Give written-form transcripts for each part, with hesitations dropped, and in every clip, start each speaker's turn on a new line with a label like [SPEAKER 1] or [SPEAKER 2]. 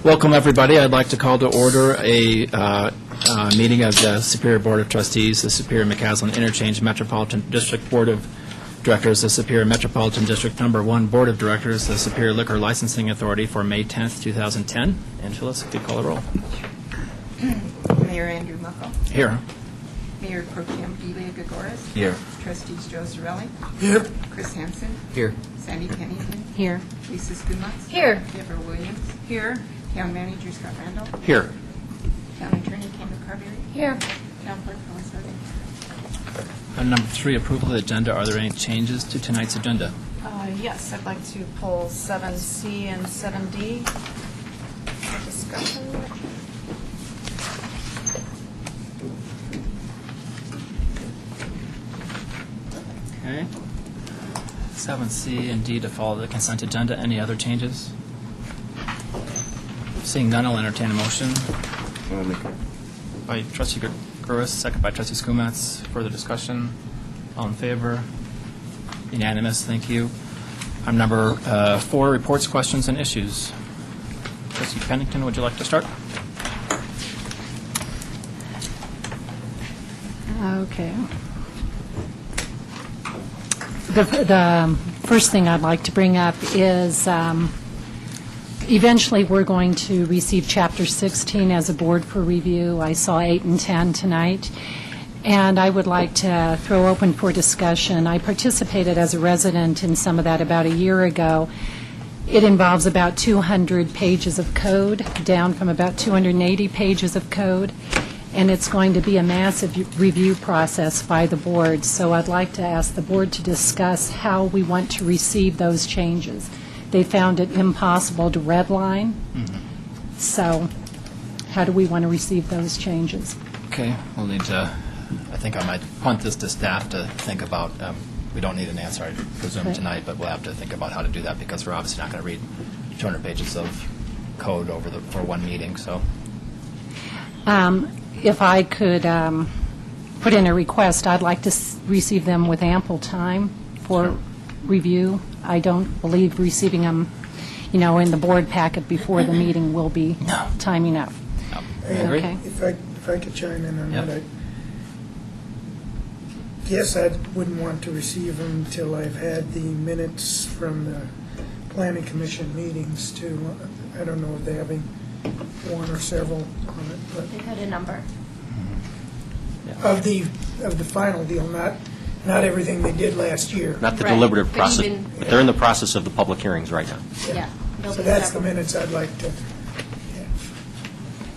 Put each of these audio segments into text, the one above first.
[SPEAKER 1] Welcome, everybody. I'd like to call to order a meeting of the Superior Board of Trustees, the Superior McCaslin Interchange Metropolitan District Board of Directors, the Superior Metropolitan District Number 1 Board of Directors, the Superior Liquor Licensing Authority for May 10th, 2010. Angela, if you call the roll.
[SPEAKER 2] Mayor Andrew Muckle.
[SPEAKER 1] Here.
[SPEAKER 2] Mayor Pro Tem Delia Gregores.
[SPEAKER 1] Here.
[SPEAKER 2] Trustees Joe Zarelli.
[SPEAKER 3] Here.
[SPEAKER 2] Chris Hansen.
[SPEAKER 1] Here.
[SPEAKER 2] Sandy Pennington.
[SPEAKER 4] Here.
[SPEAKER 2] Lisa Skumatz.
[SPEAKER 4] Here.
[SPEAKER 2] Deborah Williams. Here. Town Manager Scott Randall.
[SPEAKER 1] Here.
[SPEAKER 2] Town Attorney Kendall Carberry.
[SPEAKER 4] Here.
[SPEAKER 2] Town Clerk Phyllis Harding.
[SPEAKER 1] Number 3, approval of the agenda. Are there any changes to tonight's agenda?
[SPEAKER 4] Yes, I'd like to pull 7C and 7D for discussion.
[SPEAKER 1] Okay. 7C and D to follow the consent agenda. Any other changes? Seeing none, I'll entertain a motion. By Trustee Gregores, second by Trustee Skumatz. Further discussion? All in favor? Unanimous. Thank you. Item number 4, reports, questions, and issues. Trustee Pennington, would you like to start?
[SPEAKER 5] Okay. The first thing I'd like to bring up is eventually we're going to receive Chapter 16 as a board for review. I saw 8 and 10 tonight, and I would like to throw open for discussion. I participated as a resident in some of that about a year ago. It involves about 200 pages of code, down from about 280 pages of code, and it's going to be a massive review process by the board. So I'd like to ask the board to discuss how we want to receive those changes. They found it impossible to redline. So how do we want to receive those changes?
[SPEAKER 1] Okay, we'll need to, I think I might punt this to staff to think about. We don't need an answer, I presume,
[SPEAKER 5] Okay.
[SPEAKER 1] tonight, but we'll have to think about how to do that because we're obviously not going to read 200 pages of code for one meeting, so.
[SPEAKER 5] If I could put in a request, I'd like to receive them with ample time for review. I don't believe receiving them, in the board packet before the meeting will be time enough.
[SPEAKER 1] No. I agree.
[SPEAKER 5] Okay.
[SPEAKER 3] If I could chime in on
[SPEAKER 1] Yep.
[SPEAKER 3] that, yes, I wouldn't want to receive them until I've had the minutes from the planning commission meetings too. I don't know if they have one or several on it, but
[SPEAKER 4] They've had a number.
[SPEAKER 3] of the final deal, not everything they did last year.
[SPEAKER 6] Not the
[SPEAKER 4] Right.
[SPEAKER 6] deliberative
[SPEAKER 4] But
[SPEAKER 6] process,
[SPEAKER 4] even-
[SPEAKER 6] but they're in the process of the public hearings right now.
[SPEAKER 4] Yeah.
[SPEAKER 3] So that's the minutes I'd like to.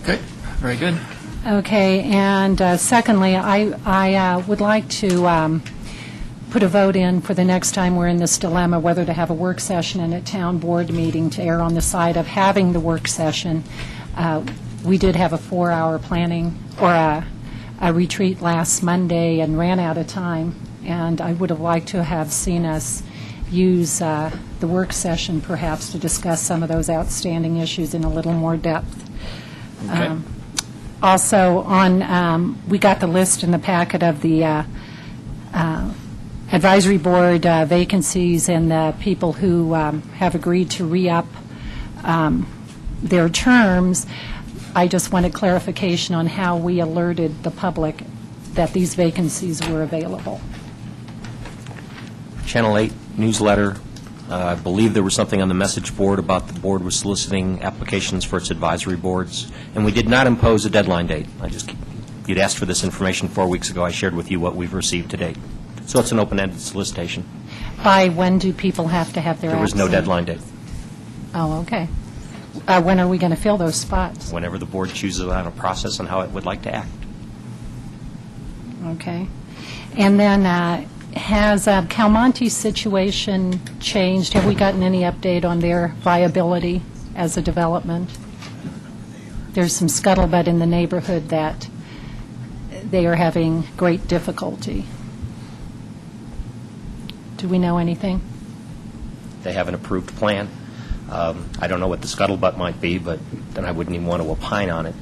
[SPEAKER 1] Okay, very good.
[SPEAKER 5] Okay, and secondly, I would like to put a vote in for the next time we're in this dilemma, whether to have a work session and a town board meeting, to err on the side of having the work session. We did have a 4-hour planning, or a retreat last Monday and ran out of time, and I would have liked to have seen us use the work session perhaps to discuss some of those outstanding issues in a little more depth.
[SPEAKER 1] Okay.
[SPEAKER 5] Also, we got the list in the packet of the advisory board vacancies and the people who have agreed to re-up their terms. I just wanted clarification on how we alerted the public that these vacancies were available.
[SPEAKER 6] Channel 8 newsletter, I believe there was something on the message board about the board was soliciting applications for its advisory boards, and we did not impose a deadline date. You'd asked for this information 4 weeks ago. I shared with you what we've received to date. So it's an open-ended solicitation.
[SPEAKER 5] By when do people have to have their
[SPEAKER 6] There was no
[SPEAKER 5] absence?
[SPEAKER 6] deadline date.
[SPEAKER 5] Oh, okay. When are we going to fill those spots?
[SPEAKER 6] Whenever the board chooses on a process on how it would like to act.
[SPEAKER 5] Okay. And then, has Calmonte's situation changed? Have we gotten any update on their viability as a development? There's some scuttlebutt in the neighborhood that they are having great difficulty. Do we know anything?
[SPEAKER 6] They have an approved plan. I don't know what the scuttlebutt might be, but then I wouldn't even want to opine on it.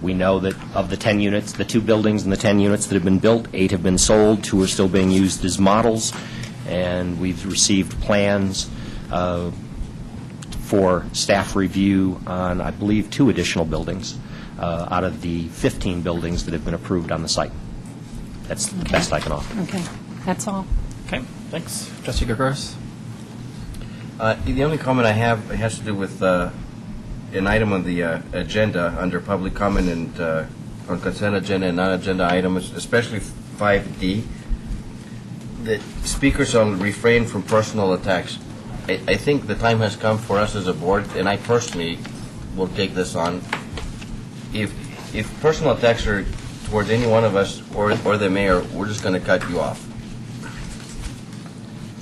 [SPEAKER 6] We know that of the 10 units, the 2 buildings and the 10 units that have been built, 8 have been sold, 2 are still being used as models, and we've received plans for staff review on, I believe, 2 additional buildings out of the 15 buildings that have been approved on the site. That's the best I can offer.
[SPEAKER 5] Okay, that's all.
[SPEAKER 1] Okay, thanks. Trustee Gregorus?
[SPEAKER 7] The only comment I have has to do with an item on the agenda under public comment and on consent agenda and non-agenda items, especially 5D. The speakers shall refrain from personal attacks. I think the time has come for us as a board, and I personally will take this on. If personal attacks are towards any one of us or the mayor, we're just going to cut you off.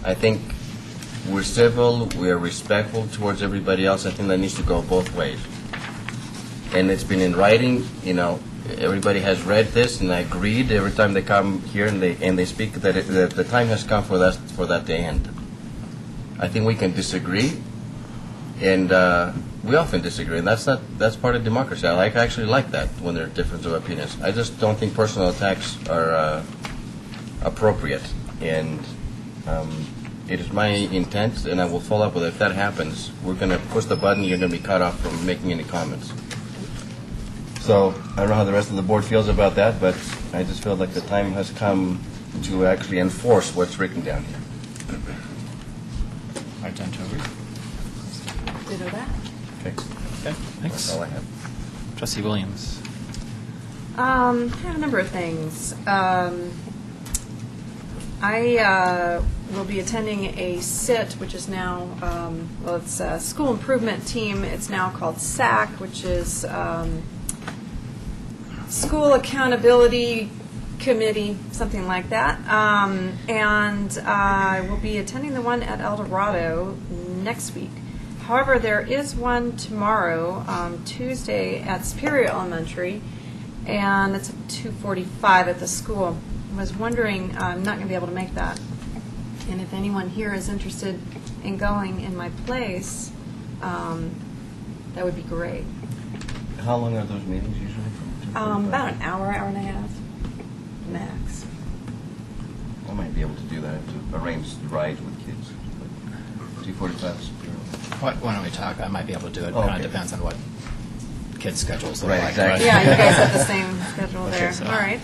[SPEAKER 7] I think we're civil, we are respectful towards everybody else. I think that needs to go both ways. And it's been in writing, you know, everybody has read this and agreed every time they come here and they speak that the time has come for that to end. I think we can disagree, and we often disagree, and that's part of democracy. I actually like that when there are differences of opinions. I just don't think personal attacks are appropriate, and it is my intent, and I will follow up with it. If that happens, we're going to push the button, you're going to be cut off from making any comments. So I don't know how the rest of the board feels about that, but I just feel like the time has come to actually enforce what's written down here.
[SPEAKER 1] I tend to agree.
[SPEAKER 4] Ditto that.
[SPEAKER 7] Okay.
[SPEAKER 1] Okay, thanks.
[SPEAKER 7] That's all I have.
[SPEAKER 1] Trustee Williams?
[SPEAKER 4] I have a number of things. I will be attending a SIT, which is now, well, it's a school improvement team. It's now called SAC, which is School Accountability Committee, something like that. And I will be attending the one at El Dorado next week. However, there is one tomorrow, Tuesday, at Superior Elementary, and it's at 2:45 at the school. I was wondering, I'm not going to be able to make that. And if anyone here is interested in going in my place, that would be great.
[SPEAKER 7] How long are those meetings usually?
[SPEAKER 4] About an hour, hour and a half, max.
[SPEAKER 7] I might be able to do that, to arrange the rides with kids. 2:45 is
[SPEAKER 1] Why don't we talk? I might be able to do it. It
[SPEAKER 7] Okay.
[SPEAKER 1] kind of depends on what kids' schedules look
[SPEAKER 7] Right,
[SPEAKER 1] like.
[SPEAKER 7] exactly.
[SPEAKER 4] Yeah, you guys have the same schedule
[SPEAKER 1] Okay,
[SPEAKER 4] there.
[SPEAKER 1] so-
[SPEAKER 4] All right.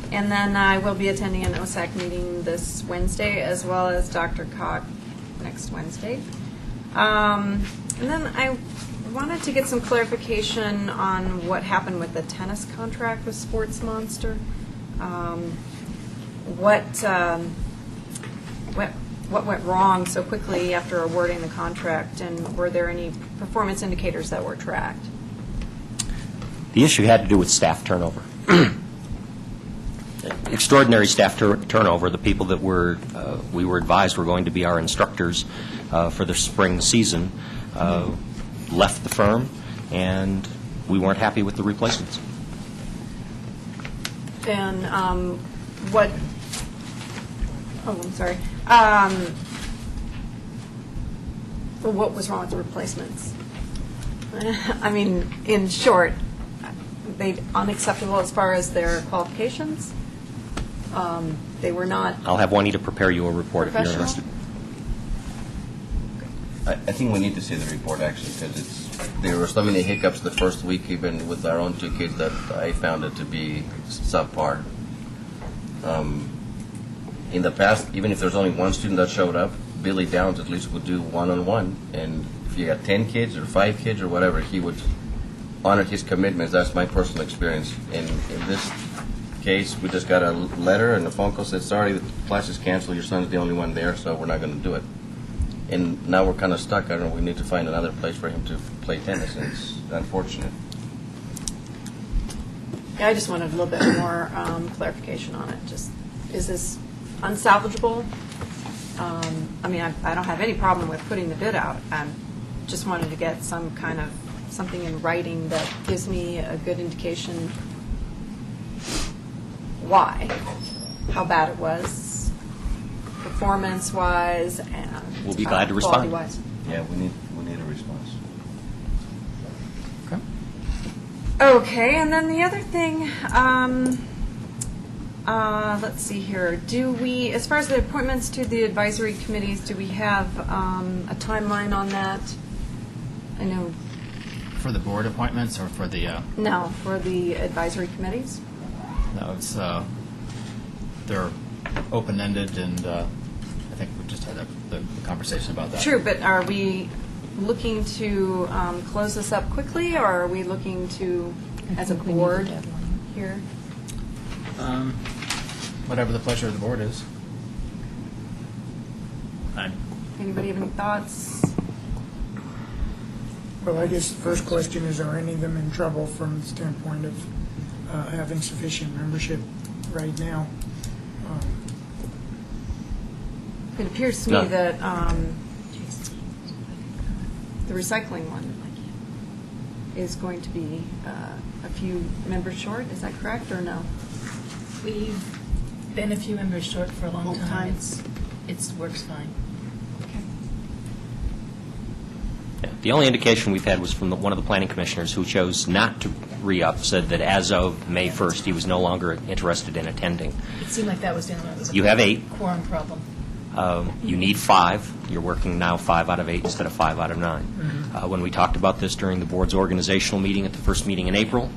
[SPEAKER 4] And then I will be attending an OSAC meeting this Wednesday, as well as Dr. Cock next Wednesday. And then I wanted to get some clarification on what happened with the tennis contract with Sports Monster. What went wrong so quickly after awarding the contract, and were there any performance indicators that were tracked?
[SPEAKER 6] The issue had to do with staff turnover. Extraordinary staff turnover. The people that we were advised were going to be our instructors for the spring season left the firm, and we weren't happy with the replacements.
[SPEAKER 4] And what, oh, I'm sorry. What was wrong with the replacements? I mean, in short, they unacceptable as far as their qualifications? They were not
[SPEAKER 6] I'll have Juanita prepare you a report if you're
[SPEAKER 4] professional?
[SPEAKER 6] interested.
[SPEAKER 7] I think we need to see the report, actually, because there were so many hiccups the first week, even with our own 2 kids, that I found it to be subpar. In the past, even if there's only 1 student that showed up, Billy Downs at least would do one-on-one, and if you got 10 kids or 5 kids or whatever, he would honor his commitments. That's my personal experience. And in this case, we just got a letter and a phone call said, sorry, the class is canceled, your son's the only one there, so we're not going to do it. And now we're kind of stuck. I don't know, we need to find another place for him to play tennis, and it's unfortunate.
[SPEAKER 4] Yeah, I just wanted a little bit more clarification on it. Just, is this unsalvageable? I mean, I don't have any problem with putting the bid out. I just wanted to get some kind of, something in writing that gives me a good indication why, how bad it was, performance-wise, and
[SPEAKER 6] We'll be glad to respond.
[SPEAKER 4] quality-wise.
[SPEAKER 7] Yeah, we need a response.
[SPEAKER 1] Okay.
[SPEAKER 4] Okay, and then the other thing, Let's see here. Do we, as far as the appointments to the advisory committees, do we have a timeline on that? I know,
[SPEAKER 1] For the board appointments or for the,
[SPEAKER 4] no, for the advisory committees?
[SPEAKER 1] no, it's, they're open-ended, and I think we just had the conversation about that.
[SPEAKER 4] True, but are we looking to close this up quickly, or are we looking to, as a
[SPEAKER 5] think we need a
[SPEAKER 4] board
[SPEAKER 5] deadline.
[SPEAKER 4] here?
[SPEAKER 1] Whatever the pleasure of the board is.
[SPEAKER 4] Anybody have any thoughts?
[SPEAKER 3] Well, I guess the first question is, are any of them in trouble from the standpoint of having sufficient membership right now?
[SPEAKER 4] It appears to me
[SPEAKER 6] No.
[SPEAKER 4] that the recycling one is going to be a few members short. Is that correct, or no?
[SPEAKER 8] We've been a few members short for a long
[SPEAKER 4] Long time.
[SPEAKER 8] time. It's works fine.
[SPEAKER 6] Yeah. The only indication we've had was from one of the planning commissioners who chose not to re-up, said that as of May 1st, he was no longer interested in attending.
[SPEAKER 8] It seemed like that was the only one. It was a
[SPEAKER 6] You have 8.
[SPEAKER 8] quorum problem.
[SPEAKER 6] You need 5. You're working now 5 out of 8 instead of 5 out of 9. When we talked about this during the board's organizational meeting at the first meeting in April,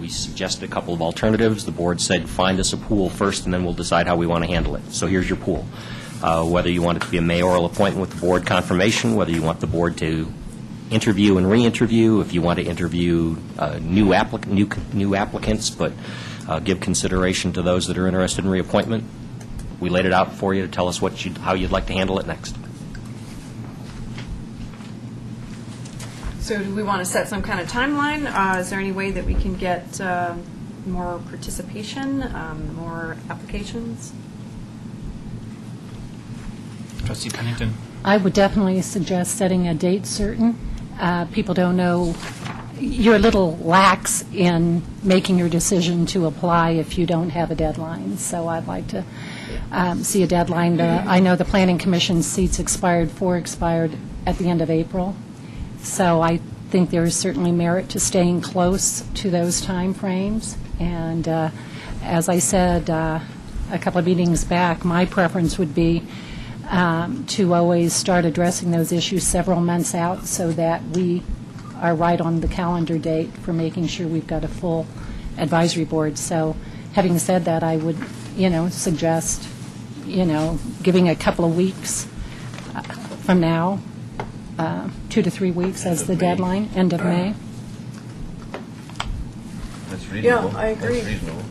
[SPEAKER 6] we suggested a couple of alternatives. The board said, find us a pool first, and then we'll decide how we want to handle it. So here's your pool. Whether you want it to be a mayoral appointment with the board confirmation, whether you want the board to interview and re-interview, if you want to interview new applicants, but give consideration to those that are interested in reappointment. We laid it out for you to tell us how you'd like to handle it next.
[SPEAKER 4] So do we want to set some kind of timeline? Is there any way that we can get more participation, more applications?
[SPEAKER 1] Trustee Pennington?
[SPEAKER 5] I would definitely suggest setting a date certain. People don't know, you're a little lax in making your decision to apply if you don't have a deadline. So I'd like to see a deadline. I know the Planning Commission seats expired at the end of April. So I think there is certainly merit to staying close to those timeframes. And as I said a couple of meetings back, my preference would be to always start addressing those issues several months out so that we are right on the calendar date for making sure we've got a full advisory board. So having said that, I would, suggest, giving a couple of weeks from now, 2 to 3 weeks as the deadline, end of May.
[SPEAKER 7] That's reasonable.
[SPEAKER 4] I agree.
[SPEAKER 7] That's reasonable.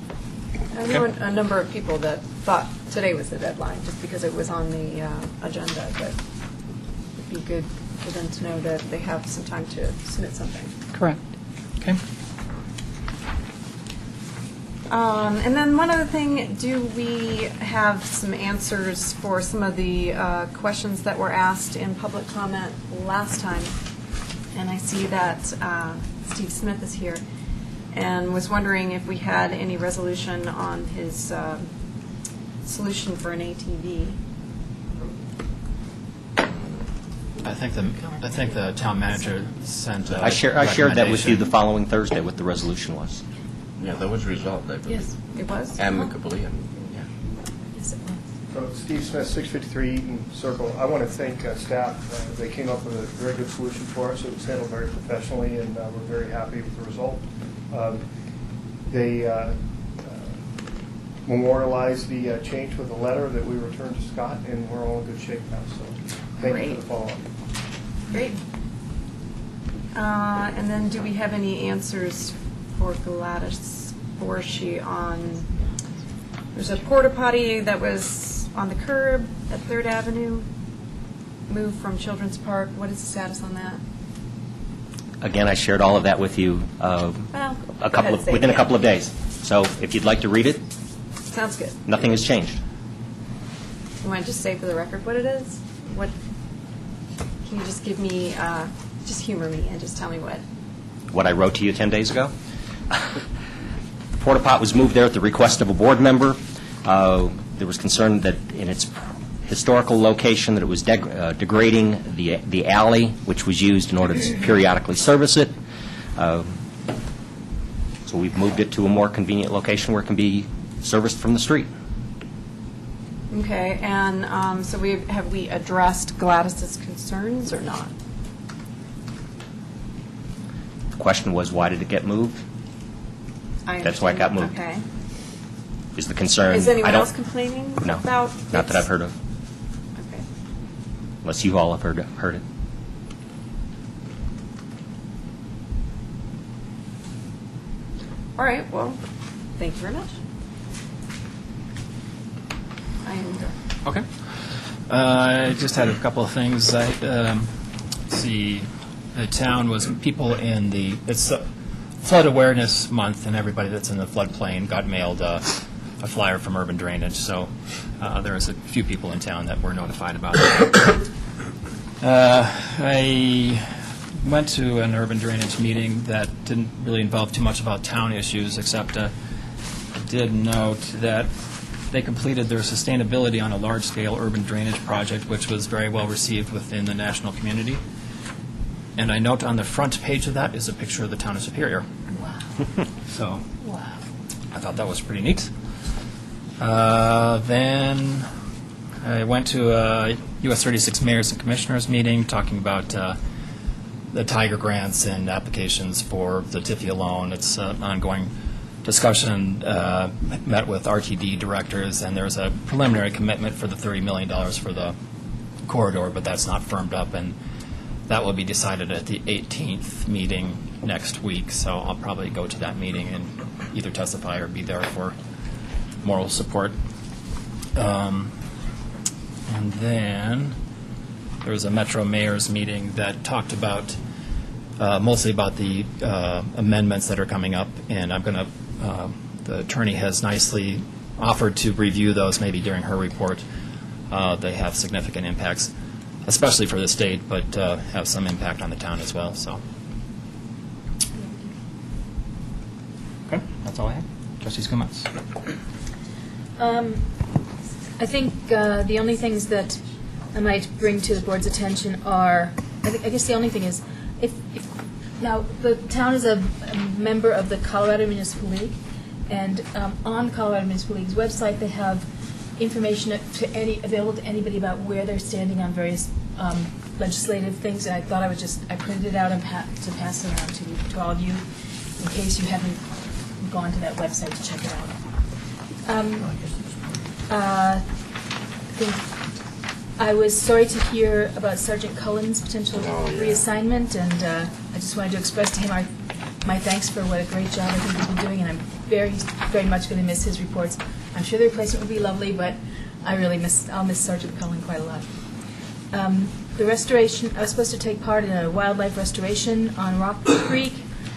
[SPEAKER 4] I know a number of people that thought today was the deadline, just because it was on the agenda, but it'd be good for them to know that they have some time to submit something.
[SPEAKER 5] Correct.
[SPEAKER 1] Okay.
[SPEAKER 4] And then one other thing, do we have some answers for some of the questions that were asked in public comment last time? And I see that Steve Smith is here, and was wondering if we had any resolution on his solution for an ATV.
[SPEAKER 1] I think the town manager sent a
[SPEAKER 6] I shared that with you the
[SPEAKER 1] recommendation.
[SPEAKER 6] following Thursday, what the resolution was.
[SPEAKER 7] Yeah, that was resolved, I believe.
[SPEAKER 8] Yes,
[SPEAKER 4] It was?
[SPEAKER 7] Amicably, yeah.
[SPEAKER 8] yes, it was.
[SPEAKER 9] So Steve Smith, 653 Eaton Circle. I want to thank staff. They came up with a very good solution for us. It was handled very professionally, and we're very happy with the result. They memorialized the change with a letter that we returned to Scott, and we're all in good shape now. So thank you for the follow-up.
[SPEAKER 4] Great. And then do we have any answers for Gladys Borshi on, there's a porta potty that was on the curb at 3rd Avenue, moved from Children's Park. What is the status on that?
[SPEAKER 6] Again, I shared all of that with you
[SPEAKER 4] Well,
[SPEAKER 6] within a couple of days. So if you'd like to read it,
[SPEAKER 4] Sounds good.
[SPEAKER 6] nothing has changed.
[SPEAKER 4] You want to just say for the record what it is? What, can you just give me, just humor me and just tell me
[SPEAKER 6] What I wrote to you 10 days ago. Porta pot was moved there at the request of a board member. There was concern that in its historical location that it was degrading the alley, which was used in order to periodically service it. So we've moved it to a more convenient location where it can be serviced from the street.
[SPEAKER 4] Okay, and so have we addressed Gladys's concerns or not?
[SPEAKER 6] The question was, why did it get moved?
[SPEAKER 4] I
[SPEAKER 6] That's why it got
[SPEAKER 4] understand.
[SPEAKER 6] moved.
[SPEAKER 4] Okay.
[SPEAKER 6] Is the concern...
[SPEAKER 4] Is anyone
[SPEAKER 6] I don't-
[SPEAKER 4] else complaining
[SPEAKER 6] No,
[SPEAKER 4] about?
[SPEAKER 6] not that I've heard of,
[SPEAKER 4] Okay.
[SPEAKER 6] unless you all have heard it.
[SPEAKER 4] All right, well, thank you very much.
[SPEAKER 1] Okay. I just had a couple of things. Let's see, the town was, people in the, it's Flood Awareness Month, and everybody that's in the floodplain got mailed a flyer from Urban Drainage, so there was a few people in town that were notified about that. I went to an urban drainage meeting that didn't really involve too much about town issues, except did note that they completed their sustainability on a large-scale urban drainage project, which was very well received within the national community. And I note on the front page of that is a picture of the town of Superior.
[SPEAKER 8] Wow.
[SPEAKER 1] So
[SPEAKER 8] Wow.
[SPEAKER 1] I thought that was pretty neat. Then I went to a US 36 Mayors and Commissioners meeting talking about the Tiger grants and applications for the TIFIA loan. It's an ongoing discussion. Met with RTD directors, and there's a preliminary commitment for the $30 million for the corridor, but that's not firmed up, and that will be decided at the 18th meeting next week. So I'll probably go to that meeting and either testify or be there for moral support. And then there was a Metro Mayor's meeting that talked about mostly about the amendments that are coming up, and I'm going to, the attorney has nicely offered to review those maybe during her report. They have significant impacts, especially for the state, but have some impact on the town as well. So, okay, that's all I have. Trustee Skumatz.
[SPEAKER 8] I think the only things that I might bring to the board's attention are, I guess the only thing is, if now the town is a member of the Colorado Municipal League, and on the Colorado Municipal League's website they have information available to anybody about where they're standing on various legislative things. And I thought I printed it out and to pass it around to all of you in case you haven't gone to that website to check it out. I think I was sorry to hear about Sergeant Cullen's potential reassignment, and I just wanted to express to him my thanks for what a great job I think he's been doing, and I'm very, very much going to miss his reports. I'm sure the replacement will be lovely, but I'll miss Sergeant Cullen quite a lot. The restoration, I was supposed to take part in a wildlife restoration on Rock Creek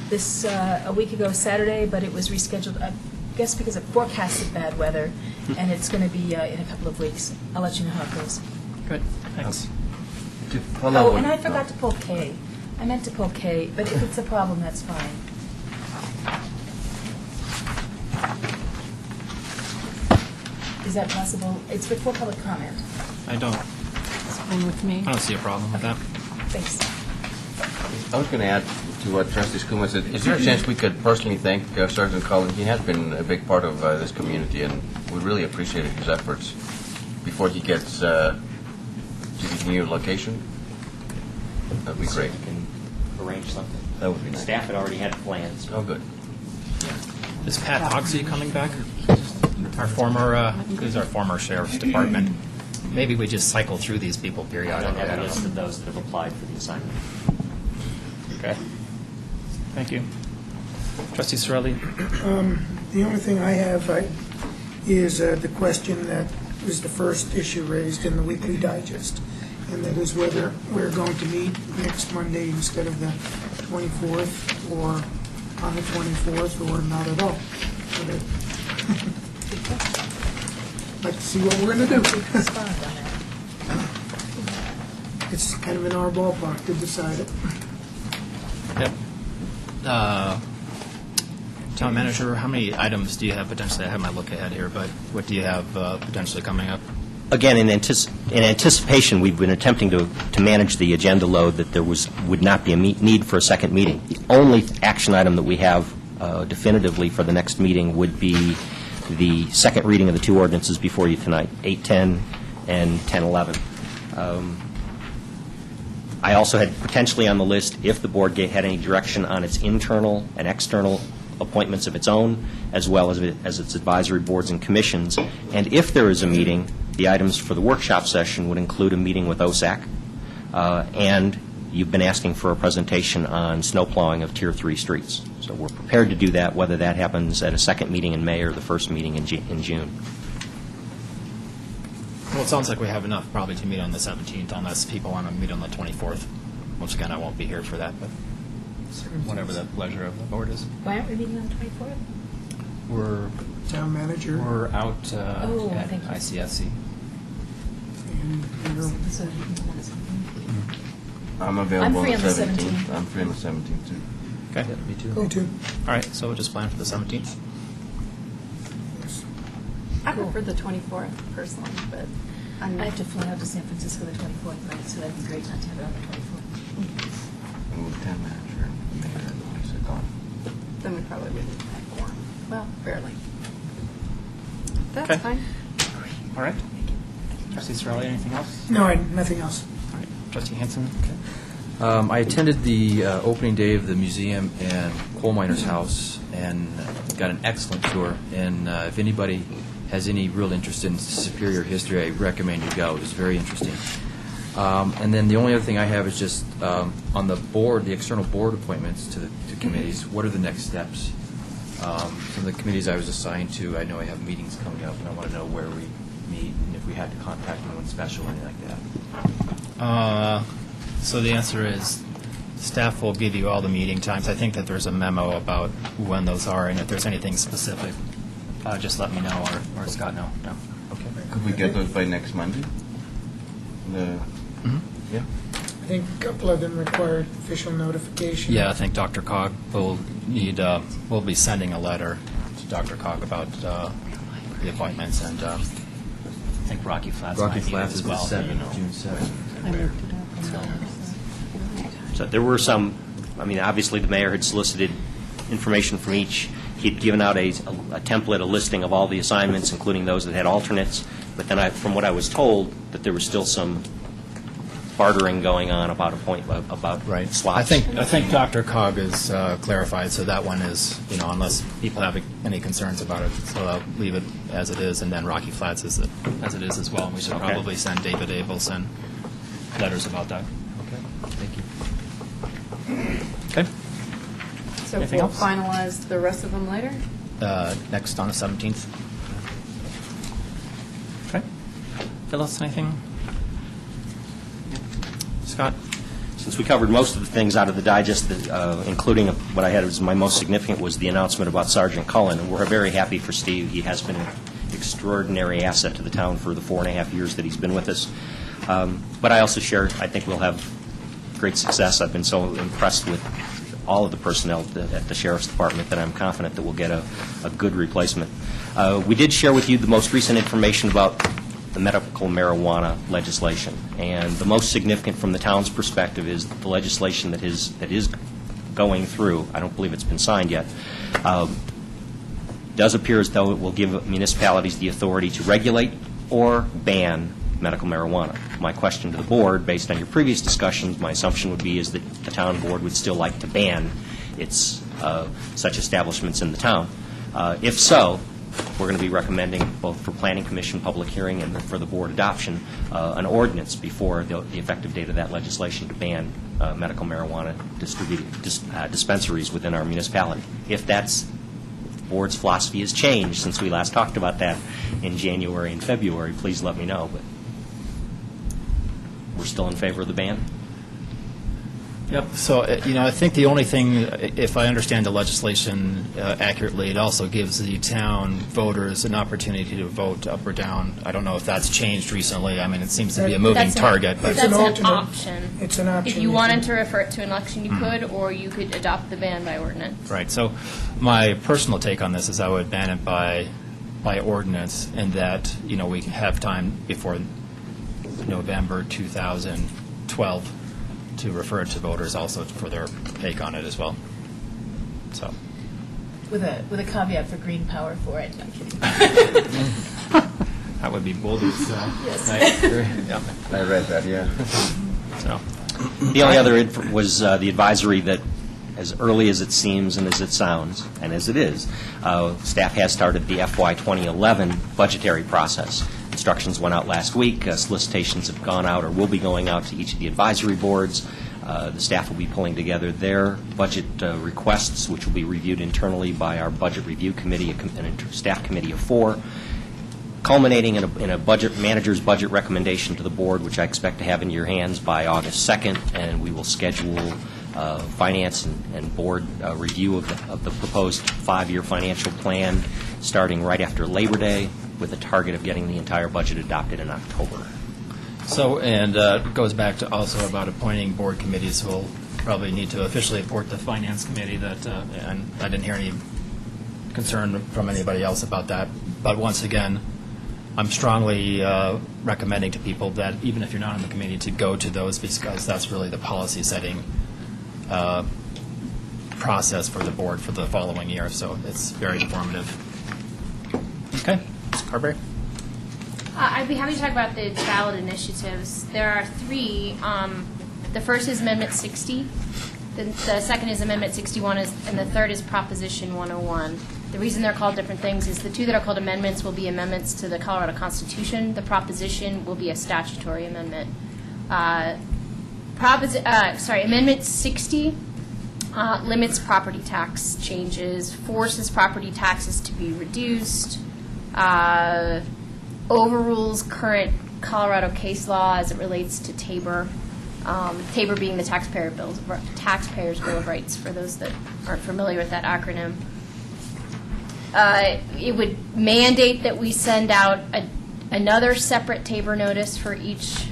[SPEAKER 8] this a week ago Saturday, but it was rescheduled, I guess because of forecasted bad weather, and it's going to be in a couple of weeks. I'll let you know how it goes.
[SPEAKER 1] Good, thanks.
[SPEAKER 8] Oh, and I forgot to pull K. I meant to pull K, but if it's a problem, that's fine. Is that possible? It's before public comment.
[SPEAKER 1] I don't
[SPEAKER 5] Fine with me.
[SPEAKER 1] see a problem with that.
[SPEAKER 8] Thanks.
[SPEAKER 7] I was going to add to what Trustee Skumatz said. Is there a chance we could personally thank Sergeant Cullen? He has been a big part of this community, and we really appreciated his efforts before he gets to his new location. That'd be great.
[SPEAKER 6] We can arrange something.
[SPEAKER 7] That would be nice.
[SPEAKER 6] Staff had already had plans.
[SPEAKER 7] Oh, good.
[SPEAKER 1] Is Pat Hoxie coming back? Our former, who's our former sheriff's department? Maybe we just cycle through these people
[SPEAKER 6] I
[SPEAKER 1] periodically.
[SPEAKER 6] don't have a list of those that have applied for the assignment.
[SPEAKER 1] Okay. Thank you. Trustee Sorelli?
[SPEAKER 3] The only thing I have is the question that was the first issue raised in the Weekly Digest, and that is whether we're going to meet next Monday instead of the 24th, or on the 24th, or not at all. So that- like to see what we're going to do.
[SPEAKER 8] Respond on that.
[SPEAKER 3] It's kind of in our ballpark to decide it.
[SPEAKER 1] Yep. Town manager, how many items do you have potentially? I have my look ahead here, but what do you have potentially coming up?
[SPEAKER 6] Again, in anticipation, we've been attempting to manage the agenda load that there would not be a need for a second meeting. The only action item that we have definitively for the next meeting would be the second reading of the two ordinances before you tonight, 810 and 1011. I also had potentially on the list, if the board had any direction on its internal and external appointments of its own, as well as its advisory boards and commissions. And if there is a meeting, the items for the workshop session would include a meeting with OSAC, and you've been asking for a presentation on snow plowing of Tier 3 streets. So we're prepared to do that, whether that happens at a second meeting in May or the first meeting in June.
[SPEAKER 1] Well, it sounds like we have enough probably to meet on the 17th, unless people want to meet on the 24th. Once again, I won't be here for that, but whatever the pleasure of the board is.
[SPEAKER 8] Why aren't we meeting on the 24th?
[SPEAKER 3] Town manager.
[SPEAKER 1] We're out
[SPEAKER 8] Oh,
[SPEAKER 1] at
[SPEAKER 8] thank you.
[SPEAKER 1] ICSC.
[SPEAKER 3] And you're-
[SPEAKER 7] I'm available
[SPEAKER 8] free
[SPEAKER 7] on
[SPEAKER 8] on
[SPEAKER 7] the
[SPEAKER 8] the
[SPEAKER 7] 17th.
[SPEAKER 8] 17th.
[SPEAKER 7] I'm free on the 17th, too.
[SPEAKER 1] Okay.
[SPEAKER 6] Me too.
[SPEAKER 3] Me too.
[SPEAKER 1] All right, so we'll just plan for the 17th.
[SPEAKER 4] I prefer the 24th personally, but
[SPEAKER 8] I have to fly out to San Francisco the 24th night, so that'd be great not to have it on the 24th.
[SPEAKER 7] And with the town manager and the mayor and Lisa gone.
[SPEAKER 4] then we probably wouldn't have quorum. Well, barely. That's
[SPEAKER 1] Okay.
[SPEAKER 4] fine.
[SPEAKER 1] All right. Trustee Sorelli, anything else?
[SPEAKER 3] No, nothing else.
[SPEAKER 1] All right. Trustee Hanson?
[SPEAKER 10] I attended the opening day of the museum and coal miner's house and got an excellent tour. And if anybody has any real interest in Superior history, I recommend you go. It was very interesting. And then the only other thing I have is just on the board, the external board appointments to committees, what are the next steps? Some of the committees I was assigned to, I know I have meetings coming up, and I want to know where we meet and if we had to contact anyone special or anything like that.
[SPEAKER 1] So the answer is, staff will give you all the meeting times. I think that there's a memo about when those are, and if there's anything specific, just let me know, or Scott know. No.
[SPEAKER 10] Okay.
[SPEAKER 7] Could we get those by next Monday? Yeah.
[SPEAKER 3] I think a couple of them required official notification.
[SPEAKER 1] Yeah, I think Dr. Cog will need, we'll be sending a letter to Dr. Cog about the appointments, and I think Rocky Flats might
[SPEAKER 10] Rocky
[SPEAKER 1] need it
[SPEAKER 10] Flats
[SPEAKER 1] as
[SPEAKER 10] is the
[SPEAKER 1] well.
[SPEAKER 10] 7th, June 7th.
[SPEAKER 5] I looked it up.
[SPEAKER 6] So there were some, I mean, obviously the mayor had solicited information from each. He'd given out a template, a listing of all the assignments, including those that had alternates. But then from what I was told, that there was still some bartering going on about
[SPEAKER 1] Right.
[SPEAKER 6] slots.
[SPEAKER 1] I think Dr. Cog is clarified, so that one is, unless people have any concerns about it, so I'll leave it as it is, and then Rocky Flats as it is as well. And we should
[SPEAKER 6] Okay.
[SPEAKER 1] probably send David Abelson letters about that.
[SPEAKER 10] Okay, thank you.
[SPEAKER 1] Okay.
[SPEAKER 4] So
[SPEAKER 1] Anything
[SPEAKER 4] we'll
[SPEAKER 1] else?
[SPEAKER 4] finalize the rest of them later?
[SPEAKER 1] Next on the 17th. Okay. Phyllis, anything? Scott?
[SPEAKER 6] Since we covered most of the things out of the digest, including what I had as my most significant was the announcement about Sergeant Cullen, and we're very happy for Steve. He has been an extraordinary asset to the town for the 4.5 years that he's been with us. But I also share, I think we'll have great success. I've been so impressed with all of the personnel at the Sheriff's Department that I'm confident that we'll get a good replacement. We did share with you the most recent information about the medical marijuana legislation. And the most significant from the town's perspective is the legislation that is going through, I don't believe it's been signed yet, does appear as though it will give municipalities the authority to regulate or ban medical marijuana. My question to the board, based on your previous discussions, my assumption would be is that the town board would still like to ban such establishments in the town. If so, we're going to be recommending, both for Planning Commission public hearing and for the board adoption, an ordinance before the effective date of that legislation to ban medical marijuana dispensaries within our municipality. If the board's philosophy has changed since we last talked about that in January and February, please let me know. But we're still in favor of the ban?
[SPEAKER 1] Yep. So, I think the only thing, if I understand the legislation accurately, it also gives the town voters an opportunity to vote up or down. I don't know if that's changed recently. I mean, it seems to be a moving
[SPEAKER 11] That's an-
[SPEAKER 1] target. But
[SPEAKER 3] It's
[SPEAKER 11] That's
[SPEAKER 3] an
[SPEAKER 11] an
[SPEAKER 3] alternate.
[SPEAKER 11] option.
[SPEAKER 3] It's an option.
[SPEAKER 11] If you wanted to refer it to an election, you could, or you could adopt the ban by ordinance.
[SPEAKER 1] Right. So my personal take on this is I would ban it by ordinance, and that, we have time before November 2012 to refer it to voters also for their take on it as well. So,
[SPEAKER 8] with a caveat for green power for it. I'm kidding.
[SPEAKER 1] That would be Boulder's.
[SPEAKER 8] Yes.
[SPEAKER 1] Yeah.
[SPEAKER 7] I read that, yeah.
[SPEAKER 1] So,
[SPEAKER 6] The only other was the advisory that, as early as it seems and as it sounds, and as it is, staff has started the FY 2011 budgetary process. Instructions went out last week. Solicitations have gone out or will be going out to each of the advisory boards. The staff will be pulling together their budget requests, which will be reviewed internally by our Budget Review Committee, a staff committee of 4, culminating in a budget manager's budget recommendation to the board, which I expect to have in your hands by August 2nd, and we will schedule finance and board review of the proposed 5-year financial plan starting right after Labor Day, with a target of getting the entire budget adopted in October.
[SPEAKER 1] so and it goes back to also about appointing board committees. We'll probably need to officially report the Finance Committee that, and I didn't hear any concern from anybody else about that. But once again, I'm strongly recommending to people that even if you're not on the committee, to go to those, because that's really the policy setting process for the board for the following year. So it's very informative. Okay, Ms. Carberry.
[SPEAKER 11] I'd be happy to talk about the ballot initiatives. There are 3. The first is Amendment 60. The second is Amendment 61, and the third is Proposition 101. The reason they're called different things is the 2 that are called amendments will be amendments to the Colorado Constitution. The proposition will be a statutory amendment. Amendment 60 limits property tax changes, forces property taxes to be reduced, overrules current Colorado case law as it relates to Tabor. Tabor being the Taxpayers' Bill of Rights, for those that aren't familiar with that acronym. It would mandate that we send out another separate Tabor notice for each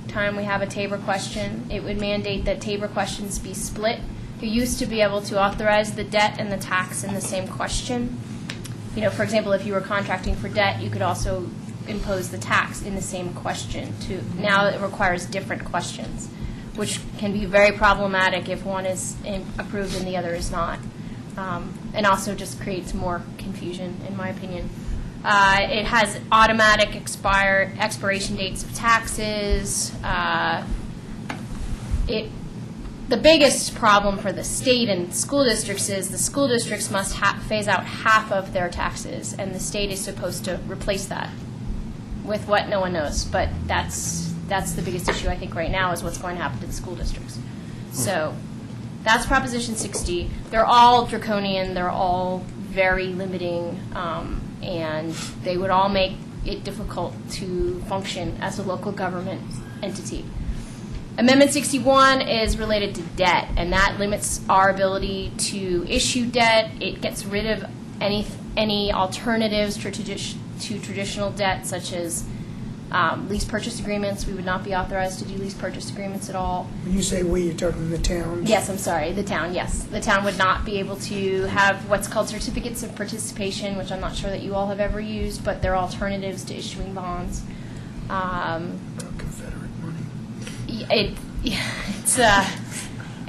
[SPEAKER 11] time we have a Tabor question. It would mandate that Tabor questions be split. You used to be able to authorize the debt and the tax in the same question. You know, for example, if you were contracting for debt, you could also impose the tax in the same question. Now it requires different questions, which can be very problematic if one is approved and the other is not. And also just creates more confusion, in my opinion. It has automatic expiration dates of taxes. The biggest problem for the state and school districts is the school districts must phase out half of their taxes, and the state is supposed to replace that with what no one knows. But that's the biggest issue, I think, right now, is what's going to happen to the school districts. So that's Proposition 60. They're all draconian. They're all very limiting, and they would all make it difficult to function as a local government entity. Amendment 61 is related to debt, and that limits our ability to issue debt. It gets rid of any alternatives to traditional debt, such as lease purchase agreements. We would not be authorized to do lease purchase agreements at all.
[SPEAKER 3] When you say we, you're talking the town?
[SPEAKER 11] Yes, I'm sorry, the town, yes. The town would not be able to have what's called certificates of participation, which I'm not sure that you all have ever used, but they're alternatives to issuing bonds.
[SPEAKER 3] Confederate money.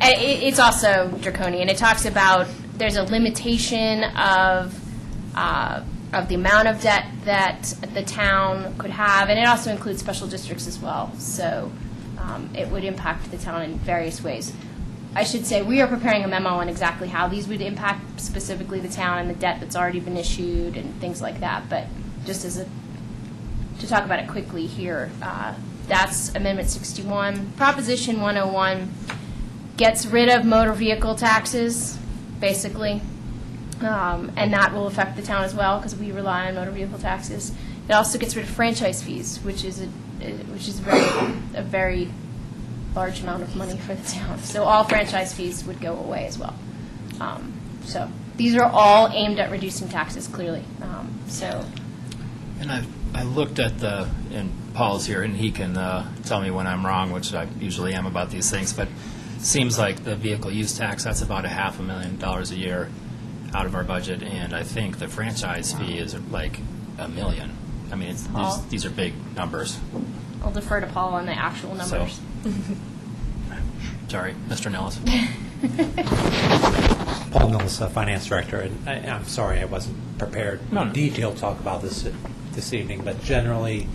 [SPEAKER 11] It's also draconian. It talks about there's a limitation of the amount of debt that the town could have, and it also includes special districts as well. So it would impact the town in various ways. I should say we are preparing a memo on exactly how these would impact specifically the town and the debt that's already been issued and things like that. But just to talk about it quickly here, that's Amendment 61. Proposition 101 gets rid of motor vehicle taxes, basically. And that will affect the town as well because we rely on motor vehicle taxes. It also gets rid of franchise fees, which is a very large amount of money for the town. So all franchise fees would go away as well. So these are all aimed at reducing taxes, clearly.
[SPEAKER 1] And I looked at and Paul's here, and he can tell me when I'm wrong, which I usually am about these things, but it seems like the vehicle use tax, that's about $500,000 a year out of our budget, and I think the franchise fee is like $1 million. I mean, these are big numbers.
[SPEAKER 11] I'll defer to Paul on the actual numbers.
[SPEAKER 1] Sorry, Mr. Nellis.
[SPEAKER 12] Paul Mills, Finance Director, and I'm sorry I wasn't prepared
[SPEAKER 1] No, no.
[SPEAKER 12] detailed talk about this evening, but generally,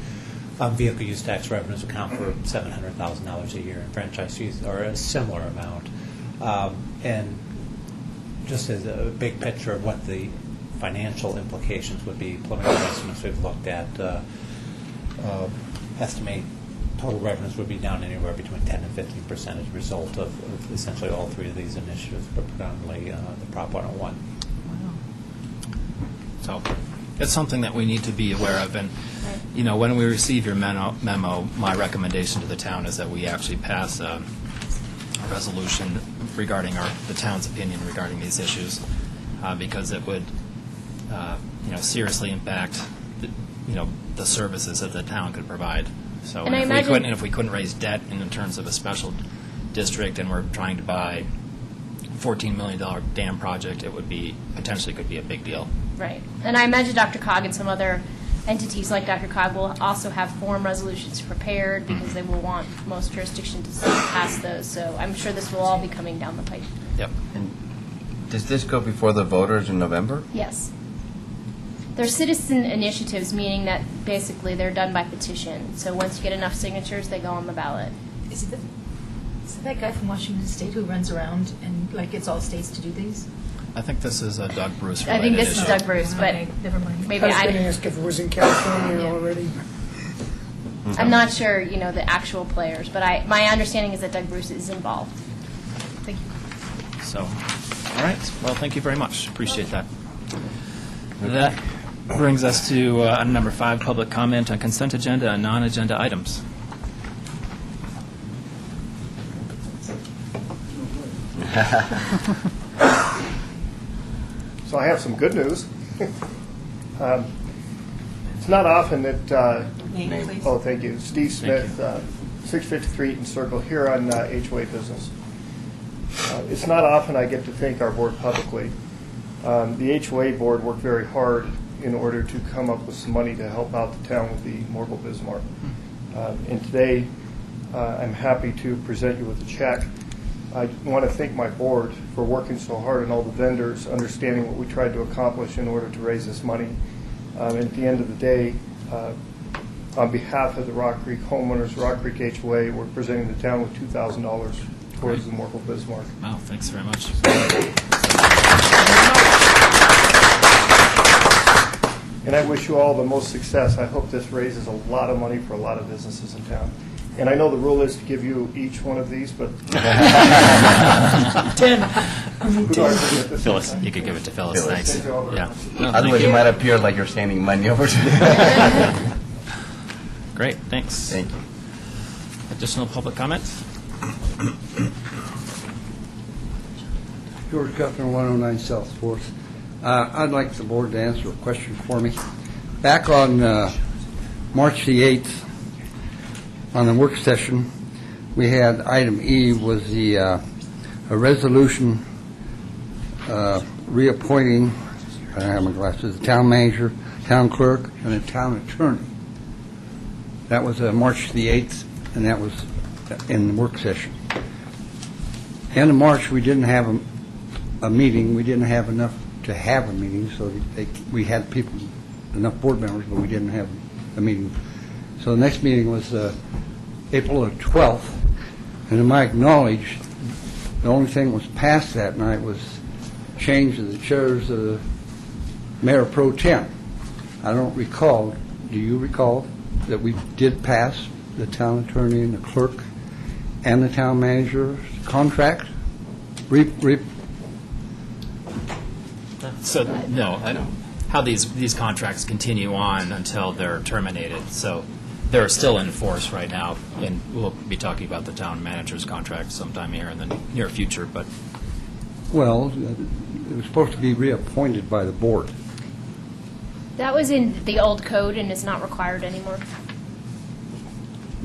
[SPEAKER 12] vehicle use tax revenues account for $700,000 a year, and franchise fees are a similar amount. And just as a big picture of what the financial implications would be, preliminary estimates we've looked at estimate total revenues would be down anywhere between 10 and 15% as a result of essentially all three of these initiatives, but predominantly the Prop 101.
[SPEAKER 1] So it's something that we need to be aware of. And, you know, when we receive your memo, my recommendation to the town is that we actually pass a resolution regarding the town's opinion regarding these issues, because it would, seriously impact, the services that the town could provide. So
[SPEAKER 11] And I
[SPEAKER 1] if we
[SPEAKER 11] imagine-
[SPEAKER 1] couldn't, and if we couldn't raise debt in terms of a special district, and we're trying to buy $14 million dam project, it would be, potentially could be a big deal.
[SPEAKER 11] Right. And I imagine Dr. Cog and some other entities like Dr. Cog will also have form resolutions prepared because they will want most jurisdictions to pass those. So I'm sure this will all be coming down the pipe.
[SPEAKER 1] Yep.
[SPEAKER 7] Does this go before the voters in November?
[SPEAKER 11] Yes. They're citizen initiatives, meaning that basically they're done by petition. So once you get enough signatures, they go on the ballot.
[SPEAKER 8] Is it that guy from Washington State who runs around and gets all states to do these?
[SPEAKER 1] I think this is a Doug Bruce
[SPEAKER 11] I think this is Doug Bruce, but
[SPEAKER 8] Okay, never mind.
[SPEAKER 11] maybe
[SPEAKER 3] I was going to
[SPEAKER 11] I,
[SPEAKER 3] ask if it was in California
[SPEAKER 11] Yeah.
[SPEAKER 3] already.
[SPEAKER 11] I'm not sure, the actual players, but my understanding is that Doug Bruce is involved.
[SPEAKER 8] Thank you.
[SPEAKER 1] So, all right. Well, thank you very much. Appreciate that. That brings us to item number 5, public comment on consent agenda and non-agenda items.
[SPEAKER 9] So I have some good news. It's not often that,
[SPEAKER 2] Name, please.
[SPEAKER 9] oh, thank you, Steve Smith, 653 Eaton Circle, here on HOA business. It's not often I get to thank our board publicly. The HOA board worked very hard in order to come up with some money to help out the town with the Morgul Bismarck. And today, I'm happy to present you with a check. I want to thank my board for working so hard and all the vendors, understanding what we tried to accomplish in order to raise this money. And at the end of the day, on behalf of the Rock Creek homeowners, Rock Creek HOA, we're presenting the town with $2,000 towards the Morgul Bismarck.
[SPEAKER 1] Wow, thanks very much.
[SPEAKER 9] And I wish you all the most success. I hope this raises a lot of money for a lot of businesses in town. And I know the rule is to give you each one of these, but...
[SPEAKER 3] 10.
[SPEAKER 9] Who do I forget this
[SPEAKER 1] Phyllis,
[SPEAKER 9] time?
[SPEAKER 1] you could give it to Phyllis.
[SPEAKER 7] Phyllis.
[SPEAKER 1] Thanks.
[SPEAKER 9] Thank you all very
[SPEAKER 1] Yeah.
[SPEAKER 9] much.
[SPEAKER 1] No, thank
[SPEAKER 7] Otherwise,
[SPEAKER 1] you.
[SPEAKER 7] it might appear like you're handing money over to
[SPEAKER 1] Great, thanks.
[SPEAKER 7] Thank you.
[SPEAKER 1] Additional public comments?
[SPEAKER 13] George Guthner, 109 South Fourth. I'd like the board to answer a question for me. Back on March the 8th, on the work session, we had item E was the a resolution reappointing, I don't have my glasses, the town manager, town clerk, and the town attorney. That was March the 8th, and that was in the work session. End of March, we didn't have a meeting. We didn't have enough to have a meeting, so we had people, enough board members, but we didn't have a meeting. So the next meeting was April the 12th, and in my acknowledge, the only thing was passed that night was change of the chairs of the mayor pro tem. I don't recall, do you recall, that we did pass the town attorney and the clerk and the town manager's contract?
[SPEAKER 1] So, no, I don't. How these contracts continue on until they're terminated. So they're still in force right now, and we'll be talking about the town manager's contract sometime here in the near future, but
[SPEAKER 13] Well, it was supposed to be reappointed by the board.
[SPEAKER 11] That was in the old code and is not required anymore.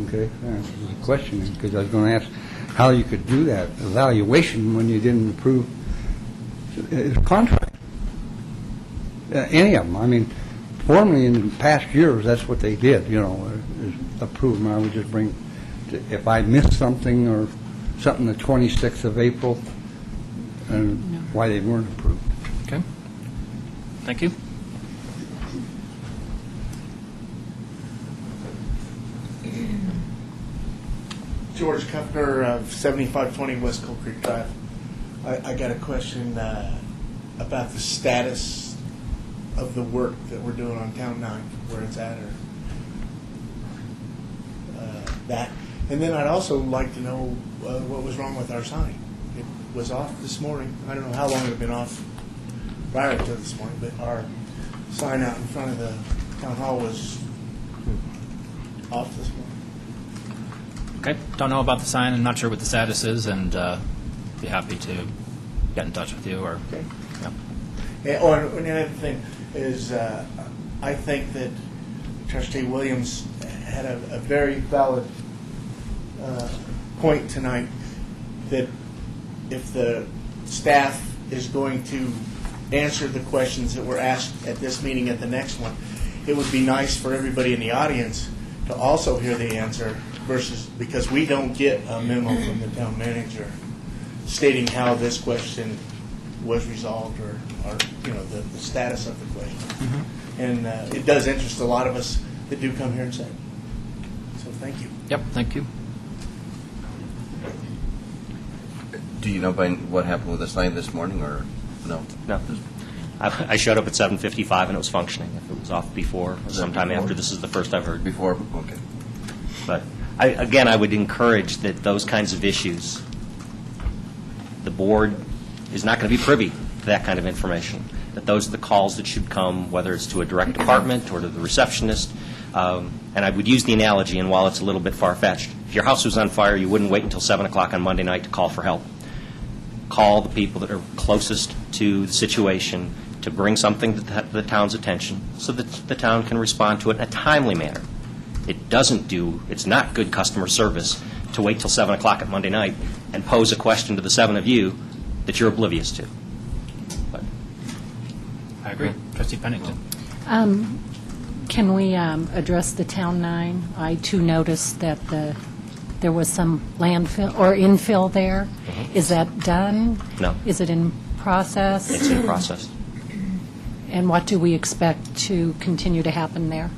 [SPEAKER 13] Okay, that's the question, because I was going to ask how you could do that evaluation when you didn't approve his contract. Any of them. I mean, formally in the past years, that's what they did, is approve them. I would just bring, if I missed something or something the 26th of April, and why they weren't approved.
[SPEAKER 1] Okay. Thank you.
[SPEAKER 14] George Kuffner of 7520 West Coal Creek Drive. I got a question about the status of the work that we're doing on Town 9, where it's at, or that. And then I'd also like to know what was wrong with our sign. It was off this morning. I don't know how long it had been off prior to this morning, but our sign out in front of the town hall was off this morning.
[SPEAKER 1] Okay. Don't know about the sign. I'm not sure what the status is, and be happy to get in touch with you. Or
[SPEAKER 14] Okay.
[SPEAKER 1] yeah.
[SPEAKER 14] And another thing is, I think that Trustee Williams had a very valid point tonight, that if the staff is going to answer the questions that were asked at this meeting at the next one, it would be nice for everybody in the audience to also hear the answer, versus, because we don't get a memo from the town manager stating how this question was resolved, or the status of the question.
[SPEAKER 1] Mm-hmm.
[SPEAKER 14] And it does interest a lot of us that do come here and say it. So thank you.
[SPEAKER 1] Yep. Thank you.
[SPEAKER 7] Do you know what happened with the sign this morning, or no?
[SPEAKER 6] No. I showed up at 7:55 and it was functioning. If it was off before, or sometime after, this is the first I've heard.
[SPEAKER 7] Before? Okay.
[SPEAKER 6] But again, I would encourage that those kinds of issues, the board is not going to be privy to that kind of information, that those are the calls that should come, whether it's to a direct department or to the receptionist. And I would use the analogy, and while it's a little bit far-fetched, if your house was on fire, you wouldn't wait until 7 o'clock on Monday night to call for help. Call the people that are closest to the situation to bring something to the town's attention so that the town can respond to it in a timely manner. It's not good customer service to wait till 7 o'clock at Monday night and pose a question to the 7 of you that you're oblivious to. But
[SPEAKER 1] I agree. Trustee Pennington.
[SPEAKER 5] Can we address the Town 9? I, too, noticed that there was some landfill or infill there. Is that done?
[SPEAKER 6] No.
[SPEAKER 5] Is it in process?
[SPEAKER 6] It's in process.
[SPEAKER 5] And what do we expect to continue to happen there?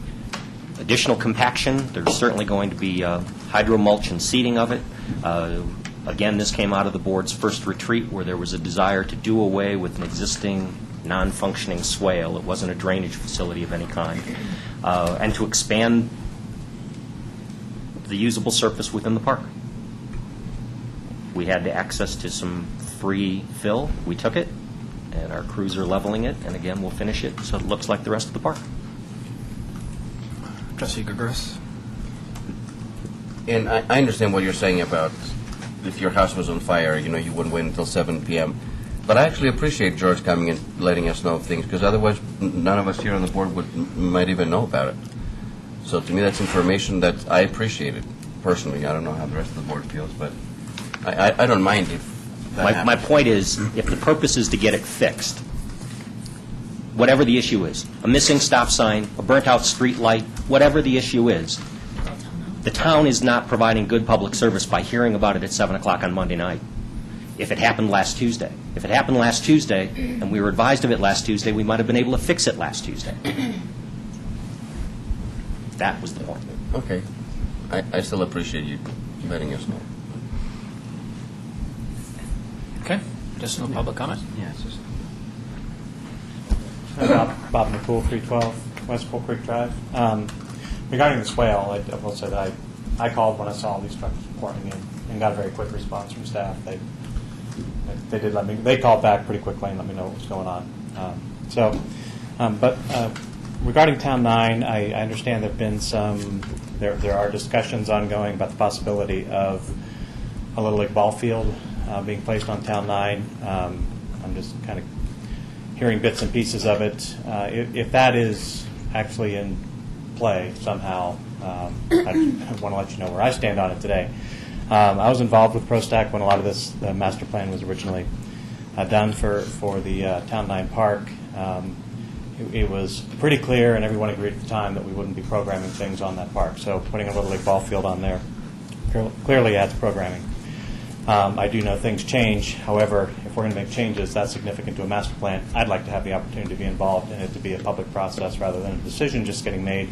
[SPEAKER 6] Additional compaction. There's certainly going to be hydro mulch and seeding of it. Again, this came out of the board's first retreat, where there was a desire to do away with an existing non-functioning swale. It wasn't a drainage facility of any kind. And to expand the usable surface within the park. We had access to some free fill. We took it, and our crews are leveling it, and again, we'll finish it so it looks like the rest of the park.
[SPEAKER 1] Trustee Gregorus.
[SPEAKER 7] And I understand what you're saying about if your house was on fire, you wouldn't wait until 7 p.m. But I actually appreciate George coming and letting us know of things, because otherwise none of us here on the board might even know about it. So to me, that's information that I appreciated personally. I don't know how the rest of the board feels, but I don't mind if that
[SPEAKER 6] My
[SPEAKER 7] happens.
[SPEAKER 6] point is, if the purpose is to get it fixed, whatever the issue is, a missing stop sign, a burnt-out street light, whatever the issue is, the town is not providing good public service by hearing about it at 7 o'clock on Monday night. If it happened last Tuesday. If it happened last Tuesday, and we were advised of it last Tuesday, we might have been able to fix it last Tuesday. That was the point.
[SPEAKER 7] Okay. I still appreciate you letting us know.
[SPEAKER 1] Okay. Additional public comment?
[SPEAKER 15] Bob McCool, 312 West Coal Creek Drive. Regarding the swale, I will say that I called when I saw all these trucks pouring in and got a very quick response from staff. They did let me. They called back pretty quickly and let me know what was going on. But regarding Town 9, I understand there've been there are discussions ongoing about the possibility of a Little League ball field being placed on Town 9. I'm just kind of hearing bits and pieces of it. If that is actually in play somehow, I want to let you know where I stand on it today. I was involved with ProStack when a lot of the master plan was originally done for the Town 9 Park. It was pretty clear, and everyone agreed at the time, that we wouldn't be programming things on that park. So putting a Little League ball field on there clearly adds programming. I do know things change. However, if if we're going to make changes that significant to a master plan, I'd like to have the opportunity to be involved in it, to be a public process rather than a decision just getting made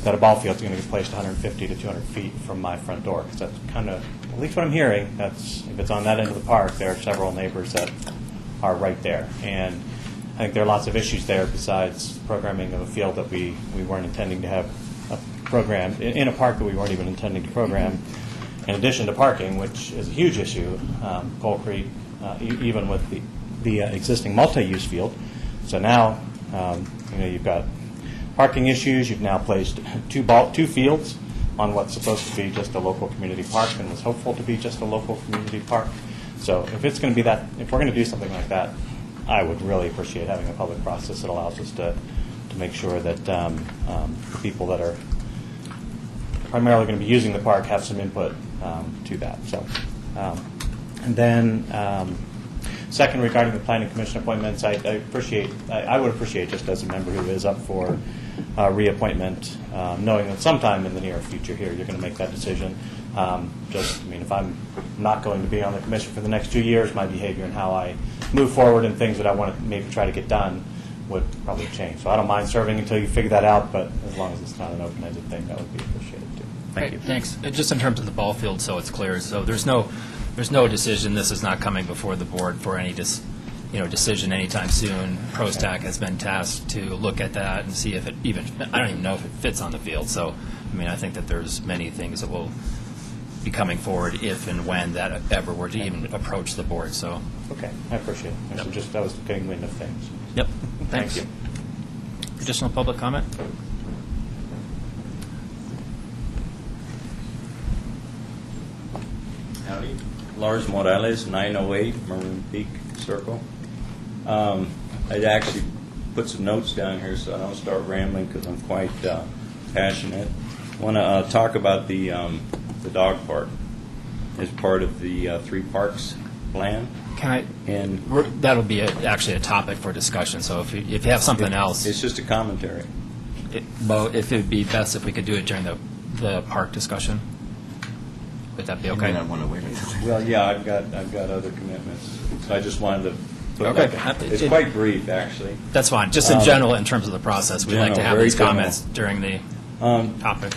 [SPEAKER 15] that a ball field's going to get placed 150 to 200 feet from my front door. Because that's kind of, at least what I'm hearing, that's, if it's on that end of the park, there are several neighbors that are right there. And I think there are lots of issues there besides programming of a field that we weren't intending to have a program, in a park that we weren't even intending to program, in addition to parking, which is a huge issue. Coal Creek, even with the existing multi-use field. So now, you've got parking issues. You've now placed two fields on what's supposed to be just a local community park and was hopeful to be just a local community park. So if it's going to be that, if we're going to do something like that, I would really appreciate having a public process that allows us to make sure that the people that are primarily going to be using the park have some input to that. So, and then second, regarding the planning commission appointments, I would appreciate, just as a member who is up for reappointment, knowing that sometime in the near future here you're going to make that decision. If I'm not going to be on the commission for the next 2 years, my behavior and how I move forward and things that I want to maybe try to get done would probably change. So I don't mind serving until you figure that out, but as long as it's not an open-ended thing, that would be appreciated too. Thank you.
[SPEAKER 1] Thanks. Just in terms of the ball field, so it's clear, so there's no decision, this is not coming before the board for any decision anytime soon. ProStack has been tasked to look at that and see if it even, I don't even know if it fits on the field. So, I think that there's many things that will be coming forward if and when that ever were to even approach the board. So,
[SPEAKER 15] okay, I appreciate it.
[SPEAKER 1] Yep.
[SPEAKER 15] I was getting wind of things.
[SPEAKER 1] Yep. Thanks.
[SPEAKER 15] Thank you.
[SPEAKER 1] Additional public comment?
[SPEAKER 16] Howdy. Lars Morales, 908 Maroon Peak Circle. I actually put some notes down here so I don't start rambling because I'm quite passionate. I want to talk about the dog park as part of the 3 parks plan.
[SPEAKER 1] That'll be actually a topic for discussion. So if you have something else,
[SPEAKER 16] it's just a commentary.
[SPEAKER 1] If it would be best if we could do it during the park discussion. Would that be okay?
[SPEAKER 7] I want to wait.
[SPEAKER 16] Well, yeah, I've got other commitments, so I just wanted to put
[SPEAKER 1] Okay.
[SPEAKER 16] it's quite brief, actually.
[SPEAKER 1] That's fine. Just in general, in terms of the process, we'd like to have these
[SPEAKER 16] general.
[SPEAKER 1] comments during the topic.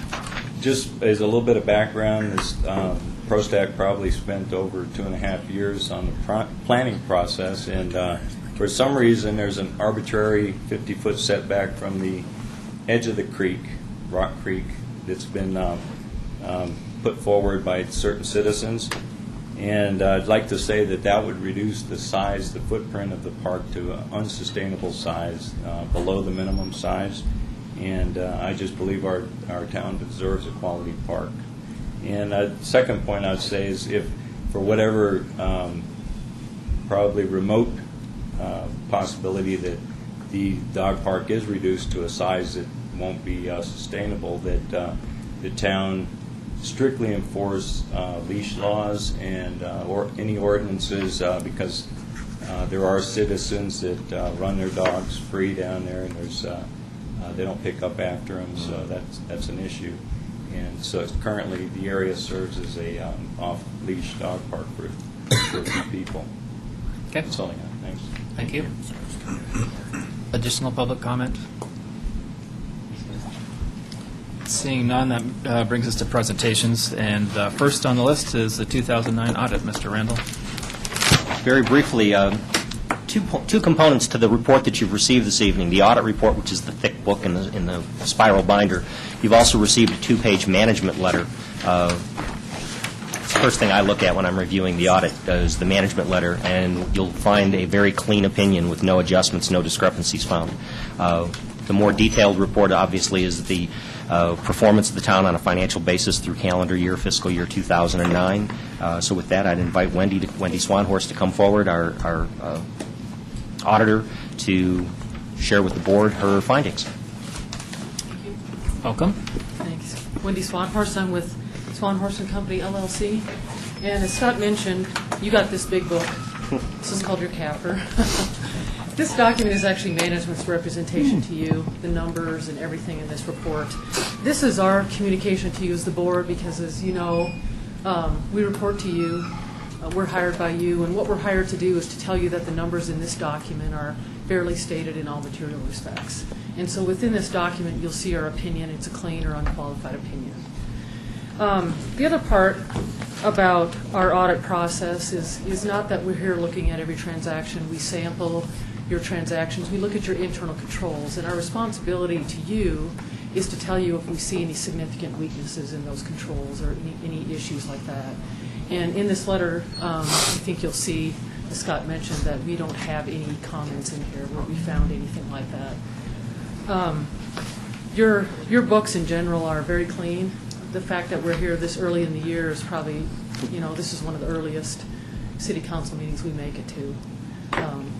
[SPEAKER 16] Just as a little bit of background, ProStack probably spent over 2.5 years on the planning process, and for some reason there's an arbitrary 50-foot setback from the edge of the creek, Rock Creek, that's been put forward by certain citizens. And I'd like to say that would reduce the footprint of the park to an unsustainable size, below the minimum size. And I just believe our town deserves a quality park. And the second point I'd say is if, for whatever probably remote possibility that the dog park is reduced to a size that won't be sustainable, that the town strictly enforce leash laws and or any ordinances because there are citizens that run their dogs free down there, and there's they don't pick up after them, so that's an issue. And so currently the area serves as a off-leash dog park for a few people.
[SPEAKER 1] Okay.
[SPEAKER 16] That's all I got. Thanks.
[SPEAKER 1] Thank you. Additional public comment? Seeing none, that brings us to presentations. And first on the list is the 2009 audit. Mr. Randall.
[SPEAKER 6] Very briefly, two components to the report that you've received this evening. The audit report, which is the thick book in the spiral binder. You've also received a 2-page management letter. It's the first thing I look at when I'm reviewing the audit is the management letter, and you'll find a very clean opinion with no adjustments, no discrepancies found. The more detailed report, obviously, is the performance of the town on a financial basis through calendar year, fiscal year 2009. So with that, I'd invite Wendy Swanhorst to come forward, our auditor, to share with the board her findings.
[SPEAKER 1] Welcome.
[SPEAKER 17] Thanks. Wendy Swanhorst. I'm with Swanhorst & Company, LLC. And as Scott mentioned, you got this big book. This is called your capper. This document is actually management's representation to you, the numbers and everything in this report. This is our communication to you as the board because, as you know, we report to you We're hired by you, and what we're hired to do is to tell you that the numbers in this document are fairly stated in all material respects. And so within this document, you'll see our opinion. It's a clean or unqualified opinion. The other part about our audit process is not that we're here looking at every transaction. We sample your transactions. We look at your internal controls, and our responsibility to you is to tell you if we see any significant weaknesses in those controls or any issues like that. And in this letter, I think you'll see, as Scott mentioned, that we don't have any comments in here where we found anything like that. Your books in general are very clean. The fact that we're here this early in the year is probably, this is one of the earliest city council meetings we make it to.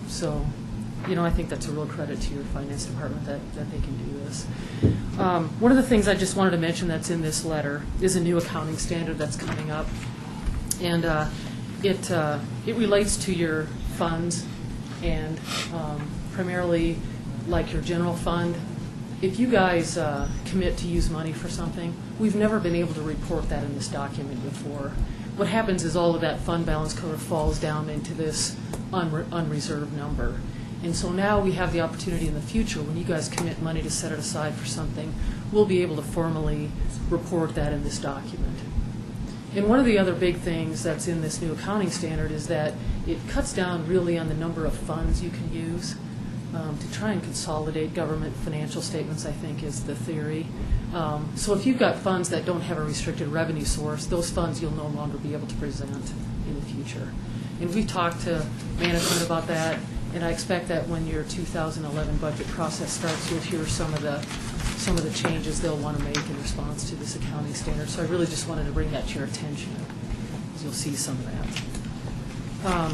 [SPEAKER 17] So, I think that's a real credit to your finance department that they can do this. One of the things I just wanted to mention that's in this letter is a new accounting standard that's coming up. And it relates to your funds and primarily like your general fund. If you guys commit to use money for something, we've never been able to report that in this document before. What happens is all of that fund balance kind of falls down into this unreserved number. And so now we have the opportunity in the future, when you guys commit money to set it aside for something, we'll be able to formally report that in this document. And one of the other big things that's in this new accounting standard is that it cuts down really on the number of funds you can use. To try and consolidate government financial statements, I think, is the theory. So if you've got funds that don't have a restricted revenue source, those funds you'll no longer be able to present in the future. And we've talked to management about that, and I expect that when your 2011 budget process starts, you'll hear some of the changes they'll want to make in response to this accounting standard. So I really just wanted to bring that to your attention, because you'll see some of that.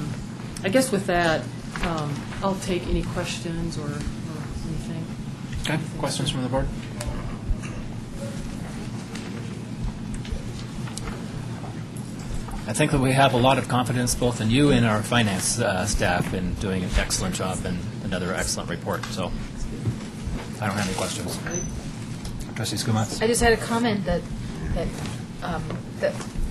[SPEAKER 17] I guess with that, I'll take any questions or anything.
[SPEAKER 1] Okay, questions from the board? I think that we have a lot of confidence both in you and our finance staff in doing an excellent job and another excellent report. So I don't have any questions. Trustee Skumatz?
[SPEAKER 8] I just had a comment that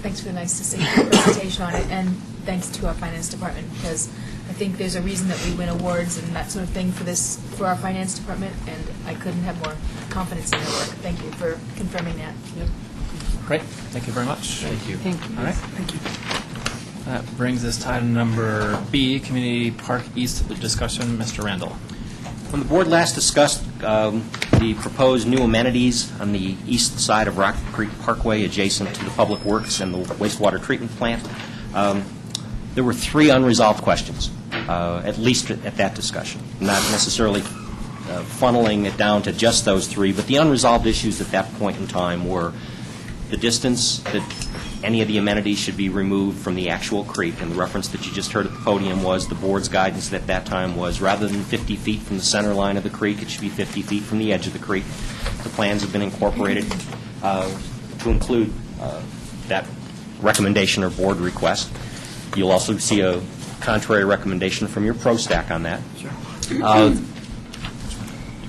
[SPEAKER 8] thanks for the nice succinct presentation on it, and thanks to our finance department, because I think there's a reason that we win awards and that sort of thing for our finance department, and I couldn't have more confidence in their work. Thank you for confirming that.
[SPEAKER 1] Yep. Great. Thank you very much.
[SPEAKER 10] Thank you.
[SPEAKER 5] Thank you.
[SPEAKER 1] All right. Thank you. That brings us to item number B, Community Park East discussion. Mr. Randall.
[SPEAKER 6] When the board last discussed the proposed new amenities on the east side of Rock Creek Parkway adjacent to the Public Works and the wastewater treatment plant, there were 3 unresolved questions, at least at that discussion. Not necessarily funneling it down to just those 3, but the unresolved issues at that point in time were the distance that any of the amenities should be removed from the actual creek, and the reference that you just heard at the podium was the board's guidance at that time was rather than 50 feet from the center line of the creek, it should be 50 feet from the edge of the creek. The plans have been incorporated to include that recommendation or board request. You'll also see a contrary recommendation from your pro stack on that.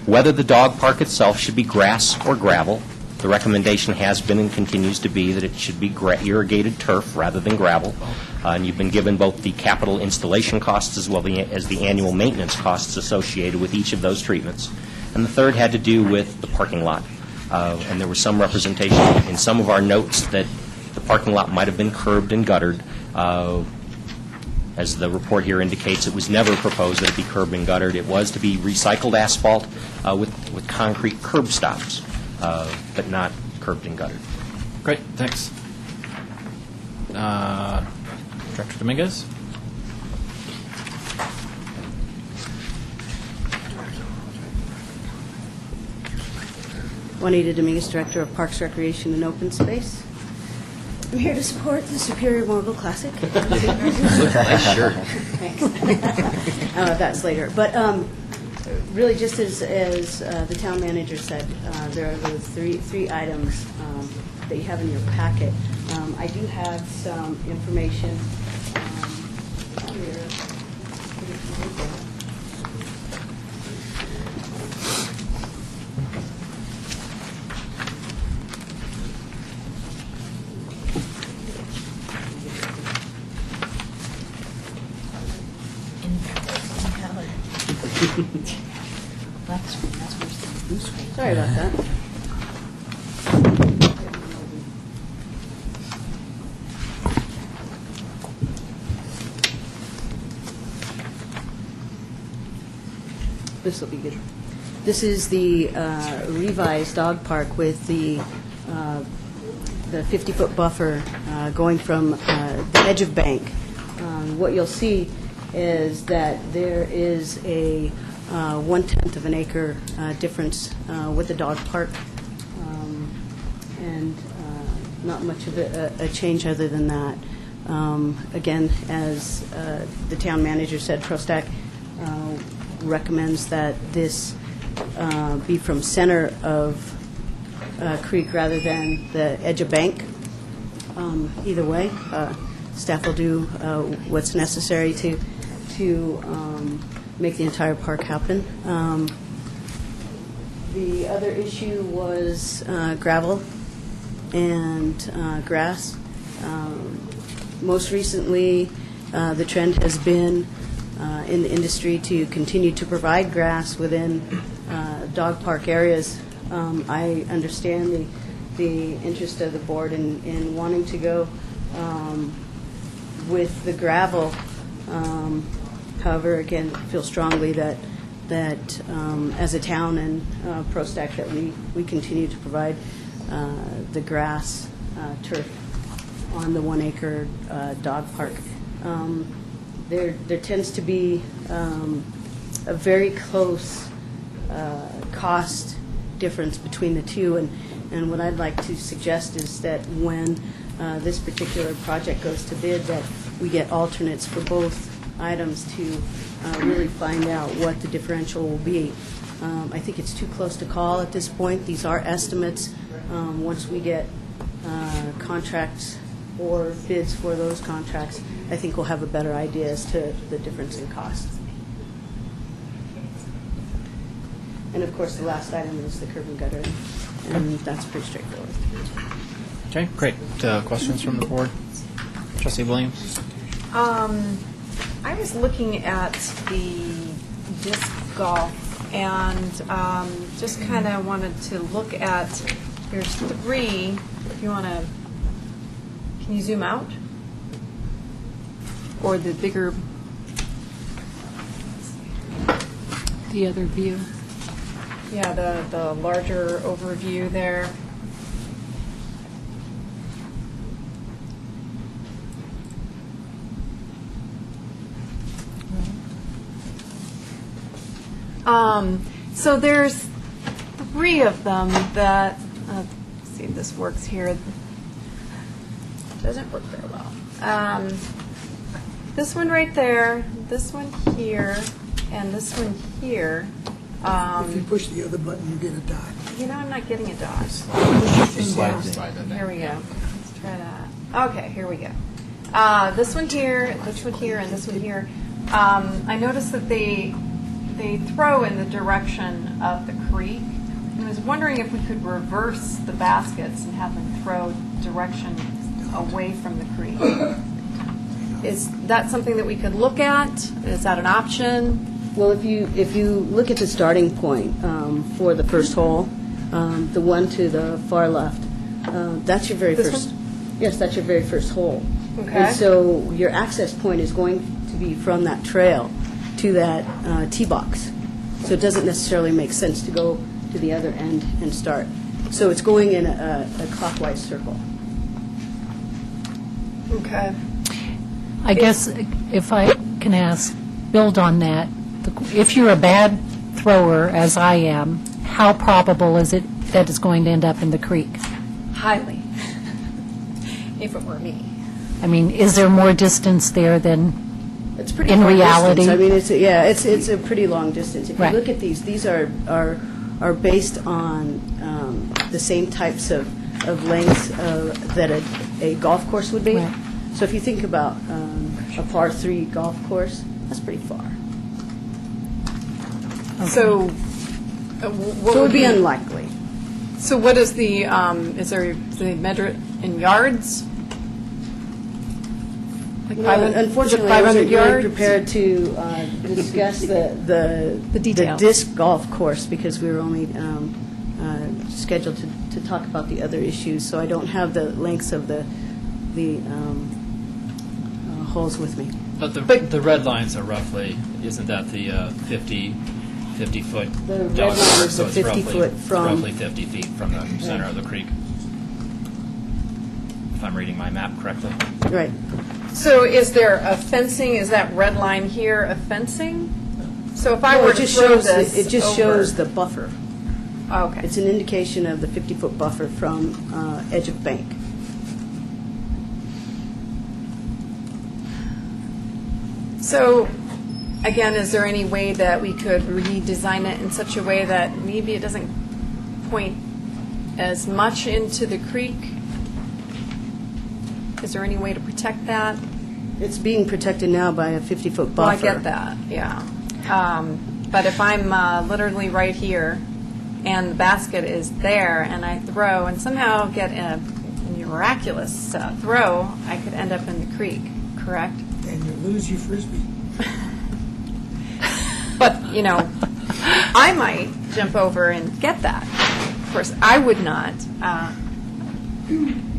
[SPEAKER 6] Whether the dog park itself should be grass or gravel, the recommendation has been and continues to be that it should be irrigated turf rather than gravel. And you've been given both the capital installation costs as well as the annual maintenance costs associated with each of those treatments. And the third had to do with the parking lot. And there was some representation in some of our notes that the parking lot might have been curbed and guttered. As the report here indicates, it was never proposed that it be curbed and guttered. It was to be recycled asphalt with concrete curb stops, but not curbed and guttered.
[SPEAKER 1] Great, thanks. Director Dominguez?
[SPEAKER 18] Juanita Dominguez, Director of Parks, Recreation, and Open Space. I'm here to support the Superior Morgul Classic.
[SPEAKER 6] Nice shirt.
[SPEAKER 18] Thanks. That's later. But really, just as the town manager said, there are those three items that you have in your packet. I do have some information here. Black screen, that's worse than blue screen. Sorry about that. This will be good. This is the revised dog park with the 50-foot buffer going from the edge of bank. What you'll see is that there is a 1/10 of an acre difference with the dog park, and not much of a change other than that. Again, as the town manager said, ProStack recommends that this be from center of creek rather than the edge of bank. Either way, staff will do what's necessary to make the entire park happen. The other issue was gravel and grass. Most recently, the trend has been in the industry to continue to provide grass within dog park areas. I understand the interest of the board in wanting to go with the gravel. However, again, feel strongly that as a town and ProStack that we continue to provide the grass turf on the 1 acre dog park. There tends to be a very close cost difference between the two, and what I'd like to suggest is that when this particular project goes to bid, that we get alternates for both items to really find out what the differential will be. I think it's too close to call at this point. These are estimates. Once we get contracts or bids for those contracts, I think we'll have a better idea as to the difference in cost. And of course, the last item is the curb and gutter, and that's pretty straightforward.
[SPEAKER 1] Okay, great. Questions from the board? Trustee Williams?
[SPEAKER 4] I was looking at the disc golf and just kind of wanted to look at, there's 3, if you want to, can you zoom out? Or the bigger,
[SPEAKER 5] The other view.
[SPEAKER 4] yeah, the larger overview there. So there's 3 of them that, let's see if this works here. Doesn't work very well. This one right there, this one here, and this one here.
[SPEAKER 3] If you push the other button, you get a dot.
[SPEAKER 4] You know, I'm not getting a dot. Here we go. Let's try that. Okay, here we go. This one here, and this one here. I noticed that they throw in the direction of the creek. And I was wondering if we could reverse the baskets and have them throw direction away from the creek. Is that something that we could look at? Is that an option?
[SPEAKER 18] Well, if you look at the starting point for the first hole, the one to the far left, that's your very
[SPEAKER 4] This
[SPEAKER 18] first.
[SPEAKER 4] one?
[SPEAKER 18] Yes, that's your very first hole.
[SPEAKER 4] Okay.
[SPEAKER 18] And so your access point is going to be from that trail to that tee box. So it doesn't necessarily make sense to go to the other end and start. So it's going in a clockwise circle.
[SPEAKER 4] Okay.
[SPEAKER 5] I guess if I can ask, build on that, if you're a bad thrower, as I am, how probable is it that it's going to end up in the creek?
[SPEAKER 4] Highly. If it were me.
[SPEAKER 5] I mean, is there more distance there than
[SPEAKER 18] It's pretty
[SPEAKER 5] in
[SPEAKER 18] long
[SPEAKER 5] reality?
[SPEAKER 18] distance. I mean, it's a pretty long distance. If you look at these are based on the same types of lengths that a golf course would be.
[SPEAKER 5] Right.
[SPEAKER 18] So if you think about a par 3 golf course, that's pretty far.
[SPEAKER 4] So, what
[SPEAKER 18] So it would be unlikely.
[SPEAKER 4] So what is the, do they measure it in yards?
[SPEAKER 18] Unfortunately, I wasn't really prepared to discuss the
[SPEAKER 4] details.
[SPEAKER 18] disc golf course because we were only scheduled to talk about the other issues, so I don't have the lengths of the holes with me.
[SPEAKER 1] But the red lines are roughly, isn't that the 50-foot?
[SPEAKER 18] The red line is the 50-foot from...
[SPEAKER 1] Roughly 50 feet from the center of the creek, if I'm reading my map correctly.
[SPEAKER 18] Right.
[SPEAKER 4] So is there a fencing, is that red line here a fencing? So if I were to throw this
[SPEAKER 18] It just
[SPEAKER 4] over-
[SPEAKER 18] shows the buffer.
[SPEAKER 4] Okay.
[SPEAKER 18] It's an indication of the 50-foot buffer from edge of bank.
[SPEAKER 4] So, again, is there any way that we could redesign it in such a way that maybe it doesn't point as much into the creek? Is there any way to protect that?
[SPEAKER 18] It's being protected now by a 50-foot buffer.
[SPEAKER 4] Well, I get that, yeah. But if I'm literally right here, and the basket is there, and I throw, and somehow get a miraculous throw, I could end up in the creek, correct?
[SPEAKER 3] And you lose your Frisbee.
[SPEAKER 4] But, I might jump over and get that. Of course, I would not,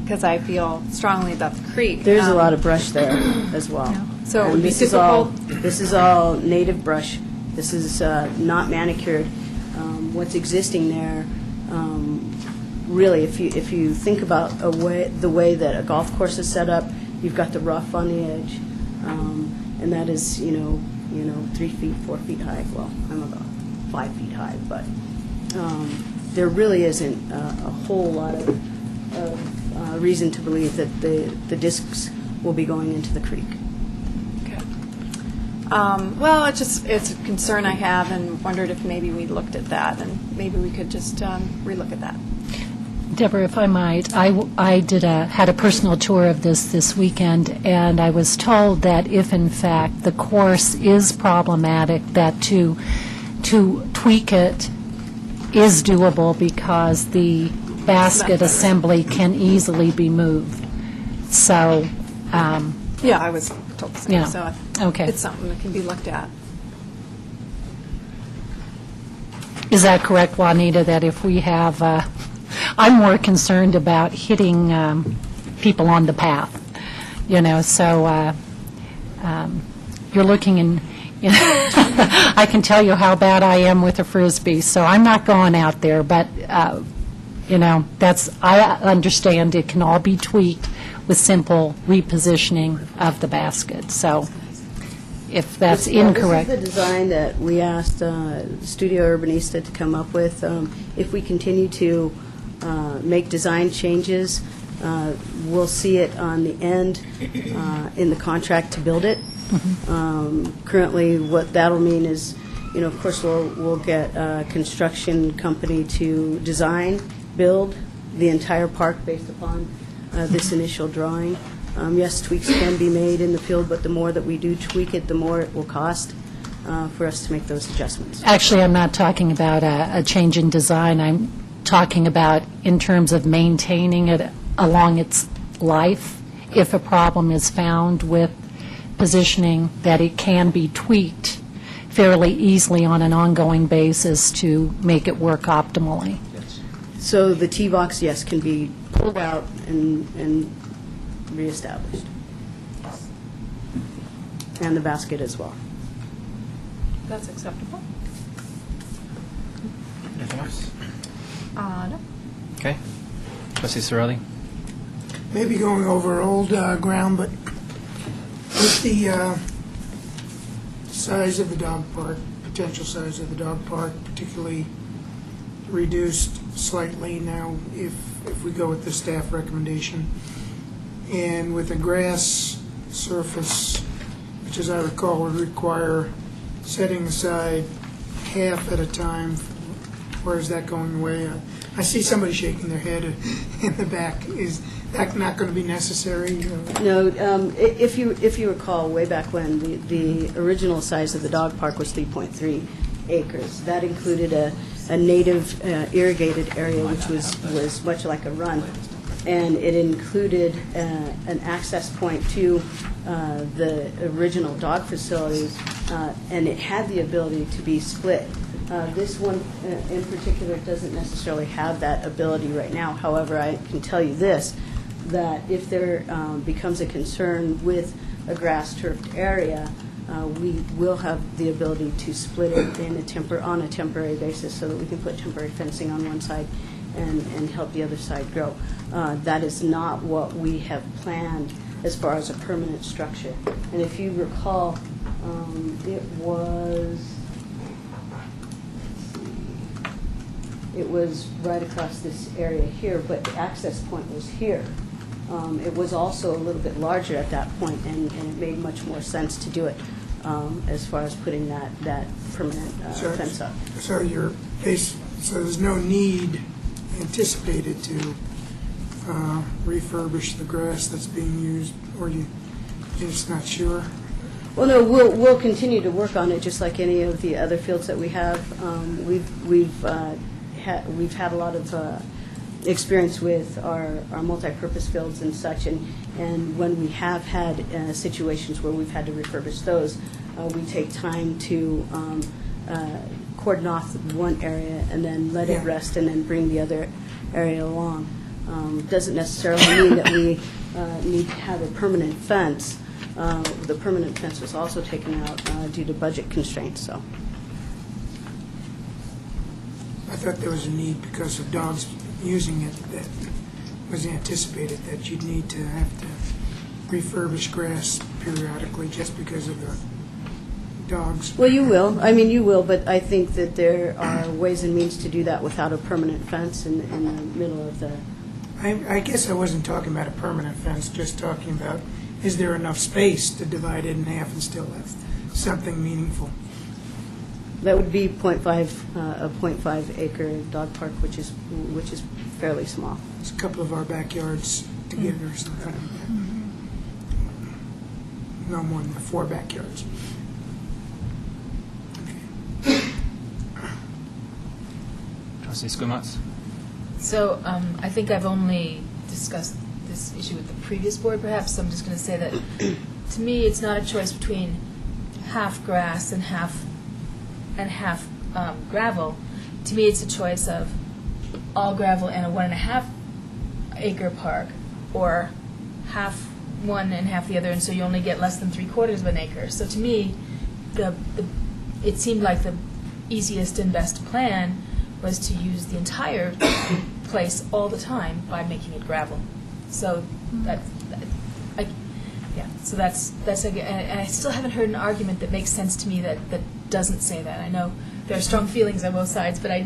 [SPEAKER 4] because I feel strongly about the creek.
[SPEAKER 18] There's a lot of brush there as well.
[SPEAKER 4] So it
[SPEAKER 18] And
[SPEAKER 4] would be
[SPEAKER 18] this is all-
[SPEAKER 4] difficult.
[SPEAKER 18] This is all native brush. This is not manicured. What's existing there, really, if you think about the way that a golf course is set up, you've got the rough on the edge, and that is 3 feet, 4 feet high. Well, I'm about 5 feet high, but there really isn't a whole lot of reason to believe that the discs will be going into the creek.
[SPEAKER 4] Well, it's a concern I have, and wondered if maybe we looked at that, and maybe we could just relook at that.
[SPEAKER 5] Deborah, if I might, I had a personal tour of this weekend, and I was told that if in fact the course is problematic, that to tweak it is doable because the basket assembly can easily be moved. So,
[SPEAKER 4] Yeah, I was told the same,
[SPEAKER 5] Yeah.
[SPEAKER 4] so
[SPEAKER 5] Okay.
[SPEAKER 4] it's something that can be looked at.
[SPEAKER 5] is that correct, Juanita, that if we have, I'm more concerned about hitting people on the path, so you're looking in, I can tell you how bad I am with a Frisbee, so I'm not going out there, but, I understand it can all be tweaked with simple repositioning of the basket, so if that's incorrect.
[SPEAKER 18] This is the design that we asked Studio Urbanista to come up with. If we continue to make design changes, we'll see it on the end in the contract to build it. Currently, what that'll mean is, of course, we'll get a construction company to design, build the entire park based upon this initial drawing. Yes, tweaks can be made in the field, but the more that we do tweak it, the more it will cost for us to make those adjustments.
[SPEAKER 5] Actually, I'm not talking about a change in design. I'm talking about in terms of maintaining it along its life. If a problem is found with positioning, that it can be tweaked fairly easily on an ongoing basis to make it work optimally.
[SPEAKER 18] So the tee box, yes, can be pulled out and reestablished. And the basket as well.
[SPEAKER 4] That's acceptable?
[SPEAKER 1] Anything else?
[SPEAKER 4] No.
[SPEAKER 1] Okay. Trustee Cirelli?
[SPEAKER 3] Maybe going over old ground, but with the size of the dog park, potential size of the dog park, particularly reduced slightly now if we go with the staff recommendation, and with a grass surface, which as I recall would require setting aside half at a time, where is that going away? I see somebody shaking their head in the back. Is that not going to be necessary?
[SPEAKER 18] No, if you recall, way back when, the original size of the dog park was 3.3 acres. That included a native irrigated area, which was much like a run. and it included an access point to the original dog facilities, and it had the ability to be split. This one in particular doesn't necessarily have that ability right now. However, I can tell you this, that if there becomes a concern with a grass-turfed area, we will have the ability to split it on a temporary basis so that we can put temporary fencing on one side and help the other side grow. That is not what we have planned as far as a permanent structure. And if you recall, it was right across this area here, but the access point was here. It was also a little bit larger at that point, and it made much more sense to do it as far as putting that permanent fence up.
[SPEAKER 3] So there's no need anticipated to refurbish the grass that's being used, or you're just not sure?
[SPEAKER 18] Well, no, we'll continue to work on it, just like any of the other fields that we have. We've had a lot of experience with our multi-purpose fields and such, and when we have had situations where we've had to refurbish those, we take time to cordon off one area and then let it rest and then bring the other area along. Doesn't necessarily mean that we need to have a permanent fence. The permanent fence was also taken out due to budget constraints, so.
[SPEAKER 3] I thought there was a need because of dogs using it that was anticipated that you'd need to have to refurbish grass periodically just because of the dogs.
[SPEAKER 18] Well, you will. I mean, you will, but I think that there are ways and means to do that without a permanent fence in the middle of the...
[SPEAKER 3] I guess I wasn't talking about a permanent fence, just talking about, is there enough space to divide it in half and still have something meaningful?
[SPEAKER 18] That would be a 0.5 acre dog park, which is fairly small.
[SPEAKER 3] It's a couple of our backyards together or something. No more than 4 backyards.
[SPEAKER 1] Trustee Skumatz?
[SPEAKER 8] So I think I've only discussed this issue with the previous board, perhaps, so I'm just going to say that to me, it's not a choice between half grass and half gravel. To me, it's a choice of all gravel and a 1.5 acre park, or half one and half the other, and so you only get less than 3/4 of an acre. So to me, it seemed like the easiest and best plan was to use the entire place all the time by making it gravel. So and I still haven't heard an argument that makes sense to me that doesn't say that. I know there are strong feelings on both sides, but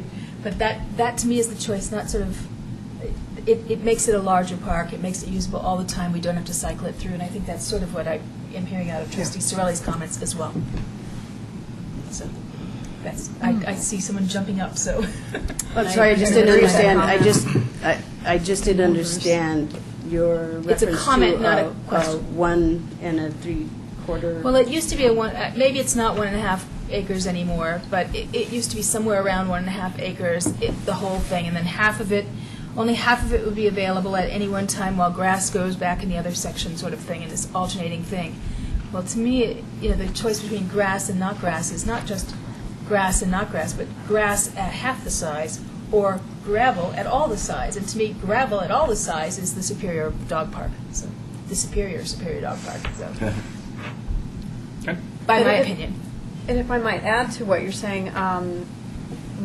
[SPEAKER 8] that to me is the choice, not sort of, it makes it a larger park, it makes it usable all the time, we don't have to cycle it through, and I think that's sort of what I am hearing out of Trustee Sorelli's comments as well. So that's, I see someone jumping up, so.
[SPEAKER 18] I'm sorry, I just didn't understand. I just didn't understand your reference
[SPEAKER 8] It's a comment, not a
[SPEAKER 18] to
[SPEAKER 8] question.
[SPEAKER 18] 1 3/4.
[SPEAKER 8] Well, it used to be maybe it's not 1.5 acres anymore, but it used to be somewhere around 1.5 acres, the whole thing, and then only half of it would be available at any one time while grass goes back in the other section, sort of thing, in this alternating thing. Well, to me, the choice between grass and not grass is not just grass and not grass, but grass at half the size or gravel at all the size. And to me, gravel at all the size is the superior dog park. So the superior dog park. So, by my opinion.
[SPEAKER 4] And if I might add to what you're saying,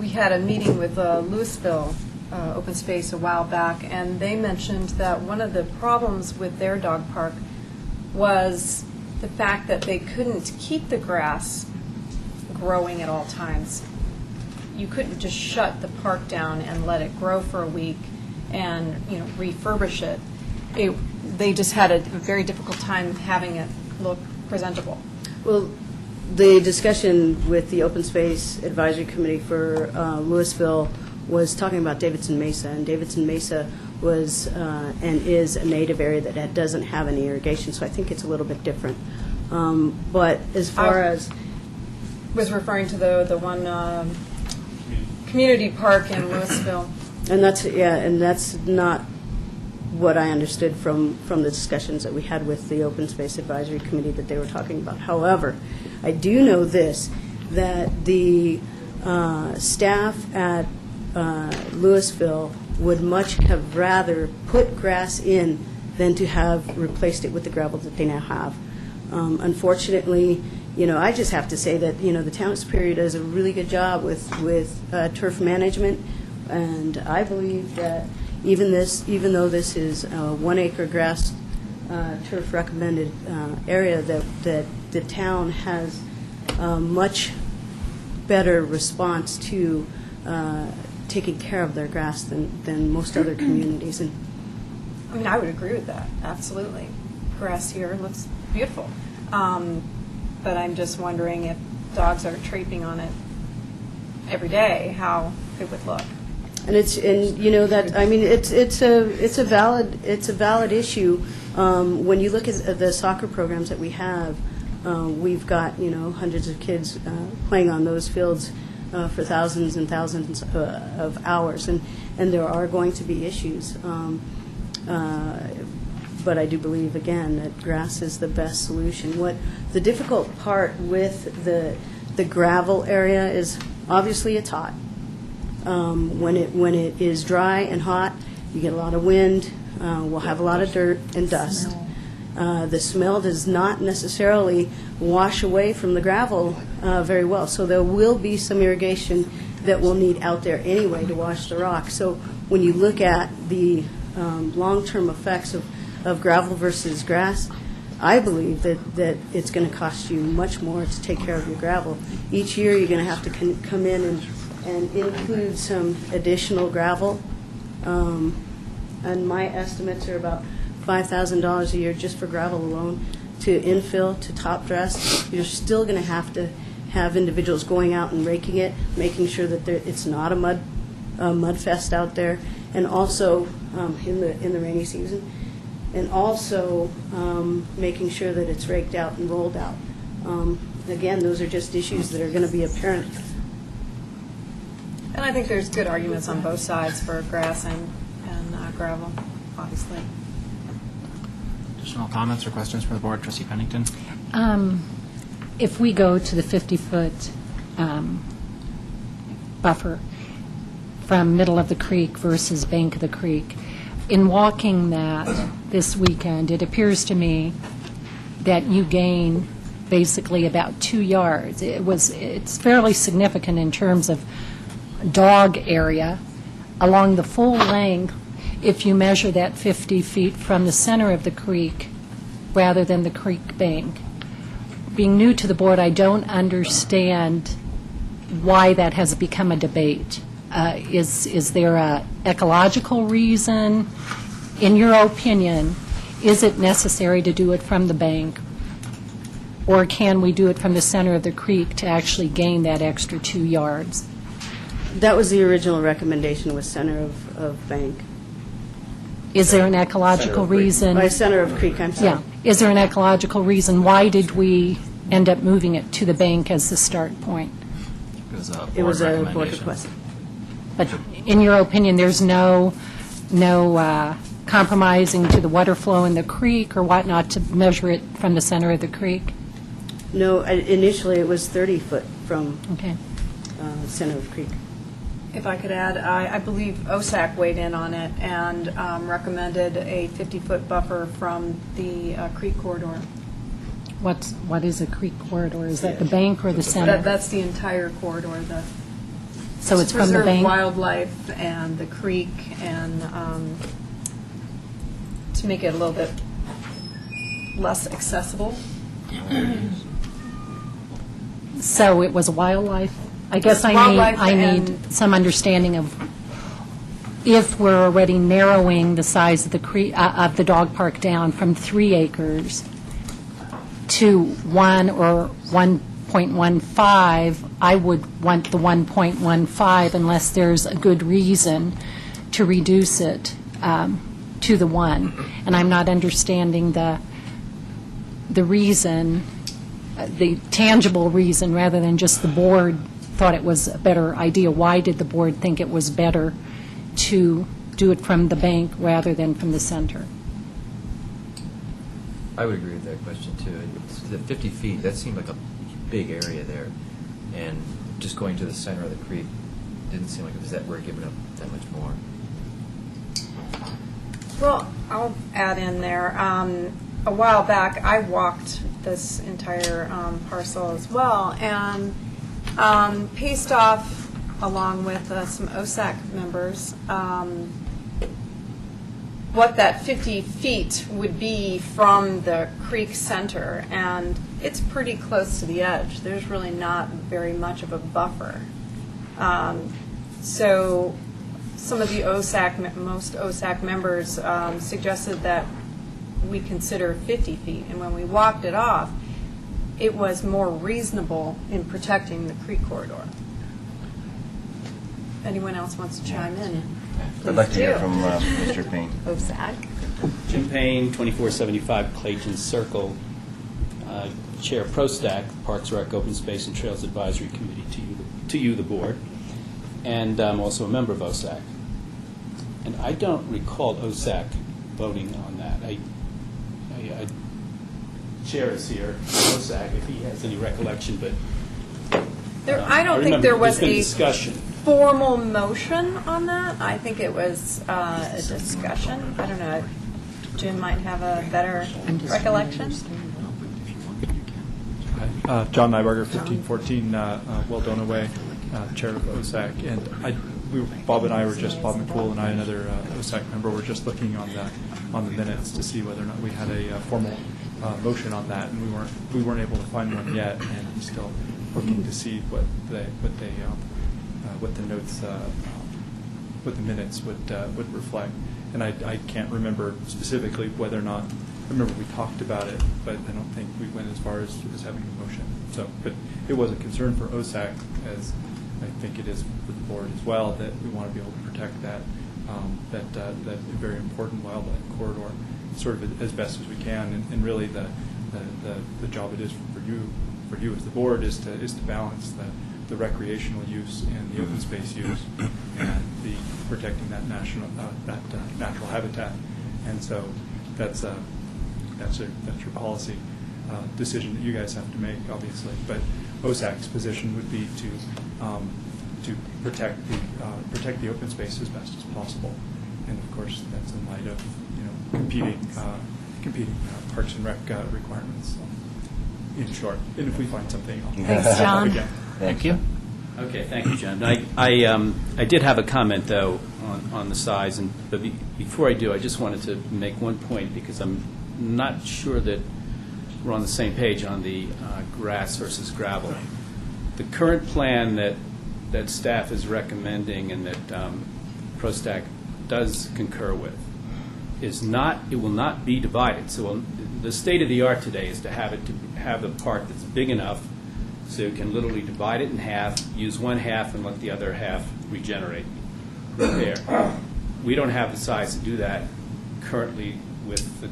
[SPEAKER 4] we had a meeting with Louisville Open Space a while back, and they mentioned that one of the problems with their dog park was the fact that they couldn't keep the grass growing at all times. You couldn't just shut the park down and let it grow for a week and refurbish it. They just had a very difficult time having it look presentable.
[SPEAKER 18] Well, the discussion with the Open Space Advisory Committee for Louisville was talking about Davidson Mesa, and Davidson Mesa was and is a native area that doesn't have any irrigation, so I think it's a little bit different. But as far as...
[SPEAKER 4] was referring to the one community park in Louisville.
[SPEAKER 18] And that's not what I understood from the discussions that we had with the Open Space Advisory Committee that they were talking about. However, I do know this, that the staff at Louisville would much have rather put grass in than to have replaced it with the gravel that they now have. Unfortunately, I just have to say that, the town of Superior does a really good job with turf management, and I believe that even though this is a 1 acre grass turf recommended area, that the town has a much better response to taking care of their grass than most other communities. And
[SPEAKER 4] I mean, I would agree with that, absolutely. Grass here looks beautiful. But I'm just wondering if dogs are traipsing on it every day, how it would look.
[SPEAKER 18] And it's a valid issue. When you look at the soccer programs that we have, we've got hundreds of kids playing on those fields for thousands and thousands of hours, and there are going to be issues. But I do believe, again, that grass is the best solution. What the difficult part with the gravel area is, obviously it's hot. When it is dry and hot, you get a lot of wind. We'll have a lot of dirt and dust. The smell does not necessarily wash away from the gravel very well. So there will be some irrigation that we'll need out there anyway to wash the rock. So when you look at the long-term effects of gravel versus grass, I believe that it's going to cost you much more to take care of your gravel. Each year you're going to have to come in and include some additional gravel. And my estimates are about $5,000 a year just for gravel alone. To infill, to top dress, you're still going to have individuals going out and raking it, making sure that it's not a mud fest out there, and also in the rainy season, and also making sure that it's raked out and rolled out. Again, those are just issues that are going to be apparent.
[SPEAKER 4] And I think there's good arguments on both sides for grass and gravel, obviously.
[SPEAKER 1] Additional comments or questions from the board? Trustee Pennington?
[SPEAKER 5] If we go to the 50-foot buffer from middle of the creek versus bank of the creek, in walking that this weekend, it appears to me that you gain basically about 2 yards. It's fairly significant in terms of dog area along the full length. If you measure that 50 feet from the center of the creek rather than the creek bank. Being new to the board, I don't understand why that has become a debate. Is there a ecological reason? In your opinion, is it necessary to do it from the bank, or can we do it from the center of the creek to actually gain that extra 2 yards?
[SPEAKER 18] That was the original recommendation, was center of bank.
[SPEAKER 5] Is there an ecological reason?
[SPEAKER 18] By center of creek, I'm sorry.
[SPEAKER 5] Yeah. Is there an ecological reason? Why did we end up moving it to the bank as the start point?
[SPEAKER 18] It was a board request.
[SPEAKER 5] But in your opinion, there's no compromising to the water flow in the creek or whatnot to measure it from the center of the creek?
[SPEAKER 18] No, initially it was 30 foot from
[SPEAKER 5] Okay.
[SPEAKER 18] center of creek.
[SPEAKER 4] If I could add, I believe OSAC weighed in on it and recommended a 50-foot buffer from the creek corridor.
[SPEAKER 5] What is a creek corridor? Is that the bank or the center?
[SPEAKER 4] That's the entire corridor.
[SPEAKER 5] So it's from the bank?
[SPEAKER 4] Preserve wildlife and the creek, and to make it a little bit less accessible.
[SPEAKER 5] So it was wildlife? I guess I need some understanding of if we're already narrowing the size of the creek, of the dog park down from 3 acres to 1 or 1.15, I would want the 1.15 unless there's a good reason to reduce it to the 1. And I'm not understanding the reason, the tangible reason, rather than just the board thought it was a better idea. Why did the board think it was better to do it from the bank rather than from the center.
[SPEAKER 10] I would agree with that question, too. The 50 feet, that seemed like a big area there, and just going to the center of the creek didn't seem like it was that we're giving up that much more.
[SPEAKER 4] Well, I'll add in there, a while back, I walked this entire parcel as well, and paced off, along with some OSAC members, what that 50 feet would be from the creek center, and it's pretty close to the edge. There's really not very much of a buffer. So some of the most OSAC members suggested that we consider 50 feet, and when we walked it off, it was more reasonable in protecting the creek corridor. Anyone else wants to chime in?
[SPEAKER 7] I'd like to hear
[SPEAKER 4] do.
[SPEAKER 7] from Mr. Payne.
[SPEAKER 4] OSAC.
[SPEAKER 19] Jim Payne, 2475 Clayton Circle, Chair ProStac, Parks, Rec, Open Space and Trails Advisory Committee, to you, the board, and I'm also a member of OSAC. And I don't recall OSAC voting on that. Chair is here, OSAC, if he has any recollection, but
[SPEAKER 4] I don't think
[SPEAKER 19] remember
[SPEAKER 4] there was
[SPEAKER 19] there's been
[SPEAKER 4] a
[SPEAKER 19] discussion.
[SPEAKER 4] formal motion on that. I think it was a discussion. I don't know. Jim might have a better recollection.
[SPEAKER 20] John Nyberger, 1514 Weldona Way, Chair of OSAC. And Bob McCool and I, another OSAC member, were just looking on the minutes to see whether or not we had a formal motion on that, and we weren't able to find one yet, and I'm still looking to see what the notes, what the minutes would reflect. And I can't remember specifically whether or not. I remember we talked about it, but I don't think we went as far as having a motion. So, but it was a concern for OSAC, as I think it is for the board as well, that we want to be able to protect that very important wildlife corridor, sort of as best as we can. And really, the job it is for you as the board is to balance the recreational use and the open space use, and the protecting that natural habitat. And so that's your policy decision that you guys have to make, obviously. But OSAC's position would be to protect the open space as best as possible, and of course that's in light of competing Parks and Rec requirements. In short, and if we find something, I'll
[SPEAKER 5] Thanks, John.
[SPEAKER 20] again.
[SPEAKER 7] Thank you.
[SPEAKER 19] Okay, thank you, John. I did have a comment, though, on the size, but before I do, I just wanted to make one point, because I'm not sure that we're on the same page on the grass versus gravel. The current plan that staff is recommending and that ProStac does concur with it will not be divided. So the state of the art today is to have the park that's big enough so you can literally divide it in half, use one half, and let the other half regenerate, repair. We don't have the size to do that currently with the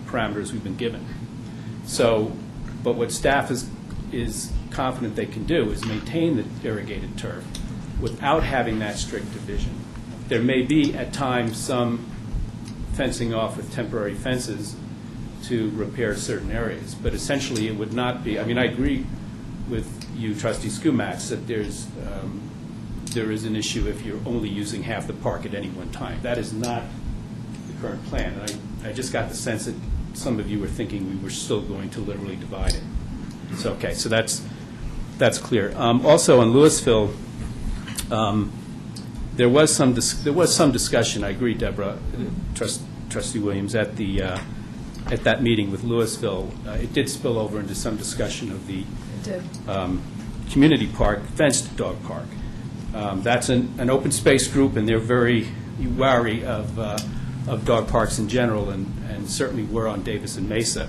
[SPEAKER 19] parameters we've been given. So, but what staff is confident they can do is maintain the irrigated turf without having that strict division. There may be at times some fencing off with temporary fences to repair certain areas, but essentially it would not be. I mean, I agree with you, Trustee Skumatz, that there is an issue if you're only using half the park at any one time. That is not the current plan. I just got the sense that some of you were thinking we were still going to literally divide it. So okay, so that's clear. Also on Louisville, there was some discussion. I agree, Deborah, Trustee Williams, at that meeting with Louisville. It did spill over into some discussion of the community park, fenced dog park. That's an open space group, and they're very wary of dog parks in general, and certainly we're on Davis and Mesa.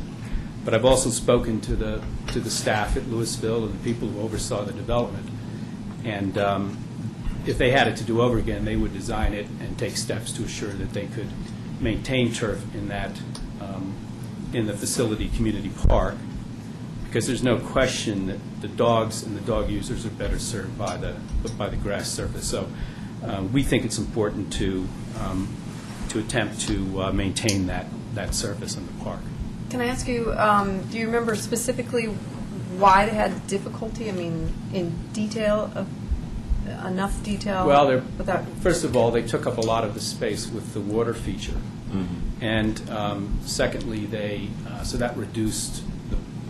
[SPEAKER 19] But I've also spoken to the staff at Louisville and the people who oversaw the development, and if they had it to do over again, they would design it and take steps to assure that they could maintain turf in that in the facility community park, because there's no question that the dogs and the dog users are better served by the grass surface. So we think it's important to attempt to maintain that surface in the park.
[SPEAKER 4] Can I ask you, do you remember specifically why they had difficulty? I mean, in detail, enough detail?
[SPEAKER 19] Well,
[SPEAKER 4] without
[SPEAKER 19] first of all, they took up a lot of the space with the water feature. And secondly, so that reduced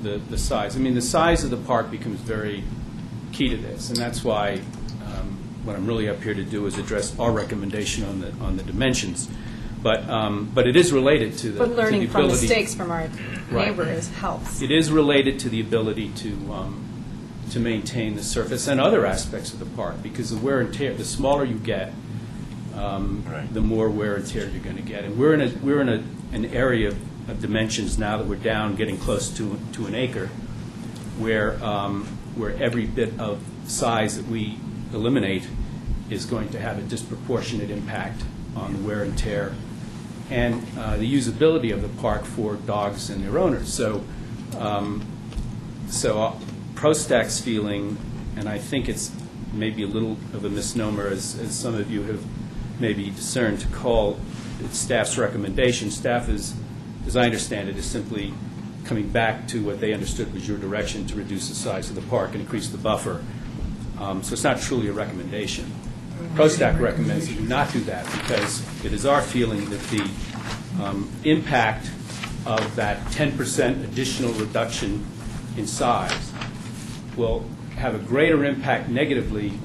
[SPEAKER 19] the size. I mean, the size of the park becomes very key to this, and that's why what I'm really up here to do is address our recommendation on the dimensions. But it is related to the
[SPEAKER 4] But learning
[SPEAKER 19] to the
[SPEAKER 4] from
[SPEAKER 19] ability,
[SPEAKER 4] mistakes from our
[SPEAKER 19] Right.
[SPEAKER 4] neighbors helps.
[SPEAKER 19] It is related to the ability to maintain the surface and other aspects of the park, because the wear and tear, the smaller you get, the more wear and tear you're going to get. And we're in an area of dimensions now that we're down, getting close to an acre, where every bit of size that we eliminate is going to have a disproportionate impact on the wear and tear and the usability of the park for dogs and their owners. So ProStack's feeling, and I think it's maybe a little of a misnomer, as some of you have maybe discerned, to call it staff's recommendation. Staff is, as I understand it, is simply coming back to what they understood was your direction to reduce the size of the park and increase the buffer. So it's not truly a recommendation. ProStack recommends that you not do that, because it is our feeling that the impact of that 10% additional reduction in size will have a greater impact negatively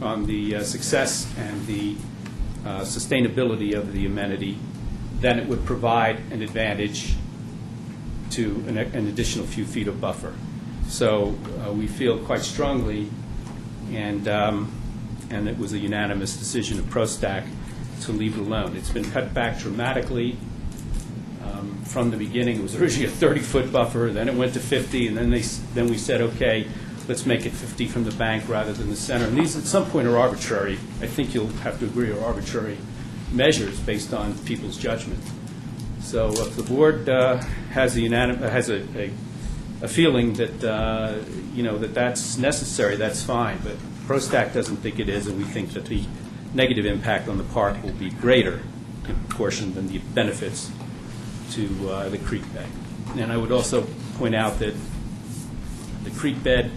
[SPEAKER 19] on the success and the sustainability of the amenity than it would provide an advantage to an additional few feet of buffer. So we feel quite strongly, and it was a unanimous decision of ProStack to leave it alone. It's been cut back dramatically from the beginning. It was originally a 30-foot buffer, then it went to 50, and then we said, okay, let's make it 50 from the bank rather than the center. And these, at some point, are arbitrary. I think you'll have to agree, are arbitrary measures based on people's judgment. So if the board has a feeling that that that's necessary, that's fine. But ProStack doesn't think it is, and we think that the negative impact on the park will be greater in proportion than the benefits to the creek bed. And I would also point out that the creek bed,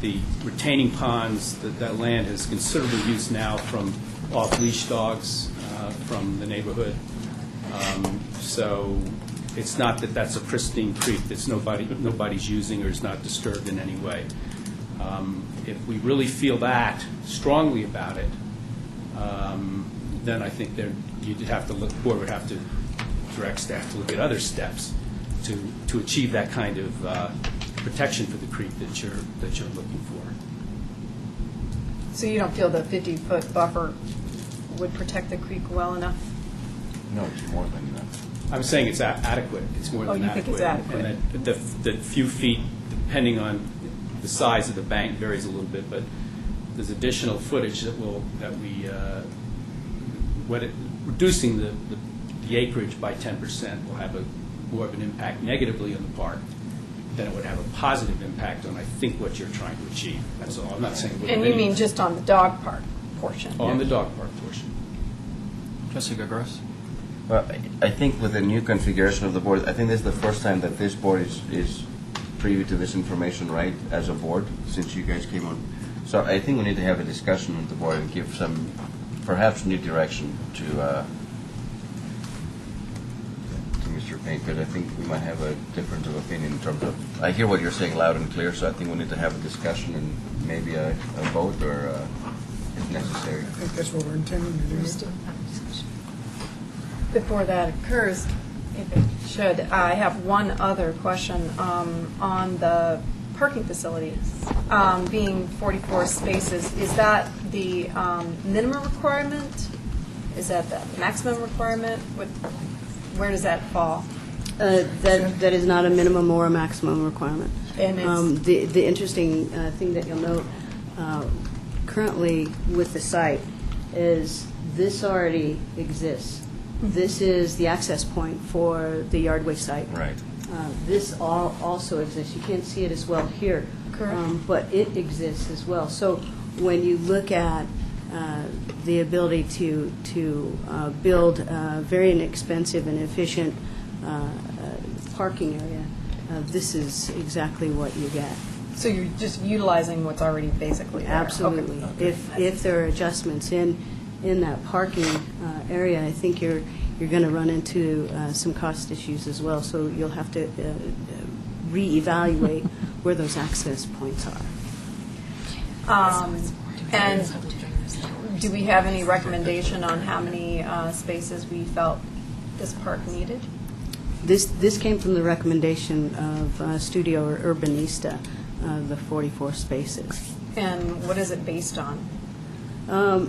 [SPEAKER 19] the retaining ponds, that land has considerable use now from off-leash dogs from the neighborhood. So it's not that that's a pristine creek that nobody's using or is not disturbed in any way. If we really feel that strongly about it, then I think the board would have to direct staff to look at other steps to achieve that kind of protection for the creek that you're looking for.
[SPEAKER 4] So you don't feel the 50-foot buffer would protect the creek well enough?
[SPEAKER 7] No, it's more than that.
[SPEAKER 19] I'm saying it's adequate. It's more than adequate.
[SPEAKER 4] Oh, you think it's adequate?
[SPEAKER 19] And that the few feet, depending on the size of the bank, varies a little bit, but there's additional footage reducing the acreage by 10% will have more of an impact negatively on the park than it would have a positive impact on, I think, what you're trying to achieve. That's all. I'm not saying.
[SPEAKER 4] And you mean just on the dog park portion?
[SPEAKER 19] On the dog park portion.
[SPEAKER 10] Trustee Gagos?
[SPEAKER 7] Well, I think with the new configuration of the board, I think this is the first time that this board is privy to this information, right, as a board, since you guys came on. So I think we need to have a discussion with the board and give some, perhaps, new direction to Mr. Payne, because I think we might have a difference of opinion in terms of, I hear what you're saying loud and clear, so I think we need to have a discussion and maybe a vote or if necessary.
[SPEAKER 3] I think that's what we're intending to do.
[SPEAKER 4] Before that occurs, if it should, I have one other question on the parking facility. Being 44 spaces, is that the minimum requirement? Is that the maximum requirement? Where does that fall?
[SPEAKER 18] That is not a minimum or a maximum requirement.
[SPEAKER 4] And
[SPEAKER 18] the interesting thing that you'll note currently with the site is this already exists. This is the access point for the Yardway site.
[SPEAKER 7] Right.
[SPEAKER 18] This also exists. You can't see it as well here.
[SPEAKER 4] Correct.
[SPEAKER 18] But it exists as well. So when you look at the ability to build a very inexpensive and efficient parking area, this is exactly what you get.
[SPEAKER 4] So you're just utilizing what's already basically there?
[SPEAKER 18] Absolutely.
[SPEAKER 4] Okay.
[SPEAKER 18] If there are adjustments in that parking area, I think you're going to run into some cost issues as well, so you'll have to reevaluate where those access points are.
[SPEAKER 4] And do we have any recommendation on how many spaces we felt this park needed?
[SPEAKER 18] This came from the recommendation of Studio Urbanista, the 44 spaces.
[SPEAKER 4] And what is it based on?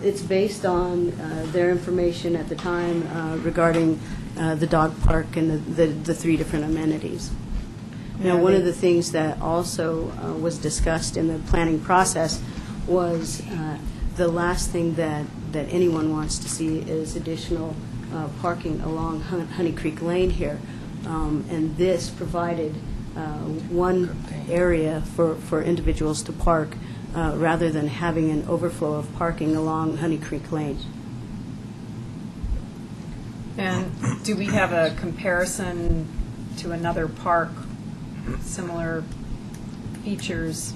[SPEAKER 18] It's based on their information at the time regarding the dog park and the three different amenities. Now, one of the things that also was discussed in the planning process was the last thing that anyone wants to see is additional parking along Honey Creek Lane here. And this provided one area for individuals to park rather than having an overflow of parking along Honey Creek Lane.
[SPEAKER 4] And do we have a comparison to another park, similar features,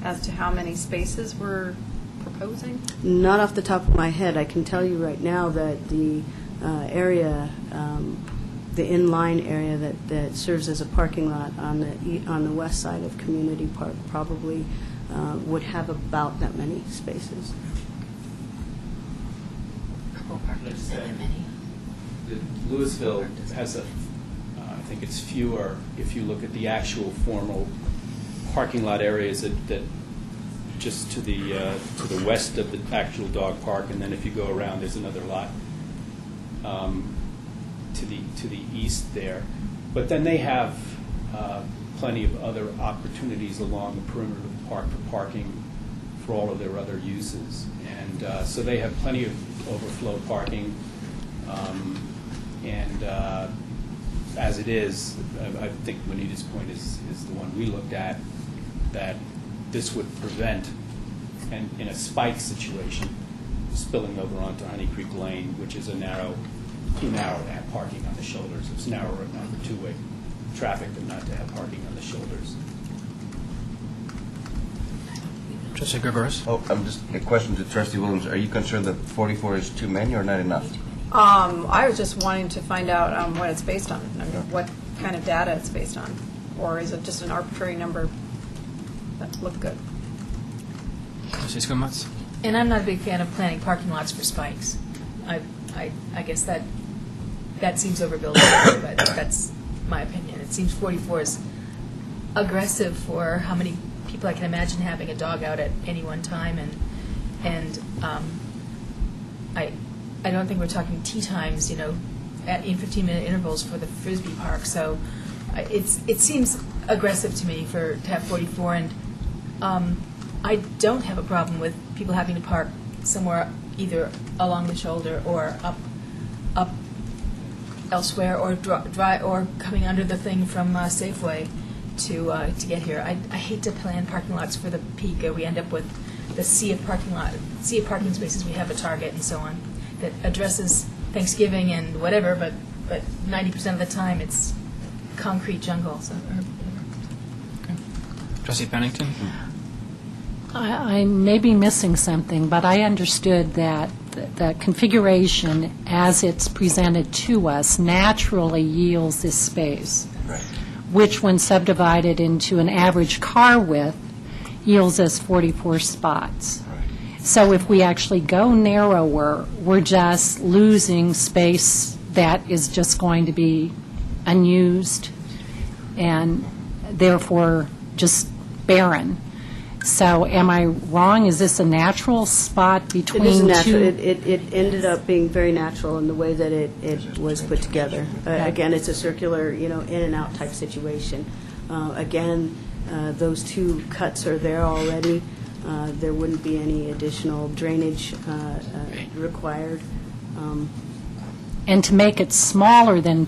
[SPEAKER 4] as to how many spaces we're proposing?
[SPEAKER 18] Not off the top of my head. I can tell you right now that the area, the in-line area that serves as a parking lot on the west side of Community Park probably would have about that many spaces.
[SPEAKER 19] Louisville has I think it's fewer if you look at the actual formal parking lot areas that just to the west of the actual dog park, and then if you go around, there's another lot to the east there. But then they have plenty of other opportunities along the perimeter of the park for parking for all of their other uses, and so they have plenty of overflow parking. And as it is, I think Juanita's point is the one we looked at, that this would prevent, and in a spike situation, spilling over onto Honey Creek Lane, which is too narrow to have parking on the shoulders. It's narrower enough for two-way traffic, but not to have parking on the shoulders.
[SPEAKER 1] Trustee Gregoris?
[SPEAKER 7] Oh, I'm just, a question to Trustee Williams. Are you concerned that 44 is too many or not enough?
[SPEAKER 4] I was just wanting to find out what it's based on, what kind of data it's based on, or is it just an arbitrary number that looked good?
[SPEAKER 1] Trustee Skumatz?
[SPEAKER 8] And I'm not a big fan of planning parking lots for spikes. I guess that seems overbuilt, but that's my opinion. It seems 44 is aggressive for how many people I can imagine having a dog out at any one time, and I don't think we're talking tee times, in 15-minute intervals for the Frisbee park. So it seems aggressive to me to have 44, and I don't have a problem with people having to park somewhere either along the shoulder or up elsewhere, or or coming under the thing from Safeway to get here. I hate to plan parking lots for the peak. We end up with the sea of parking spaces we have at Target and so on, that addresses Thanksgiving and whatever, but 90% of the time it's concrete jungle. So.
[SPEAKER 1] Trustee Pennington?
[SPEAKER 5] I may be missing something, but I understood that the configuration as it's presented to us naturally yields this space, which when subdivided into an average car width yields us 44 spots. So if we actually go narrower, we're just losing space that is just going to be unused and therefore just barren. So am I wrong? Is this a natural spot between
[SPEAKER 18] It is natural.
[SPEAKER 5] two?
[SPEAKER 18] It ended up being very natural in the way that it was put together. Again, it's a circular, in and out type situation. Again, those two cuts are there already. There wouldn't be any additional drainage required.
[SPEAKER 5] And to make it smaller than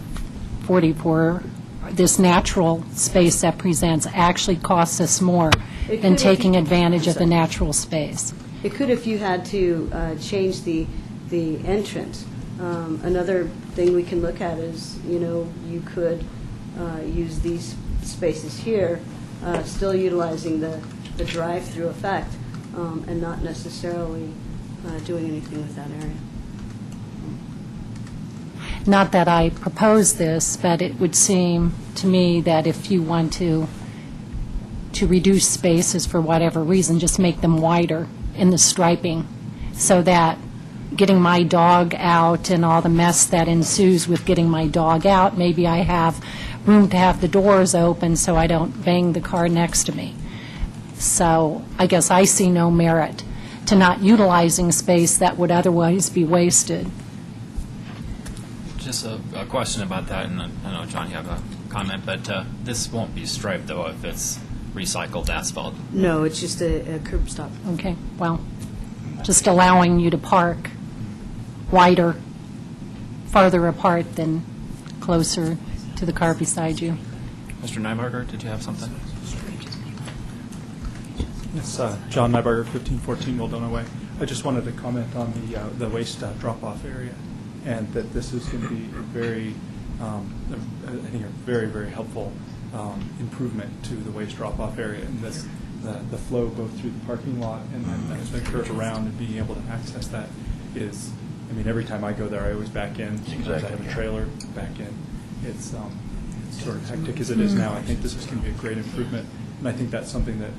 [SPEAKER 5] 44, this natural space that presents actually costs us more than taking advantage of the natural space.
[SPEAKER 18] It could if you had to change the entrance. Another thing we can look at is, you could use these spaces here, still utilizing the drive-through effect, and not necessarily doing anything with that area.
[SPEAKER 5] Not that I propose this, but it would seem to me that if you want to reduce spaces for whatever reason, just make them wider in the striping, so that getting my dog out and all the mess that ensues with getting my dog out, maybe I have room to have the doors open so I don't bang the car next to me. So I guess I see no merit to not utilizing space that would otherwise be wasted.
[SPEAKER 1] Just a question about that, and I know, John, you have a comment, but this won't be striped, though, if it's recycled asphalt.
[SPEAKER 18] No, it's just a curb stop.
[SPEAKER 5] Okay, well, just allowing you to park wider, farther apart than closer to the car beside you.
[SPEAKER 1] Mr. Nyberger, did you have something?
[SPEAKER 20] Yes, John Nyberger, 1514 Waldona Way. I just wanted to comment on the waste drop-off area, and that this is going to be a very, I think, a very, very helpful improvement to the waste drop-off area. And this, the flow both through the parking lot and then as they curve around and being able to access that is, I mean, every time I go there, I always back in. Sometimes I have a trailer, back in. It's sort of hectic as it is now. I think this is going to be a great improvement, and I think that's something that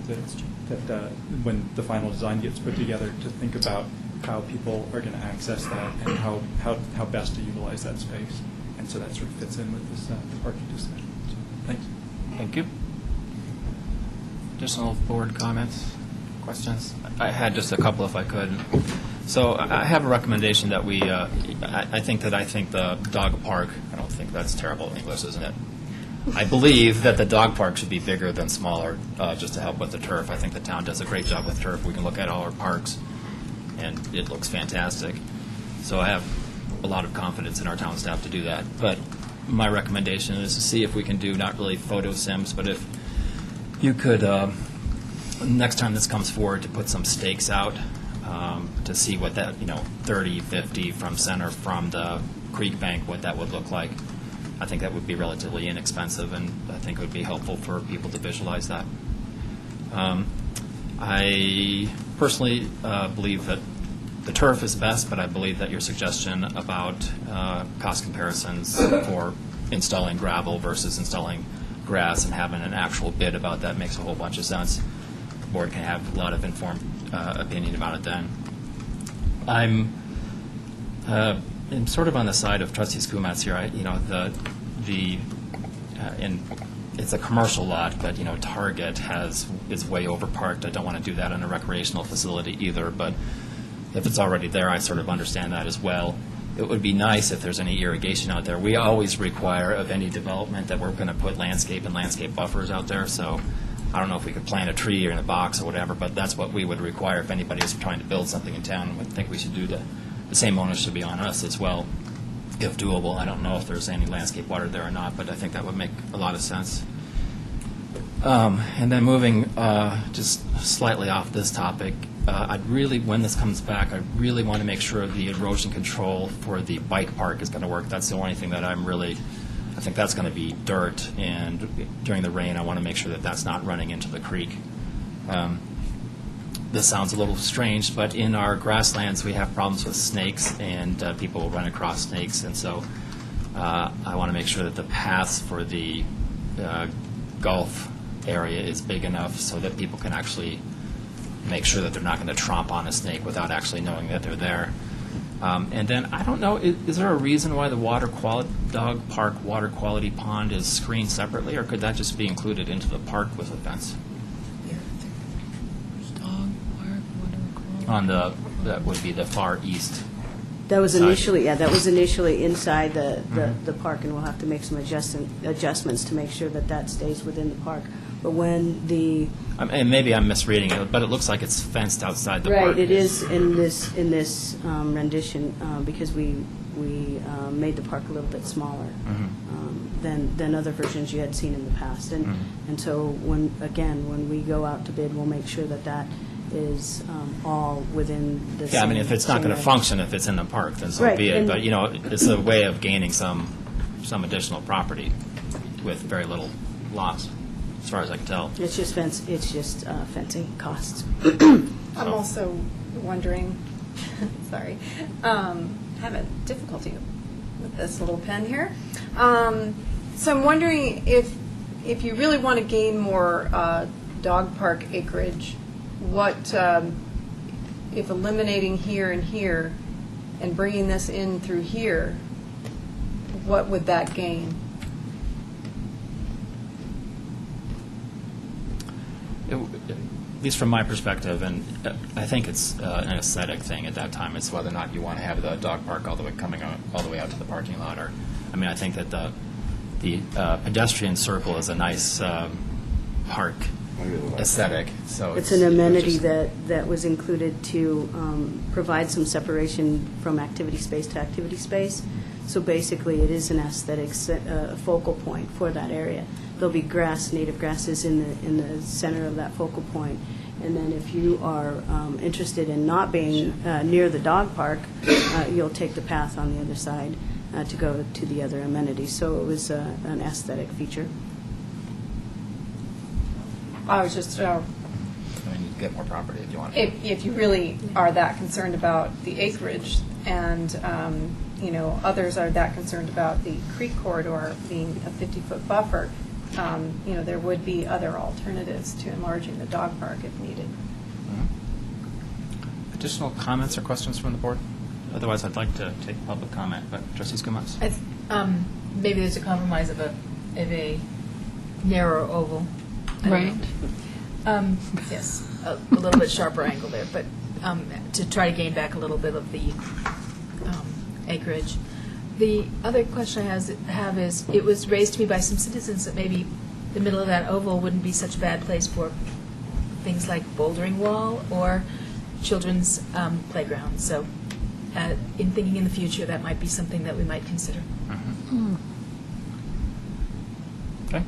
[SPEAKER 20] when the final design gets put together, to think about how people are going to access that and how best to utilize that space. And so that sort of fits in with this the parking discussion. So, thanks.
[SPEAKER 1] Thank you. Additional board comments, questions? I had just a couple, if I could. So I have a recommendation that we, I think the dog park, I don't think that's terrible English, isn't it? I believe that the dog park should be bigger than smaller, just to help with the turf. I think the town does a great job with turf. We can look at all our parks, and it looks fantastic. So I have a lot of confidence in our town staff to do that. But my recommendation is to see if we can do, not really photo sims, but if you could, next time this comes forward, to put some stakes out to see what that, 30, 50 from center from the creek bank, what that would look like. I think that would be relatively inexpensive, and I think it would be helpful for people to visualize that. I personally believe that the turf is best, but I believe that your suggestion about cost comparisons for installing gravel versus installing grass and having an actual bid about that makes a whole bunch of sense. The board can have a lot of informed opinion about it then. I'm sort of on the side of Trustee Skumatz here. And it's a commercial lot, but Target is way overparked. I don't want to do that in a recreational facility either. But if it's already there, I sort of understand that as well. It would be nice if there's any irrigation out there. We always require of any development that we're going to put landscape and landscape buffers out there. So I don't know if we could plant a tree or in a box or whatever, but that's what we would require if anybody is trying to build something in town. I think we should do the same onus should be on us as well, if doable. I don't know if there's any landscape water there or not, but I think that would make a lot of sense. And then moving just slightly off this topic, I'd really, when this comes back, I really want to make sure the erosion control for the bike park is going to work. That's the only thing that I think that's going to be dirt, and during the rain, I want to make sure that that's not running into the creek. This sounds a little strange, but in our grasslands, we have problems with snakes, and people will run across snakes, and so I want to make sure that the paths for the golf area is big enough so that people can actually make sure that they're not going to tromp on a snake without actually knowing that they're there. And then, I don't know, is there a reason why the dog park water quality pond is screened separately, or could that just be included into the park with a fence? That would be the far east.
[SPEAKER 18] That was
[SPEAKER 1] side.
[SPEAKER 18] initially inside the park, and we'll have to make some adjustments to make sure that stays within the park. But when
[SPEAKER 1] and maybe I'm misreading it, but it looks like it's fenced outside the park.
[SPEAKER 18] Right, it is in this rendition because we made the park a little bit smaller than other versions you had seen in the past, and so when we go out to bid, we'll make sure that is all within the
[SPEAKER 1] Yeah, I mean,
[SPEAKER 18] same-
[SPEAKER 1] if it's not
[SPEAKER 18] same
[SPEAKER 1] going to
[SPEAKER 18] area.
[SPEAKER 1] function, if it's in the park, then so
[SPEAKER 18] Right,
[SPEAKER 1] be it.
[SPEAKER 18] and-
[SPEAKER 1] But, it's a way of gaining some additional property with very little loss, as far as I can tell.
[SPEAKER 18] It's just fencing costs.
[SPEAKER 4] I'm also wondering, sorry, having difficulty with this little pen here. So I'm wondering if you really want to gain more dog park acreage, what, if eliminating here and here and bringing this in through here, what would that gain?
[SPEAKER 1] At least from my perspective, and I think it's an aesthetic thing at that time. It's whether or not you want to have the dog park all the way out to the parking lot. Or, I mean, I think that the pedestrian circle is a nice park aesthetic. So
[SPEAKER 18] It's an amenity that was included to provide some separation from activity space to activity space. So basically, it is an aesthetic focal point for that area. There'll be grass, native grasses in the center of that focal point. And then if you are interested in not being near the dog park, you'll take the path on the other side to go to the other amenities. So it was an aesthetic feature.
[SPEAKER 4] I was just,
[SPEAKER 1] I mean, you get more property if you want.
[SPEAKER 4] if you really are that concerned about the acreage and, others are that concerned about the creek corridor being a 50-foot buffer, there would be other alternatives to enlarging the dog park if needed.
[SPEAKER 1] Additional comments or questions from the board? Otherwise, I'd like to take public comment, but Trustee Skumatz.
[SPEAKER 8] Maybe there's a compromise of a narrow oval. I don't
[SPEAKER 5] Right.
[SPEAKER 8] know. Yes, a little bit sharper angle there, but to try to gain back a little bit of the acreage. The other question I have is, it was raised to me by some citizens that maybe the middle of that oval wouldn't be such a bad place for things like bouldering wall or children's playground. So in thinking in the future, that might be something that we might consider.
[SPEAKER 1] Okay.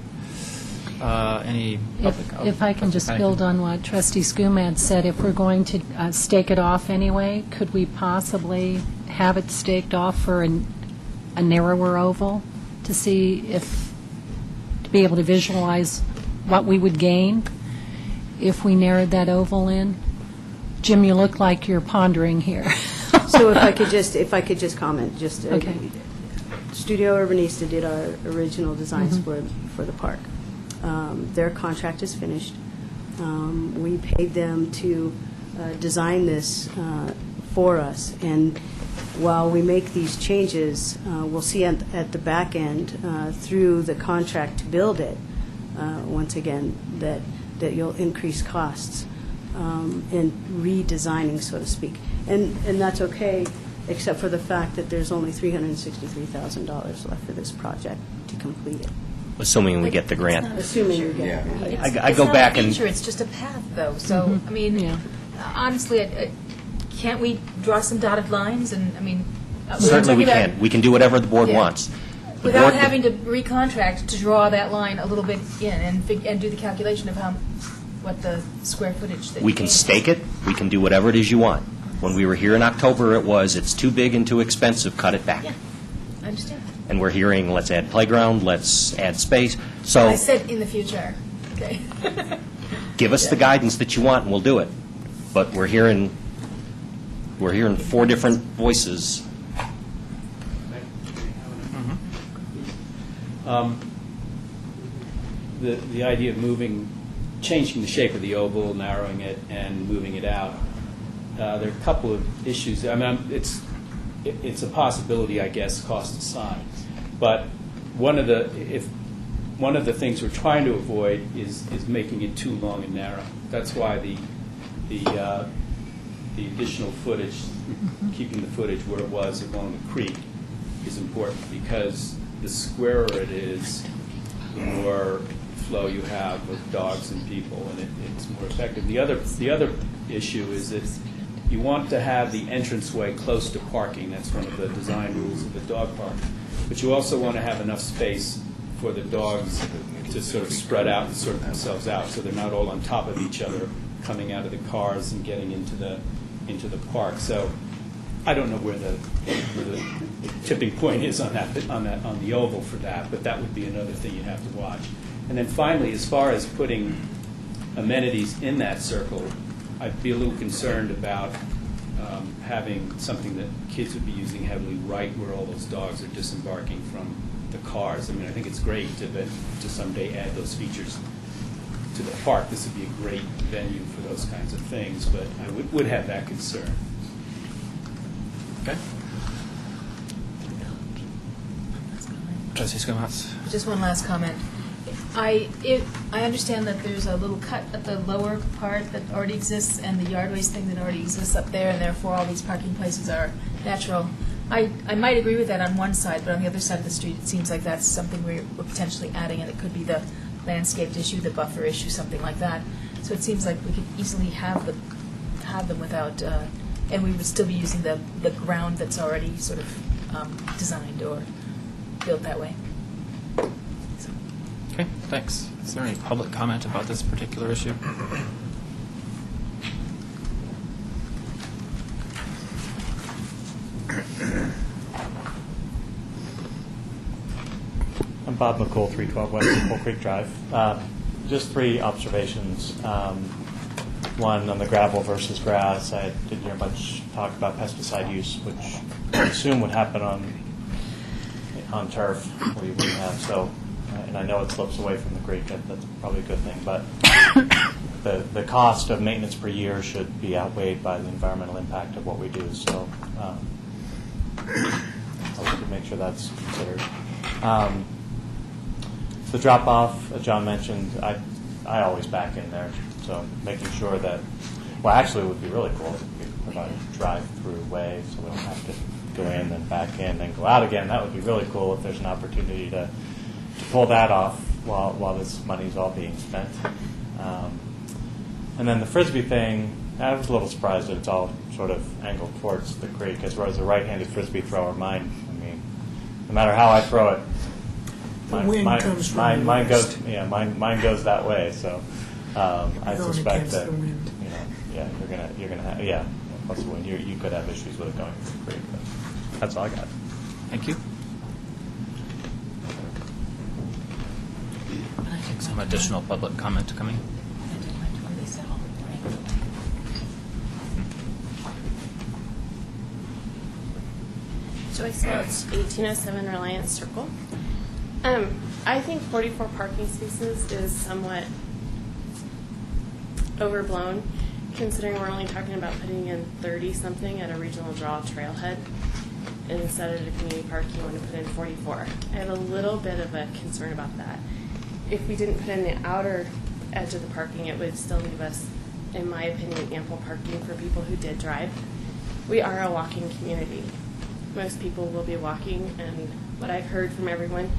[SPEAKER 1] Any public?
[SPEAKER 5] If I can just build on what Trustee Skumad said, if we're going to stake it off anyway, could we possibly have it staked off for a narrower oval to see to be able to visualize what we would gain if we narrowed that oval in? Jim, you look like you're pondering here.
[SPEAKER 18] So if I could just comment,
[SPEAKER 5] Okay.
[SPEAKER 18] Studio Urbanista did our original designs for the park. Their contract is finished. We paid them to design this for us, and while we make these changes, we'll see at the back end through the contract to build it, once again, that you'll increase costs in redesigning, so to speak. And that's okay, except for the fact that there's only $363,000 left for this project to complete it.
[SPEAKER 6] Assuming we get the grant.
[SPEAKER 18] Assuming you get the grant.
[SPEAKER 6] I go back and...
[SPEAKER 8] It's not a feature, it's just a path, though. So, I mean, honestly, can't we draw some dotted lines? And, I mean...
[SPEAKER 6] Certainly we can. We can do whatever the board wants. The
[SPEAKER 8] Without
[SPEAKER 6] board-
[SPEAKER 8] having to recontract to draw that line a little bit in and do the calculation of what the square footage that
[SPEAKER 6] We
[SPEAKER 8] you
[SPEAKER 6] can
[SPEAKER 8] gain.
[SPEAKER 6] stake it, we can do whatever it is you want. When we were here in October, it's too big and too expensive, cut it back.
[SPEAKER 8] Yeah, I understand.
[SPEAKER 6] And we're hearing, let's add playground, let's add space. So
[SPEAKER 8] I said in the future. Okay.
[SPEAKER 6] give us the guidance that you want, and we'll do it. But we're hearing four different voices.
[SPEAKER 19] The idea of changing the shape of the oval, narrowing it, and moving it out, there are a couple of issues. I mean, it's a possibility, I guess, cost aside. But one of the things we're trying to avoid is making it too long and narrow. That's why the additional footage, keeping the footage where it was along the creek, is important, because the squarer it is, the more flow you have of dogs and people, and it's more effective. The other issue is that you want to have the entranceway close to parking. That's one of the design rules of the dog park. But you also want to have enough space for the dogs to sort of spread out and sort themselves out, so they're not all on top of each other coming out of the cars and getting into the park. So I don't know where the tipping point is on the oval for that, but that would be another thing you'd have to watch. And then finally, as far as putting amenities in that circle, I'd be a little concerned about having something that kids would be using heavily right where all those dogs are disembarking from the cars. I mean, I think it's great to someday add those features to the park. This would be a great venue for those kinds of things, but I would have that concern. Okay.
[SPEAKER 1] Trustee Skumatz.
[SPEAKER 8] Just one last comment. I understand that there's a little cut at the lower part that already exists and the yardways thing that already exists up there, and therefore all these parking places are natural. I might agree with that on one side, but on the other side of the street, it seems like that's something we're potentially adding, and it could be the landscaped issue, the buffer issue, something like that. So it seems like we could easily have them without, and we would still be using the ground that's already sort of designed or built that way.
[SPEAKER 1] Okay, thanks. Is there any public comment about this particular issue?
[SPEAKER 15] I'm Bob McCool, 312 West Coal Creek Drive. Just 3 observations. One, on the gravel versus grass, I didn't hear much talk about pesticide use, which I assume would happen on turf where you wouldn't have. So, and I know it slopes away from the creek. That's probably a good thing. But the cost of maintenance per year should be outweighed by the environmental impact of what we do. So I would make sure that's considered. The drop-off, as John mentioned, I always back in there. So making sure that, well, actually it would be really cool if we could provide a drive-through way so we don't have to go in and back in and go out again. That would be really cool if there's an opportunity to pull that off while this money's all being spent. And then the Frisbee thing, I was a little surprised that it's all sort of angled towards the creek. As a right-handed Frisbee thrower, mine, I mean, no matter how I throw it, mine goes that way. So I suspect that you're gonna have plus the wind. You could have issues with it going to the creek. But that's all I got.
[SPEAKER 1] Thank you. I think some additional public comment coming.
[SPEAKER 21] Joyce Welch, 1807 Reliance Circle. I think 44 parking spaces is somewhat overblown, considering we're only talking about putting in 30-something at a regional draw trailhead. And instead of the community park, you want to put in 44. I have a little bit of a concern about that. If we didn't put in the outer edge of the parking, it would still leave us, in my opinion, ample parking for people who did drive. We are a walking community. Most people will be walking, and what I've heard from everyone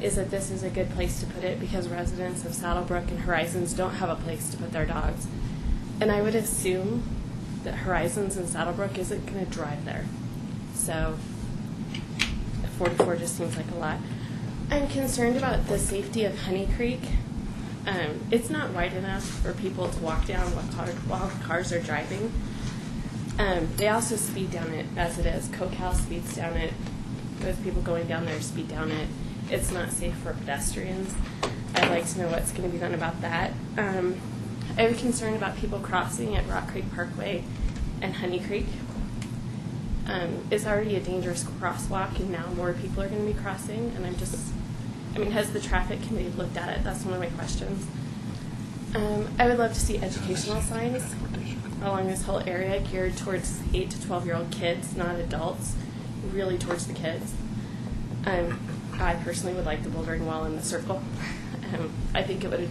[SPEAKER 21] is that this is a good place to put it because residents of Saddlebrook and Horizons don't have a place to put their dogs. And I would assume that Horizons and Saddlebrook isn't going to drive there. So 44 just seems like a lot. I'm concerned about the safety of Honey Creek. It's not wide enough for people to walk down while cars are driving. They also speed down it as it is. CoCal speeds down it. With people going down there, speed down it. It's not safe for pedestrians. I'd like to know what's going to be done about that. I have a concern about people crossing at Rock Creek Parkway and Honey Creek. It's already a dangerous crosswalk, and now more people are going to be crossing. And has the traffic committee looked at it? That's one of my questions. I would love to see educational signs along this whole area geared towards 8 to 12-year-old kids, not adults, really towards the kids. I personally would like the bouldering wall in the circle. I think it would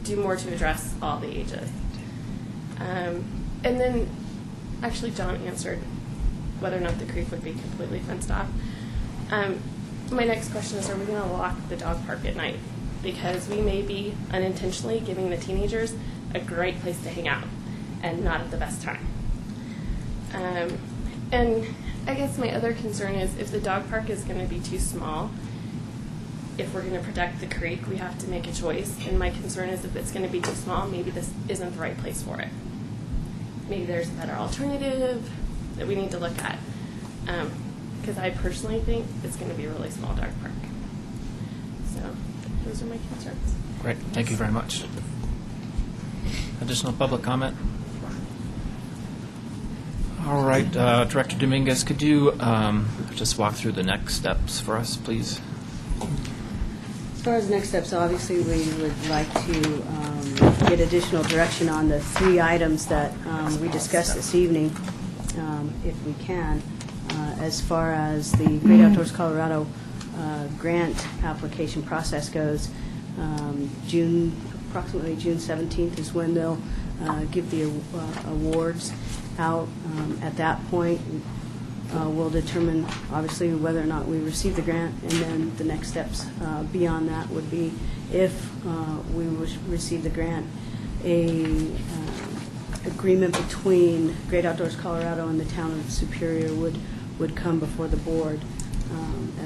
[SPEAKER 21] do more to address all the ages. And then, actually, John answered whether or not the creek would be completely fenced off. My next question is, are we going to lock the dog park at night? Because we may be unintentionally giving the teenagers a great place to hang out and not at the best time. And I guess my other concern is if the dog park is going to be too small, if we're going to protect the creek, we have to make a choice. And my concern is if it's going to be too small, maybe this isn't the right place for it. Maybe there's a better alternative that we need to look at. Because I personally think it's going to be a really small dog park. So those are my concerns.
[SPEAKER 1] Great, thank you very much. Additional public comment? All right, Director Dominguez, could you just walk through the next steps for us, please?
[SPEAKER 18] As far as next steps, obviously, we would like to get additional direction on the 3 items that we discussed this evening, if we can. As far as the Great Outdoors Colorado grant application process goes, approximately June 17th is when they'll give the awards out. At that point, we'll determine, obviously, whether or not we receive the grant, and then the next steps beyond that would be, if we receive the grant, a agreement between Great Outdoors Colorado and the town of Superior would come before the board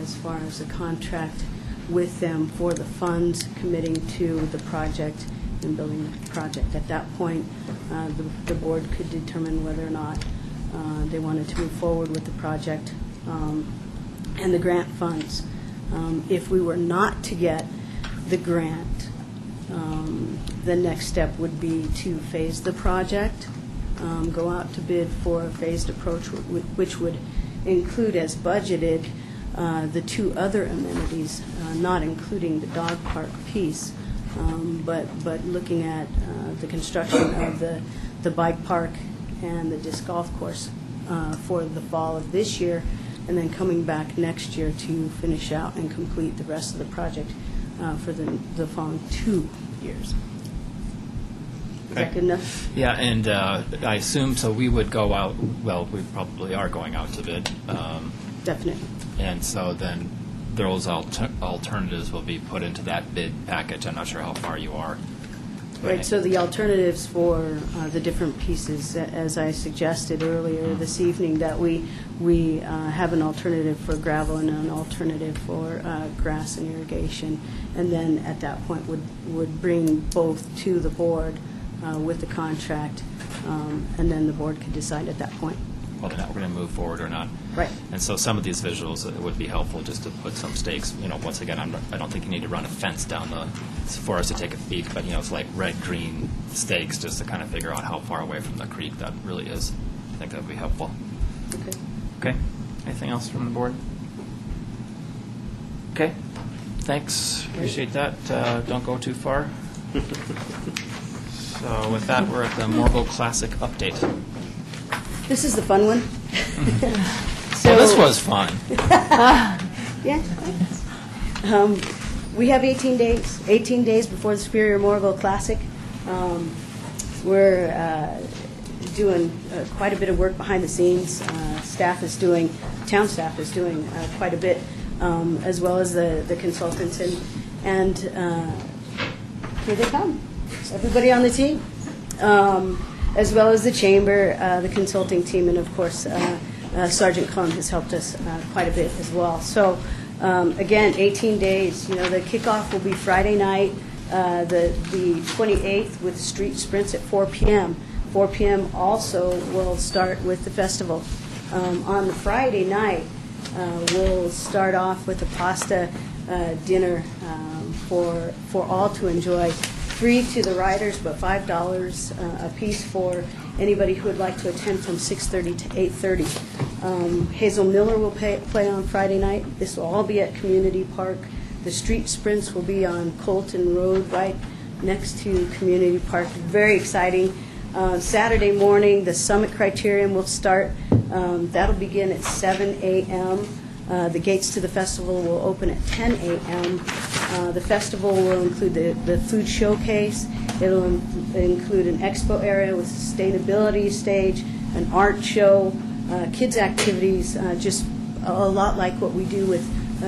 [SPEAKER 18] as far as a contract with them for the funds committing to the project and building the project. At that point, the board could determine whether or not they wanted to move forward with the project and the grant funds. If we were not to get the grant, the next step would be to phase the project, go out to bid for a phased approach, which would include, as budgeted, the 2 other amenities, not including the dog park piece, but looking at the construction of the bike park and the disc golf course for the fall of this year, and then coming back next year to finish out and complete the rest of the project for the following 2 years. Is that good enough?
[SPEAKER 1] Yeah, and I assume, so we would go out, well, we probably are going out to bid.
[SPEAKER 18] Definitely.
[SPEAKER 1] And so then those alternatives will be put into that bid package. I'm not sure how far you are.
[SPEAKER 18] Right, so the alternatives for the different pieces, as I suggested earlier this evening, that we have an alternative for gravel and an alternative for grass and irrigation, and then at that point would bring both to the board with the contract, and then the board could decide at that point.
[SPEAKER 1] Whether or not we're going to move forward or not.
[SPEAKER 18] Right.
[SPEAKER 1] And so some of these visuals, it would be helpful just to put some stakes. Once again, I don't think you need to run a fence down for us to take a peek, but it's like red, green stakes just to kind of figure out how far away from the creek that really is. I think that would be helpful.
[SPEAKER 18] Okay.
[SPEAKER 1] Okay. Anything else from the board? Okay. Thanks. Appreciate that. Don't go too far. So with that, we're at the Morgul Classic update.
[SPEAKER 18] This is the fun one.
[SPEAKER 1] So this was fun.
[SPEAKER 18] Yeah. We have 18 days before the Superior Morgul Classic. We're doing quite a bit of work behind the scenes. Town staff is doing quite a bit, as well as the consultants. And here they come, everybody on the team. As well as the chamber, the consulting team, and of course, Sergeant Cullen has helped us quite a bit as well. So, again, 18 days. The kickoff will be Friday night, the 28th, with street sprints at 4 p.m. 4 p.m. also will start with the festival. On the Friday night, we'll start off with a pasta dinner for all to enjoy. Free to the riders, but $5 a piece for anybody who would like to attend from 6:30 to 8:30. Hazel Miller will play on Friday night. This will all be at Community Park. The street sprints will be on Colton Road, right next to Community Park. Very exciting. Saturday morning, the Summit Criterium will start. That'll begin at 7 a.m. The gates to the festival will open at 10 a.m. The festival will include the food showcase. It'll include an expo area with sustainability stage, an art show, kids activities, just a lot like what we do with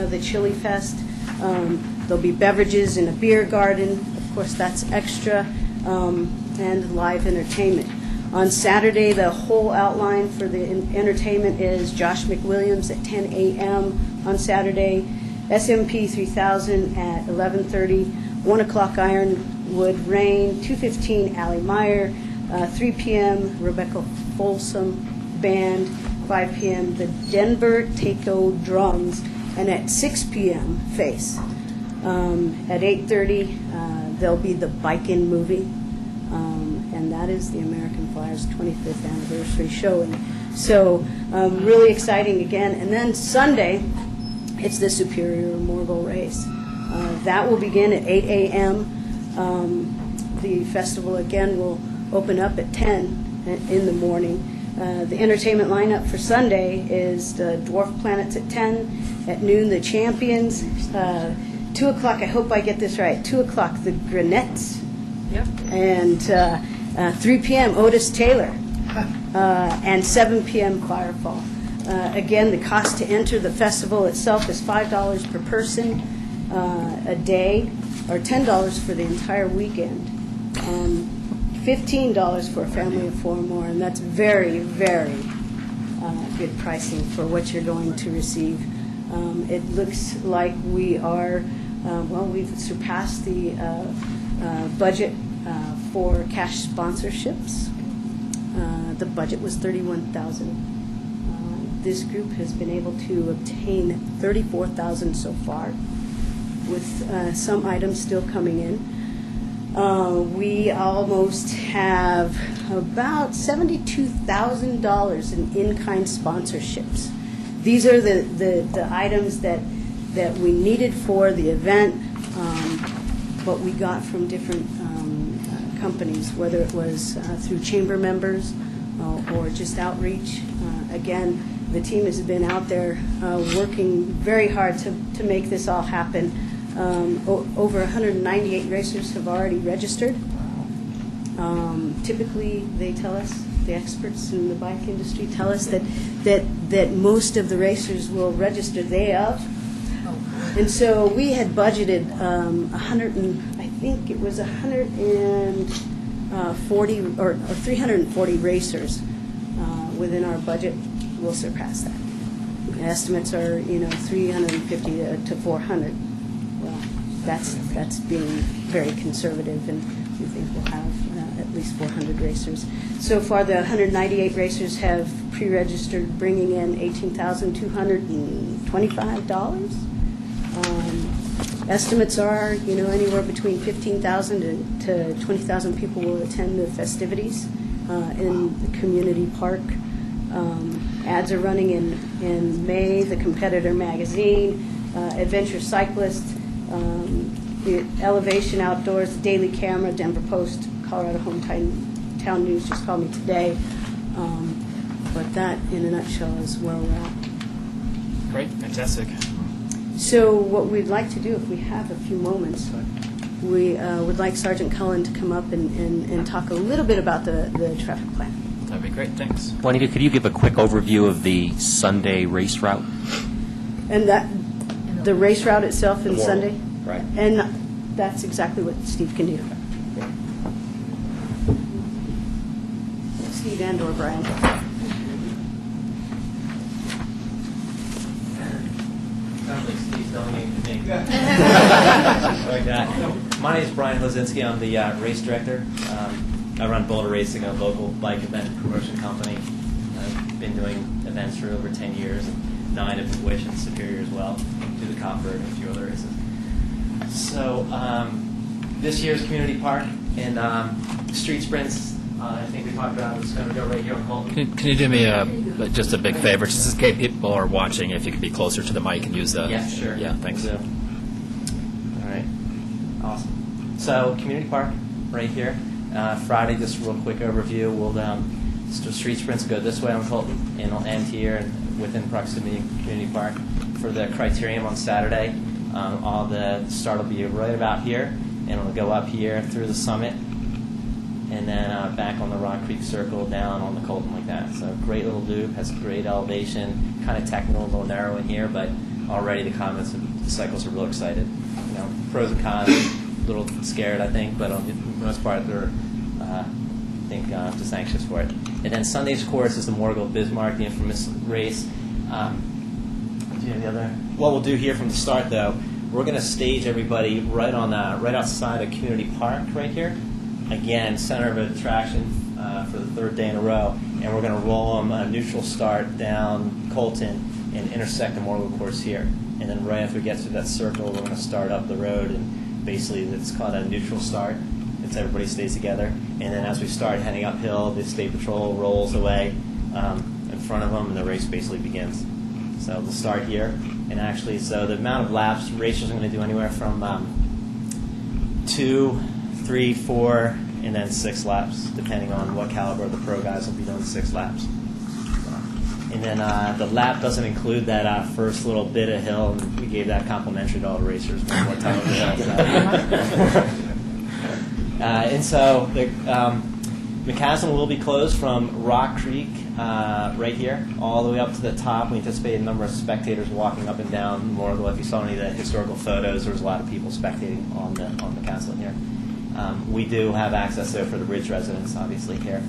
[SPEAKER 18] the Chili Fest. There'll be beverages in a beer garden. Of course, that's extra, and live entertainment. On Saturday, the whole outline for the entertainment is Josh McWilliams at 10 a.m. on Saturday, SMP 3000 at 11:30, 1 o'clock Ironwood Rain, 2:15 Allie Meyer, 3 p.m. Rebecca Folsom Band, 5 p.m. the Denver Taco Drums, and at 6 p.m. Face. At 8:30, there'll be the Bike-In movie, and that is the American Flyers 25th anniversary showing. So really exciting again. And then Sunday, it's the Superior Morgul Race. That will begin at 8 a.m. The festival again will open up at 10 in the morning. The entertainment lineup for Sunday is the Dwarf Planets at 10. At noon, the Champions. 2 o'clock, I hope I get this right, 2 o'clock, the Grenettes.
[SPEAKER 4] Yep.
[SPEAKER 18] And 3 p.m., Otis Taylor. And 7 p.m., Firefall. Again, the cost to enter the festival itself is $5 per person a day, or $10 for the entire weekend. $15 for a family of 4 or more, and that's very, very good pricing for what you're going to receive. It looks like we are, we've surpassed the budget for cash sponsorships. The budget was $31,000. This group has been able to obtain $34,000 so far, with some items still coming in. We almost have about $72,000 in-kind sponsorships. These are the items that we needed for the event, but we got from different companies, whether it was through chamber members or just outreach. Again, the team has been out there working very hard to make this all happen. Over 198 racers have already registered. Typically, they tell us, the experts in the bike industry tell us that most of the racers will register day of. And so we had budgeted 340 racers within our budget. We'll surpass that. Estimates are 350 to 400. Well, that's being very conservative, and we think we'll have at least 400 racers. So far, the 198 racers have pre-registered, bringing in $18,225. Estimates are, anywhere between 15,000 to 20,000 people will attend the festivities in the community park. Ads are running in May, the Competitor magazine, Adventure Cyclist, the Elevation Outdoors, the Daily Camera, Denver Post, Colorado Hometown News just called me today. But that, in a nutshell, is where we're at.
[SPEAKER 1] Great, fantastic.
[SPEAKER 18] So what we'd like to do, if we have a few moments, we would like Sergeant Cullen to come up and talk a little bit about the traffic plan.
[SPEAKER 1] That'd be great, thanks.
[SPEAKER 6] Juanita, could you give a quick overview of the Sunday race route?
[SPEAKER 18] And the race route itself is Sunday?
[SPEAKER 6] Right.
[SPEAKER 18] And that's exactly what Steve can do. Steve and or Brian.
[SPEAKER 12] Sounds like Steve's delegating to me. My name is Brian Lozinski. I'm the race director. I run Boulder Racing, a local bike event promotion company. I've been doing events for over 10 years, and 9 of which in Superior as well, do the Copper and a few other races. So this year's Community Park and Street Sprints, I think we talked about, it's going to go right here on Colton.
[SPEAKER 1] Can you do me just a big favor, just in case people are watching, if you could be closer to the mic and use the...
[SPEAKER 12] Yeah, sure.
[SPEAKER 1] Yeah, thanks.
[SPEAKER 12] All right. Awesome. So Community Park, right here. Friday, just a real quick overview. We'll Street Sprints go this way on Colton, and it'll end here and within proximity of Community Park. For the Criterium on Saturday, all the start will be right about here, and it'll go up here through the summit, and then back on the Rock Creek Circle, down on the Colton like that. So great little loop, has great elevation, kind of technical, a little narrow in here, but already the comments of the cyclists are real excited. Pros and cons, a little scared, I think, but on the most part, they're just anxious for it. And then Sunday's course is the Morgul Bismarck, the infamous race. Do you have the other? what we'll do here from the start, though, we're going to stage everybody right outside of Community Park right here. Again, center of attraction for the third day in a row. And we're going to roll them a neutral start down Colton and intersect the Morgul course here. And then right after we get through that circle, we're going to start up the road. And basically, it's called a neutral start. It's everybody stays together. And then as we start heading uphill, the State Patrol rolls away in front of them, and the race basically begins. So we'll start here. And actually, so the amount of laps racers are going to do anywhere from 2, 3, 4, and then 6 laps, depending on what caliber of the pro guys will be doing 6 laps. And then the lap doesn't include that first little bit of hill, and we gave that complimentary to all the racers one more time. And so the McCaslin will be closed from Rock Creek right here all the way up to the top. We anticipate a number of spectators walking up and down Morgul. If you saw any of the historical photos, there was a lot of people spectating on McCaslin here. We do have access though for the Ridge residents, obviously here.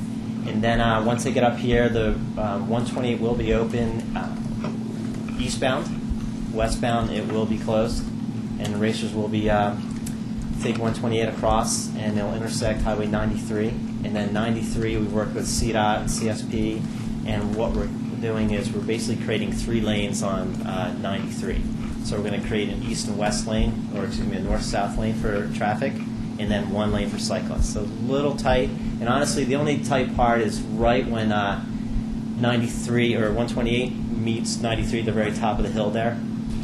[SPEAKER 12] And then once they get up here, the 128 will be open eastbound. Westbound, it will be closed, and the racers will be take 128 across, and they'll intersect Highway 93. And then 93, we work with CDOT and CSP, and what we're doing is we're basically creating 3 lanes on 93. So we're going to create an east and west lane, or excuse me, a north-south lane for traffic, and then 1 lane for cyclists. So a little tight, and honestly, the only tight part is right when 93 or 128 meets 93 at the very top of the hill there.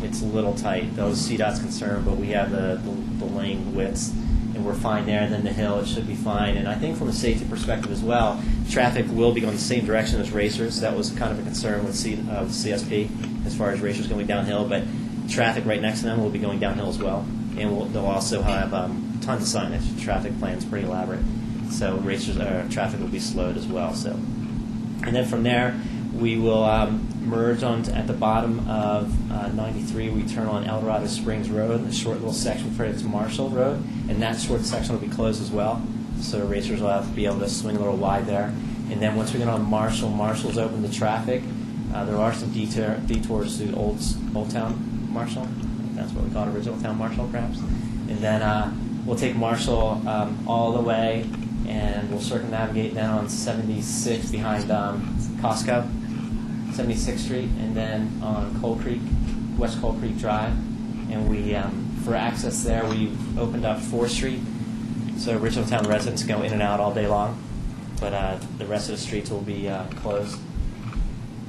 [SPEAKER 12] It's a little tight. Those CDOT's concerned, but we have the lane widths, and we're fine there. And then the hill, it should be fine. And I think from a safety perspective as well, traffic will be going the same direction as racers. That was kind of a concern with CSP as far as racers going downhill, but traffic right next to them will be going downhill as well. And they'll also have tons of signage. The traffic plan's pretty elaborate. So traffic will be slowed as well. So, and then from there, we will merge on at the bottom of 93. We turn on El Dorado Springs Road, a short little section for its Marshall Road, and that short section will be closed as well. So racers will have to be able to swing a little wide there. And then once we get on Marshall's open to traffic. There are some detours to Old Town Marshall. That's what we call it, Original Town Marshall, perhaps. And then we'll take Marshall all the way, and we'll circumnavigate down on 76 behind Costco, 76th Street, and then on West Coal Creek Drive. And we, for access there, we've opened up 4th Street, so Original Town residents go in and out all day long, but the rest of the streets will be closed.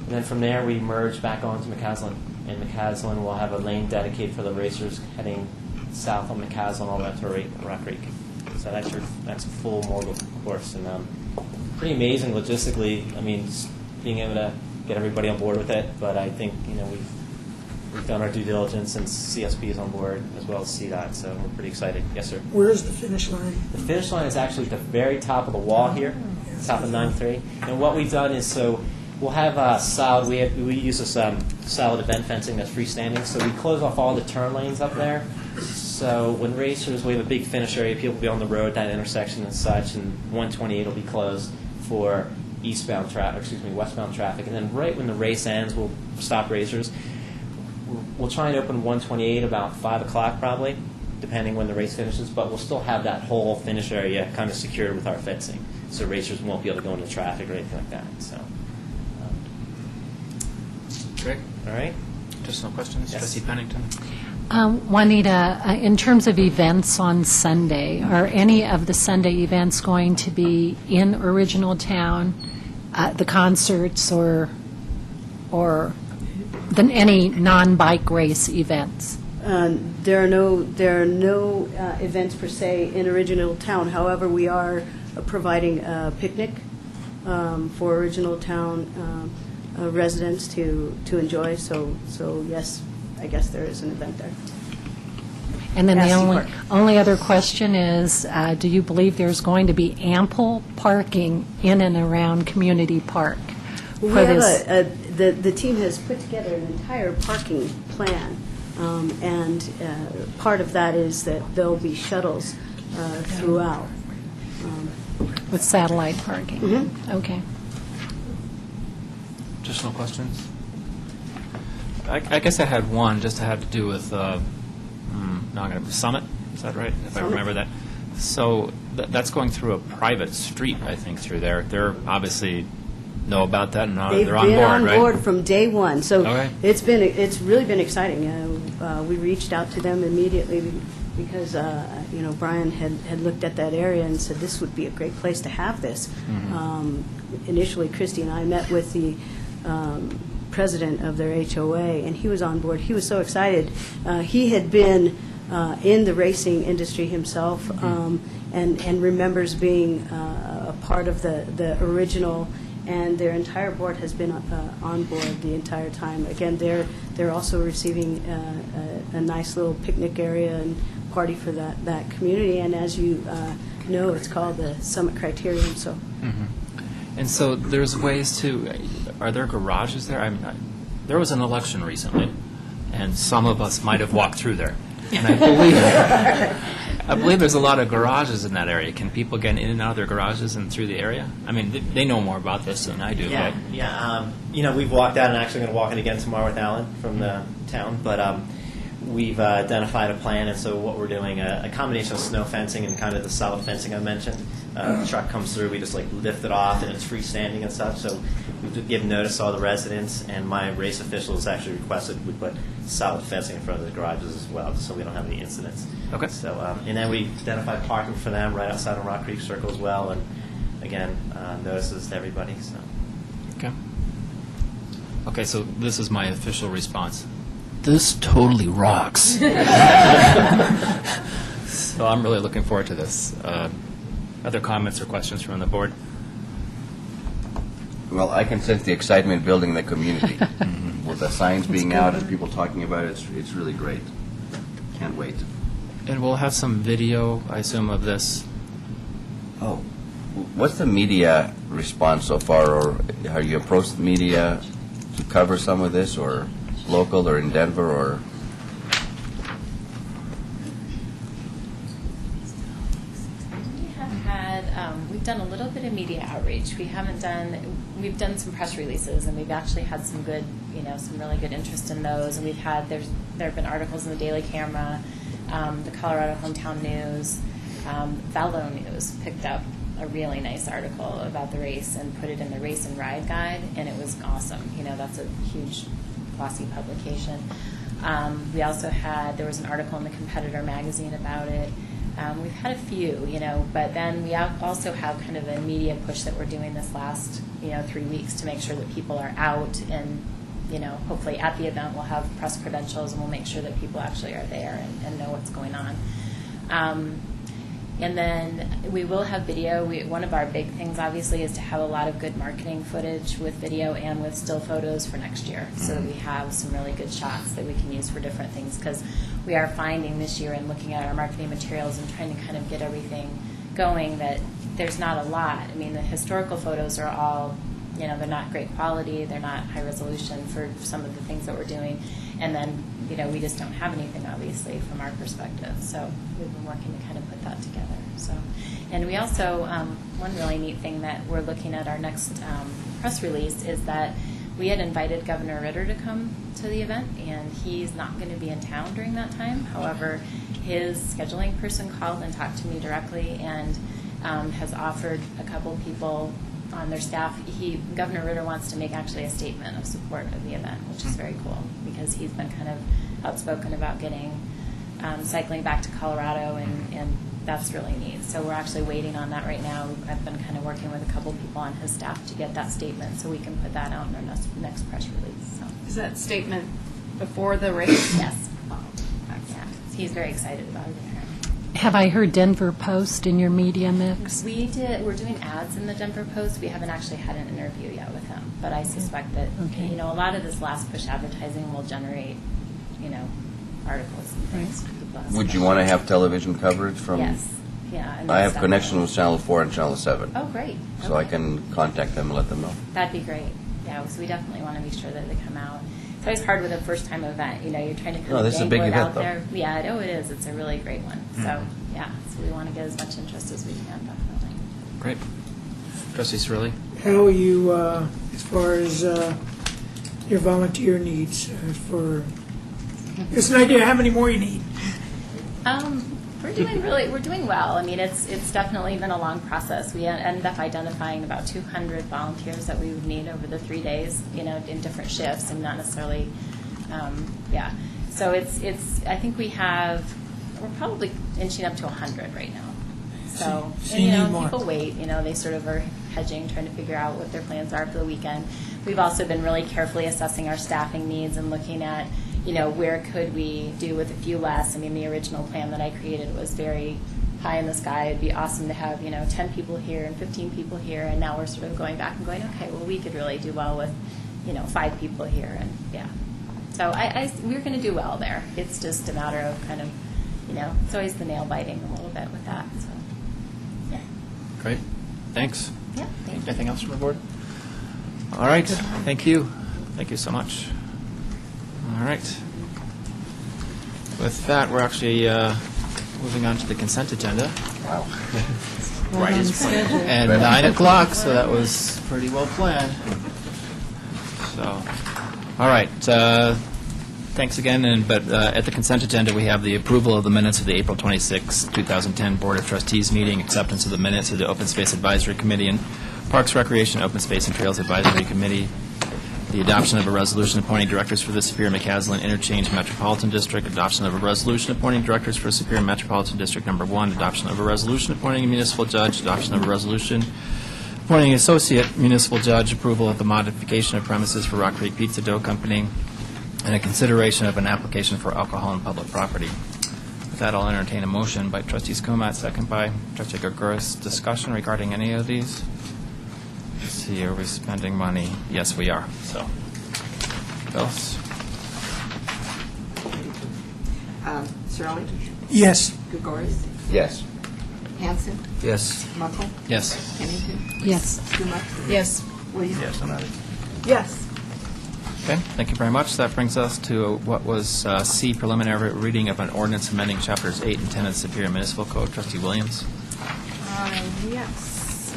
[SPEAKER 12] And then from there, we merge back onto McCaslin. And McCaslin will have a lane dedicated for the racers heading south on McCaslin all the way to Rock Creek. So that's a full Morgul course, and pretty amazing logistically. I mean, just being able to get everybody on board with it. But I think we've done our due diligence, and CSP is on board as well as CDOT. So we're pretty excited. Yes, sir.
[SPEAKER 3] Where is the finish line?
[SPEAKER 12] The finish line is actually at the very top of the wall here, top of 93. And what we've done is we'll have solid. We use this solid event fencing that's freestanding. So we close off all the turn lanes up there. So when racers, we have a big finish area. People will be on the road, that intersection and such, and 128 will be closed for westbound traffic. And then right when the race ends, we'll stop racers. We'll try and open 128 about 5 o'clock probably, depending when the race finishes. But we'll still have that whole finish area kind of secured with our fencing, so racers won't be able to go into traffic or anything like that. So.
[SPEAKER 1] Great.
[SPEAKER 12] All right.
[SPEAKER 1] Additional questions?
[SPEAKER 12] Yes.
[SPEAKER 1] Trustee Pennington?
[SPEAKER 5] Juanita, in terms of events on Sunday, are any of the Sunday events going to be in Original Town, the concerts or any non-bike race events?
[SPEAKER 18] There are no events per se in Original Town. However, we are providing a picnic for Original Town residents to enjoy. So yes, I guess there is an event there.
[SPEAKER 5] And then the
[SPEAKER 18] Cassie
[SPEAKER 5] only other question is, do you believe there's going to be ample parking in and around Community Park?
[SPEAKER 18] We have the team has put together an entire parking plan, and part of that is that there'll be shuttles throughout.
[SPEAKER 5] With satellite parking?
[SPEAKER 18] Mm-hmm.
[SPEAKER 5] Okay.
[SPEAKER 1] Additional questions? I guess I had one, just had to do with, Summit, is that right? If I remember that. So that's going through a private street, I think, through there. They're obviously know about that, and they're on board, right?
[SPEAKER 18] They've been on board from day one, so
[SPEAKER 1] Okay.
[SPEAKER 18] it's really been exciting. We reached out to them immediately because Brian had looked at that area and said this would be a great place to have this. Initially, Christy and I met with the president of their HOA, and he was on board. He was so excited. He had been in the racing industry himself, and remembers being a part of the original. And their entire board has been on board the entire time. Again, they're also receiving a nice little picnic area and party for that community. And as you know, it's called the Summit Criterion. So.
[SPEAKER 1] And so there's ways to, are there garages there? There was an election recently, and some of us might have walked through there. And I believe there's a lot of garages in that area. Can people get in and out of their garages and through the area? I mean, they know more about this than I do.
[SPEAKER 12] Yeah,
[SPEAKER 1] but
[SPEAKER 12] yeah. We've walked out, and actually going to walk in again tomorrow with Alan from the town. But we've identified a plan, and so what we're doing, a combination of snow fencing and kind of the solid fencing I mentioned. The truck comes through, we just lift it off, and it's freestanding and stuff. So we've given notice to all the residents, and my race officials actually requested we put solid fencing in front of the garages as well, so we don't have any incidents.
[SPEAKER 1] Okay.
[SPEAKER 12] So, and then we identified parking for them right outside of Rock Creek Circle as well, and again, notices to everybody. So.
[SPEAKER 1] Okay. Okay, so this is my official response. This totally rocks. So I'm really looking forward to this. Other comments or questions from the board?
[SPEAKER 7] Well, I can sense the excitement building in the community. With the signs being out and people talking about it, it's really great. Can't wait.
[SPEAKER 1] And we'll have some video, I assume, of this.
[SPEAKER 7] Oh, what's the media response so far, or have you approached the media to cover some of this, or local, or in Denver, or?
[SPEAKER 11] We've done a little bit of media outreach. We've done some press releases, and we've actually had some good, some really good interest in those. And there have been articles in the Daily Camera, the Colorado Hometown News, Velo News picked up a really nice article about the race and put it in the Race and Ride Guide, and it was awesome. That's a huge, glossy publication. We also there was an article in the Competitor magazine about it. We've had a few, but then we also have kind of a media push that we're doing this last, 3 weeks to make sure that people are out and, hopefully at the event we'll have press credentials and we'll make sure that people actually are there and know what's going on. And then we will have video. One of our big things, obviously, is to have a lot of good marketing footage with video and with still photos for next year, so that we have some really good shots that we can use for different things. Because we are finding this year, in looking at our marketing materials and trying to kind of get everything going, that there's not a lot. I mean, the historical photos are all, they're not great quality. They're not high resolution for some of the things that we're doing. And then, we just don't have anything, obviously, from our perspective. So we've been working to kind of put that together. So, and we also, one really neat thing that we're looking at our next press release is that we had invited Governor Ritter to come to the event, and he's not going to be in town during that time. However, his scheduling person called and talked to me directly and has offered a couple people on their staff. Governor Ritter wants to make actually a statement of support of the event, which is very cool because he's been kind of outspoken about getting cycling back to Colorado, and that's really neat. So we're actually waiting on that right now. I've been kind of working with a couple people on his staff to get that statement so we can put that out in our next press release. So.
[SPEAKER 4] Is that statement before the race?
[SPEAKER 11] Yes. Yeah. He's very excited about it.
[SPEAKER 5] Have I heard Denver Post in your media mix?
[SPEAKER 11] We're doing ads in the Denver Post. We haven't actually had an interview yet with him, but I suspect that a lot of this last push advertising will generate, articles and things.
[SPEAKER 7] Would you want to have television coverage from?
[SPEAKER 11] Yes. Yeah. And
[SPEAKER 7] I have connection with Channel 4 and Channel 7.
[SPEAKER 11] Oh, great.
[SPEAKER 7] So I can contact them and let them know.
[SPEAKER 11] That'd be great. Yeah, so we definitely want to be sure that they come out. It's always hard with a first-time event. You're trying to kind of dangle it out there. Yeah, it is. It's a really great one. So, yeah, so we want to get as much interest as we can, definitely.
[SPEAKER 1] Great. Trustee Cirilli?
[SPEAKER 3] How are you, as far as your volunteer needs for, just an idea how many more you need.
[SPEAKER 11] We're doing well. I mean, it's definitely been a long process. We ended up identifying about 200 volunteers that we would need over the 3 days, in different shifts and not necessarily, yeah. So I think we're probably inching up to 100 right now. So,
[SPEAKER 3] So you need more.
[SPEAKER 11] people wait, they sort of are hedging, trying to figure out what their plans are for the weekend. We've also been really carefully assessing our staffing needs and looking at, where could we do with a few less. I mean, the original plan that I created was very pie in the sky. It'd be awesome to have, 10 people here and 15 people here, and now we're sort of going back and going, okay, well, we could really do well with, 5 people here, and yeah. So we're going to do well there. It's just a matter of kind of, it's always the nail biting a little bit with that. So, yeah.
[SPEAKER 1] Great. Thanks.
[SPEAKER 11] Yeah. Thank you.
[SPEAKER 1] Anything else from the board? All right. Thank you. Thank you so much. All right. With that, we're actually moving on to the consent agenda. Wow.
[SPEAKER 5] Right on schedule.
[SPEAKER 1] And 9 o'clock, so that was pretty well planned. So, all right. Thanks again. But at the consent agenda, we have the approval of the minutes of the April 26, 2010 Board of Trustees meeting, acceptance of the minutes of the Open Space Advisory Committee, and Parks, Recreation, Open Space, and Trails Advisory Committee, the adoption of a resolution appointing directors for the Superior McCaslin Interchange Metropolitan District, adoption of a resolution appointing directors for Superior Metropolitan District Number 1, adoption of a resolution appointing a municipal judge, adoption of a resolution appointing associate municipal judge, approval of the modification of premises for Rock Creek Pizza Dough Company, and a consideration of an application for alcohol on public property. With that, I'll entertain a motion by trustees Komat, second by trustee Gregouris. Discussion regarding any of these? Let's see, are we spending money? Yes, we are. So, Phyllis?
[SPEAKER 2] Siroli?
[SPEAKER 3] Yes.
[SPEAKER 2] Gregouris?
[SPEAKER 7] Yes.
[SPEAKER 2] Hanson?
[SPEAKER 10] Yes.
[SPEAKER 2] Muckle?
[SPEAKER 1] Yes.
[SPEAKER 2] Pennington?
[SPEAKER 5] Yes.
[SPEAKER 2] Kumar?
[SPEAKER 8] Yes.
[SPEAKER 2] Williams?
[SPEAKER 7] Yes, I'm out.
[SPEAKER 2] Yes.
[SPEAKER 1] Okay, thank you very much. That brings us to what was C, preliminary reading of an ordinance amending Chapters 8 and 10 of the Superior Municipal Code. Trustee Williams?
[SPEAKER 4] Yes.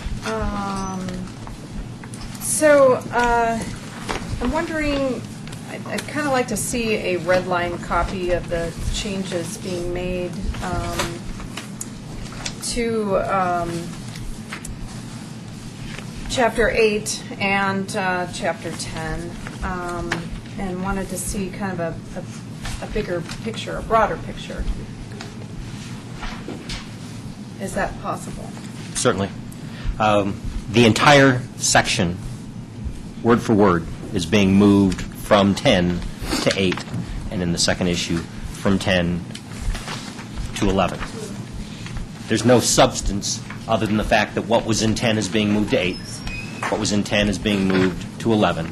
[SPEAKER 4] So I'm wondering, I'd kind of like to see a red line copy of the changes being made to Chapter 8 and Chapter 10, and wanted to see kind of a bigger picture, a broader picture. Is that possible?
[SPEAKER 6] Certainly. The entire section, word for word, is being moved from 10 to 8, and in the second issue, from 10 to 11. There's no substance other than the fact that what was in 10 is being moved to 8, what was in 10 is being moved to 11.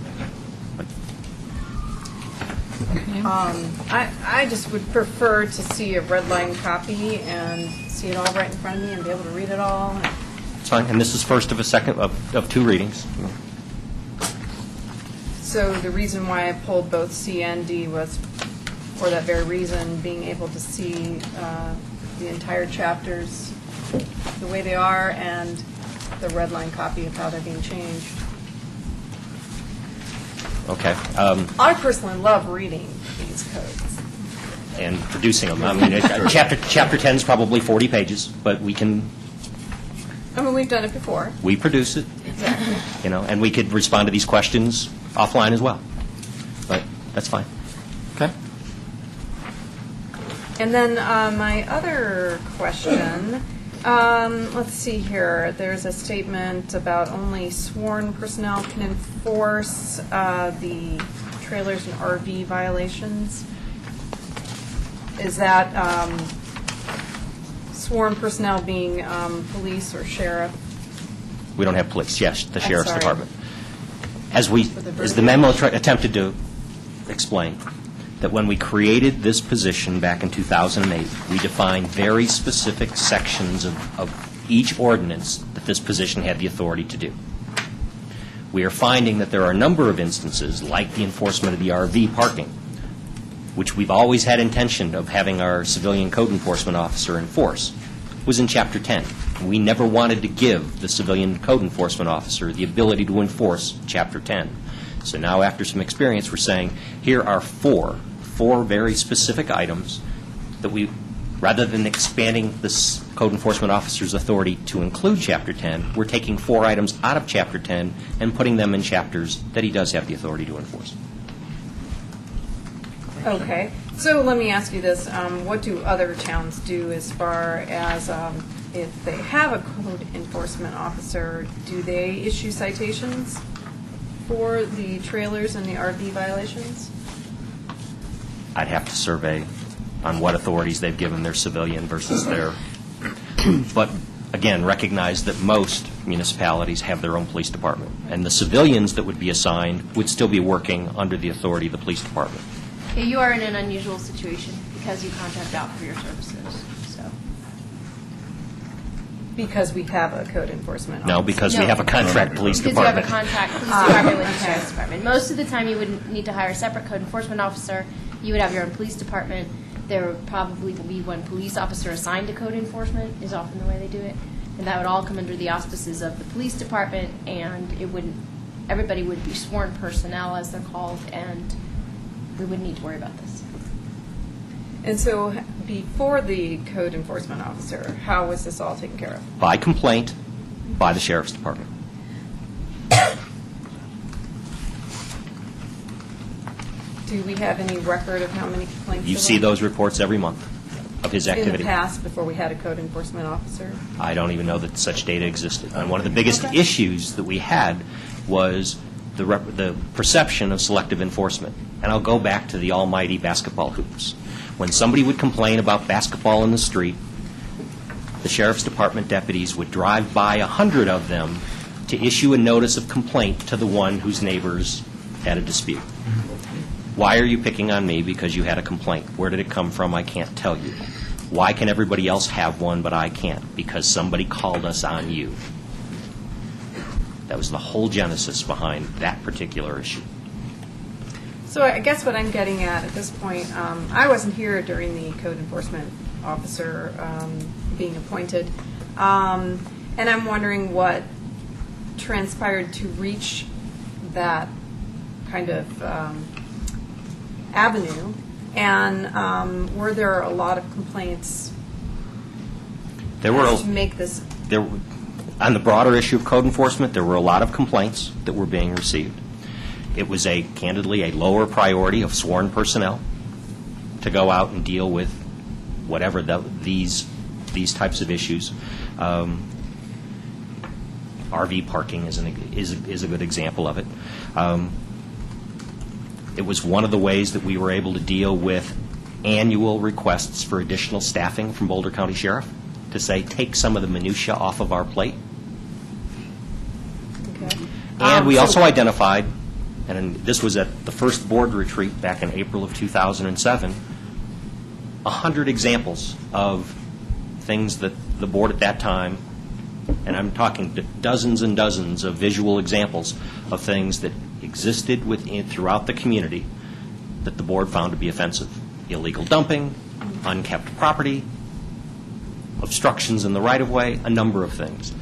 [SPEAKER 4] I just would prefer to see a red line copy and see it all right in front of me and be able to read it all.
[SPEAKER 6] It's fine, and this is first of a second of 2 readings.
[SPEAKER 4] So the reason why I pulled both C and D was for that very reason, being able to see the entire chapters the way they are and the red line copy of how they're being changed.
[SPEAKER 6] Okay.
[SPEAKER 4] I personally love reading these codes.
[SPEAKER 6] And producing them. I mean, Chapter 10 is probably 40 pages, but we can,
[SPEAKER 4] I mean, we've done it before.
[SPEAKER 6] we produce it,
[SPEAKER 4] Exactly.
[SPEAKER 6] and we could respond to these questions offline as well. But that's fine.
[SPEAKER 1] Okay.
[SPEAKER 4] And then my other question, let's see here. There's a statement about only sworn personnel can enforce the trailers and RV violations. Is that sworn personnel being police or sheriff?
[SPEAKER 6] We don't have police, yes, the
[SPEAKER 4] I'm
[SPEAKER 6] sheriff's
[SPEAKER 4] sorry.
[SPEAKER 6] department. As the memo attempted to explain, that when we created this position back in 2008, we defined very specific sections of each ordinance that this position had the authority to do. We are finding that there are a number of instances, like the enforcement of the RV parking, which we've always had intention of having our civilian code enforcement officer enforce, was in Chapter 10. We never wanted to give the civilian code enforcement officer the ability to enforce Chapter 10. So now, after some experience, we're saying, here are four very specific items that we, rather than expanding this code enforcement officer's authority to include Chapter 10, we're taking 4 items out of Chapter 10 and putting them in chapters that he does have the authority to enforce.
[SPEAKER 4] Okay, so let me ask you this. What do other towns do as far as if they have a code enforcement officer, do they issue citations for the trailers and the RV violations?
[SPEAKER 6] I'd have to survey on what authorities they've given their civilian versus their, but again, recognize that most municipalities have their own police department, and the civilians that would be assigned would still be working under the authority of the police department.
[SPEAKER 11] Yeah, you are in an unusual situation because you contract out for your services, so.
[SPEAKER 4] Because we have a code enforcement officer.
[SPEAKER 6] No, because we have a contract police
[SPEAKER 11] Because
[SPEAKER 6] department.
[SPEAKER 11] you have a contract police department with the sheriff's department. Most of the time, you wouldn't need to hire a separate code enforcement officer. You would have your own police department. There would probably be one police officer assigned to code enforcement, is often the way they do it. And that would all come under the auspices of the police department, and it wouldn't, everybody would be sworn personnel, as they're called, and we wouldn't need to worry about this.
[SPEAKER 4] And so before the code enforcement officer, how was this all taken care of?
[SPEAKER 6] By complaint, by the sheriff's department.
[SPEAKER 4] Do we have any record of how many complaints?
[SPEAKER 6] You
[SPEAKER 4] there
[SPEAKER 6] see
[SPEAKER 4] were?
[SPEAKER 6] those reports every month of his activity.
[SPEAKER 4] In the past, before we had a code enforcement officer?
[SPEAKER 6] I don't even know that such data existed. And one of the biggest issues that we had was the perception of selective enforcement. And I'll go back to the almighty basketball hoops. When somebody would complain about basketball in the street, the sheriff's department deputies would drive by 100 of them to issue a notice of complaint to the one whose neighbors had a dispute. Why are you picking on me? Because you had a complaint. Where did it come from? I can't tell you. Why can everybody else have one but I can't? Because somebody called us on you. That was the whole genesis behind that particular issue.
[SPEAKER 4] So I guess what I'm getting at this point, I wasn't here during the code enforcement officer being appointed, and I'm wondering what transpired to reach that kind of avenue, and were there a lot of complaints to make this?
[SPEAKER 6] On the broader issue of code enforcement, there were a lot of complaints that were being received. It was candidly a lower priority of sworn personnel to go out and deal with whatever these types of issues. RV parking is a good example of it. It was one of the ways that we were able to deal with annual requests for additional staffing from Boulder County Sheriff to say, take some of the minutia off of our plate.
[SPEAKER 4] Okay.
[SPEAKER 6] And we also identified, and this was at the first board retreat back in April of 2007, 100 examples of things that the board at that time, and I'm talking dozens and dozens of visual examples of things that existed throughout the community that the board found to be offensive. Illegal dumping, unkept property, obstructions in the right-of-way, a number of things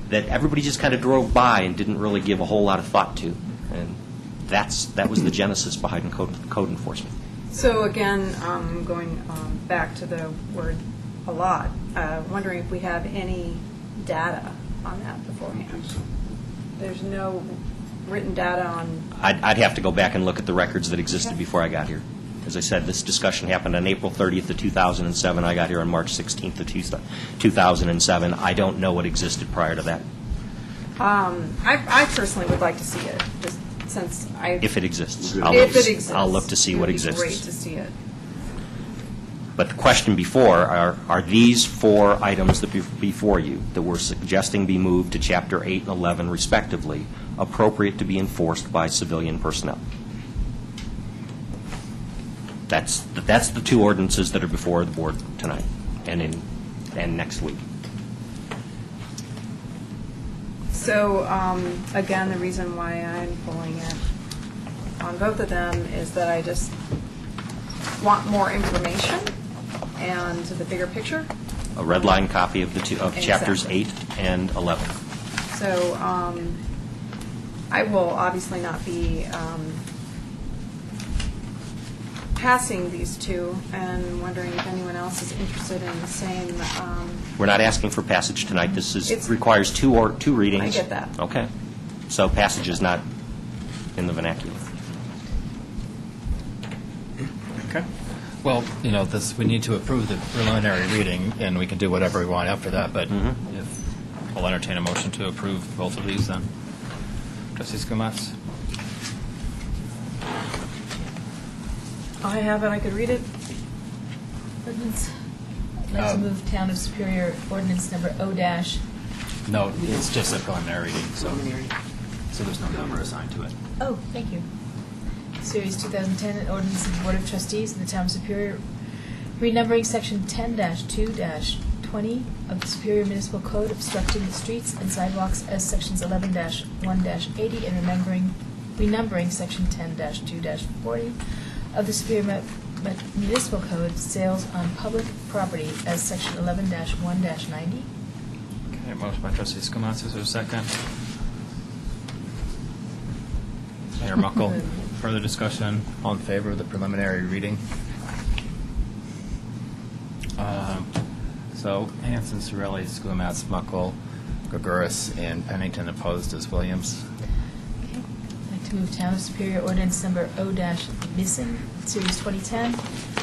[SPEAKER 6] that everybody just kind of drove by and didn't really give a whole lot of thought to. And that was the genesis behind code enforcement.
[SPEAKER 4] So again, going back to the word a lot, wondering if we have any data on that beforehand. There's no written data on...
[SPEAKER 6] I'd have to go back and look at the records that existed before I got here. As I said, this discussion happened on April 30th of 2007. I got here on March 16th of 2007. I don't know what existed prior to that.
[SPEAKER 4] I personally would like to see it, just since I...
[SPEAKER 6] If it exists.
[SPEAKER 4] I'll
[SPEAKER 6] look to see what exists.
[SPEAKER 4] It would be great to see it.
[SPEAKER 6] But the question before are these 4 items that before you that we're suggesting be moved to Chapter 8 and 11 respectively appropriate to be enforced by civilian personnel? That's the 2 ordinances that are before the board tonight and next week.
[SPEAKER 4] So, again, the reason why I'm pulling it on both of them is that I just want more information and the bigger picture.
[SPEAKER 6] A red line copy of Chapters
[SPEAKER 4] Exactly.
[SPEAKER 6] 8 and 11.
[SPEAKER 4] So, I will obviously not be passing these two, and wondering if anyone else is interested in the same.
[SPEAKER 6] We're not asking for passage tonight. This
[SPEAKER 4] It's-
[SPEAKER 6] requires two readings.
[SPEAKER 4] I get that.
[SPEAKER 6] Okay. So passage is not in the vernacular.
[SPEAKER 1] Okay. Well, we need to approve the preliminary reading, and we can do whatever we want after that, but if, we'll entertain a motion to approve both of these then. Trustee Skumatz?
[SPEAKER 8] I have it, I could read it. Ordinance. I'd like to move Town of Superior Ordinance number O-.
[SPEAKER 1] No, it's just a preliminary reading, so there's no number assigned to it.
[SPEAKER 8] Oh, thank you. Series 2010, an ordinance of the Board of Trustees of the Town of Superior, renumbering Section 10-2-20 of the Superior Municipal Code, obstructing the streets and sidewalks as Sections 11-1-80, and renumbering Section 10-2-40 of the Superior Municipal Code, sales on public property as Section 11-1-90.
[SPEAKER 1] Okay, motion by Trustee Skumatz. Is there a second? Mayor Muckle, further discussion? All in favor of the preliminary reading? So Hanson, Sorelli, Skumatz, Muckle, Gregoris, and Pennington opposed as Williams.
[SPEAKER 8] Okay. I'd like to move Town of Superior Ordinance number O-missing, Series 2010,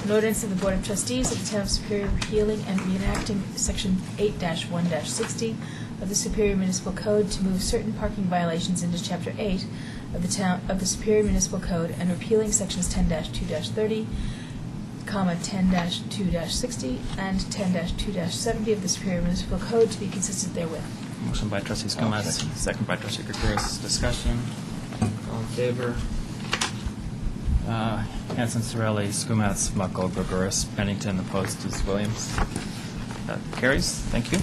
[SPEAKER 8] an ordinance of the Board of Trustees of the Town of Superior repealing and reenacting Section 8-1-60 of the Superior Municipal Code to move certain parking violations into Chapter 8 of the Superior Municipal Code, and repealing Sections 10-2-30, 10-2-60, and 10-2-70 of the Superior Municipal Code to be consistent therewith.
[SPEAKER 1] Motion by Trustee Skumatz, second by Trustee Gregoris. Discussion? All in favor? Hanson, Sorelli, Skumatz, Muckle, Gregoris, Pennington opposed as Williams. That carries. Thank you.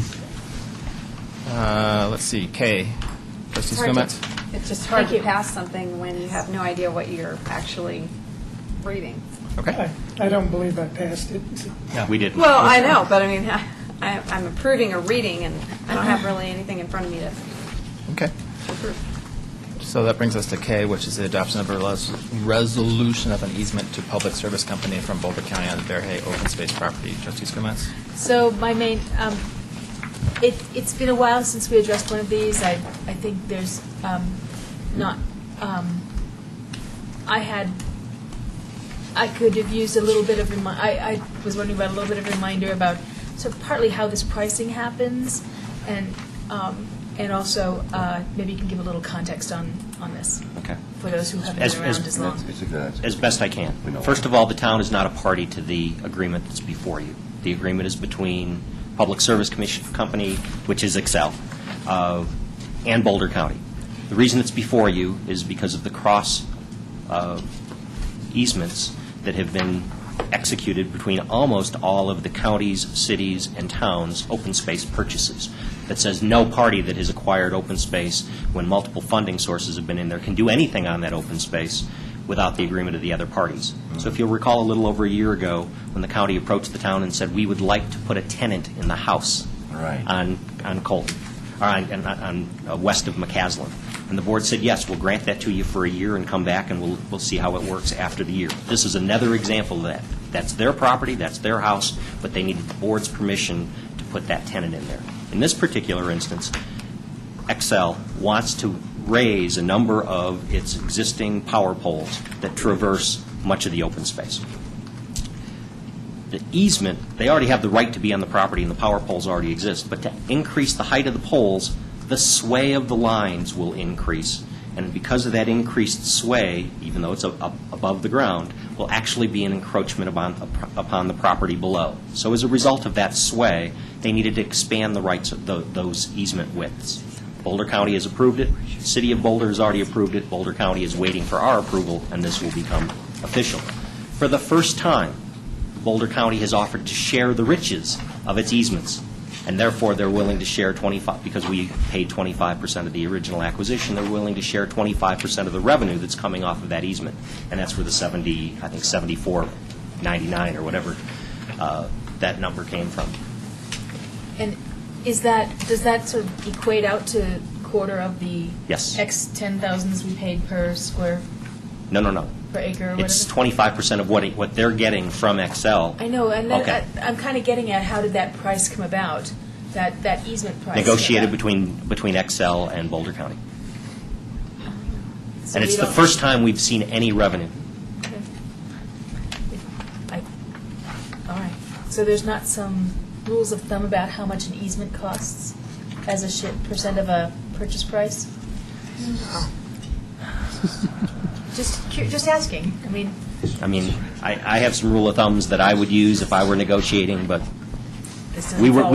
[SPEAKER 1] Let's see. K. Trustee Skumatz?
[SPEAKER 4] It's just hard to pass something when you have no idea what you're actually reading.
[SPEAKER 1] Okay.
[SPEAKER 3] I don't believe I passed it.
[SPEAKER 6] Yeah, we didn't.
[SPEAKER 4] Well, I know, but I mean, I'm approving a reading, and I don't have really anything in front of me to
[SPEAKER 1] Okay.
[SPEAKER 4] approve.
[SPEAKER 1] So that brings us to K, which is the adoption of a resolution of an easement to public service company from Boulder County on the Bear Hay open space property. Trustee Skumatz?
[SPEAKER 8] So my main, it's been a while since we addressed one of these. I think there's not, I could have used a little bit of, I was wondering about a little bit of reminder about sort of partly how this pricing happens, and also maybe you can give a little context on this.
[SPEAKER 6] Okay.
[SPEAKER 8] For those who haven't been around as long.
[SPEAKER 6] As best I can. First of all, the town is not a party to the agreement that's before you. The agreement is between Public Service Commission Company, which is Excel, and Boulder County. The reason it's before you is because of the cross easements that have been executed between almost all of the counties, cities, and towns' open space purchases that says no party that has acquired open space when multiple funding sources have been in there can do anything on that open space without the agreement of the other parties. So if you'll recall, a little over a year ago, when the county approached the town and said, we would like to put a tenant in the house on Colton, or on west of McCaslin. And the board said, yes, we'll grant that to you for a year and come back and we'll see how it works after the year. This is another example of that. That's their property, that's their house, but they needed the board's permission to put that tenant in there. In this particular instance, Excel wants to raise a number of its existing power poles that traverse much of the open space. The easement, they already have the right to be on the property and the power poles already exist, but to increase the height of the poles, the sway of the lines will increase. And because of that increased sway, even though it's above the ground, will actually be an encroachment upon the property below. So as a result of that sway, they needed to expand the rights of those easement widths. Boulder County has approved it. The City of Boulder has already approved it. Boulder County is waiting for our approval, and this will become official. For the first time, Boulder County has offered to share the riches of its easements, and therefore they're willing to share 25, because we paid 25% of the original acquisition, they're willing to share 25% of the revenue that's coming off of that easement. And that's where the 74.99 or whatever that number came from.
[SPEAKER 8] And does that sort of equate out to quarter of the
[SPEAKER 6] Yes.
[SPEAKER 8] X 10,000s we paid per square,
[SPEAKER 6] No.
[SPEAKER 8] per acre or
[SPEAKER 6] It's
[SPEAKER 8] whatever?
[SPEAKER 6] 25% of what they're getting from Excel.
[SPEAKER 8] I know, and then
[SPEAKER 6] Okay.
[SPEAKER 8] I'm kind of getting at how did that price come about, that easement price?
[SPEAKER 6] Negotiated
[SPEAKER 8] come about?
[SPEAKER 6] between Excel and Boulder County.
[SPEAKER 8] So
[SPEAKER 6] And it's
[SPEAKER 8] we
[SPEAKER 6] the
[SPEAKER 8] don't-
[SPEAKER 6] first time we've seen any revenue.
[SPEAKER 8] All right. So there's not some rules of thumb about how much an easement costs as a percent of a purchase price? Just asking.
[SPEAKER 6] I mean, I have some rule of thumbs that I would use if I were negotiating, but
[SPEAKER 8] this doesn't
[SPEAKER 6] we were,
[SPEAKER 8] fall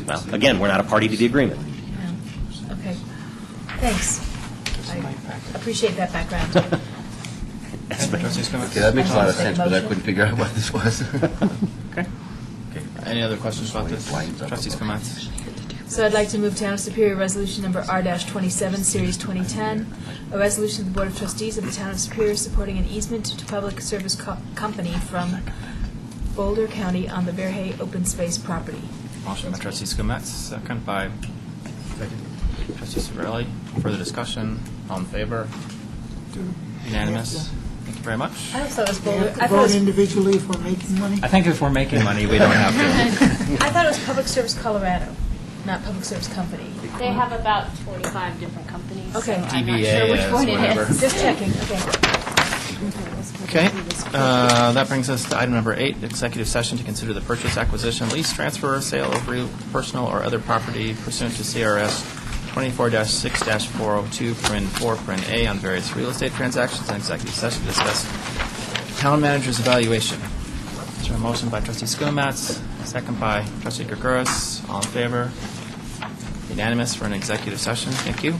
[SPEAKER 6] well, again, we're not a party to the agreement.
[SPEAKER 8] Yeah. Okay. Thanks. I appreciate that background.
[SPEAKER 7] Okay, that makes a lot of sense, but I couldn't figure out what this was.
[SPEAKER 1] Okay. Any other questions about this? Trustees Kamatz?
[SPEAKER 8] So I'd like to move Town of Superior Resolution Number R-27, Series 2010, a resolution of the Board of Trustees of the Town of Superior supporting an easement to Public Service Company from Boulder County on the Verhey open space property.
[SPEAKER 1] Motion by Trustee Skumatz, second by Trustee Cirilli. Further discussion? All in favor? Unanimous? Thank you very much.
[SPEAKER 8] I thought it was
[SPEAKER 3] They
[SPEAKER 8] Boulder.
[SPEAKER 3] have to vote individually if we're making money?
[SPEAKER 1] I think if we're making money, we don't have to.
[SPEAKER 8] I thought it was Public Service Colorado, not Public Service Company.
[SPEAKER 11] They have about 45 different companies.
[SPEAKER 8] Okay.
[SPEAKER 11] So I'm not
[SPEAKER 1] DBA
[SPEAKER 11] sure which
[SPEAKER 1] is
[SPEAKER 11] one
[SPEAKER 1] whatever.
[SPEAKER 11] it is.
[SPEAKER 8] Just checking, okay.
[SPEAKER 1] Okay, that brings us to item number 8, executive session to consider the purchase, acquisition, lease, transfer, or sale of real, personal, or other property pursuant to CRS 24-6-402, Prin 4, Prin A, on various real estate transactions, and executive session to discuss town manager's evaluation. Is there a motion by Trustee Skumatz, second by Trustee Gregoris? All in favor? Unanimous for an executive session. Thank you.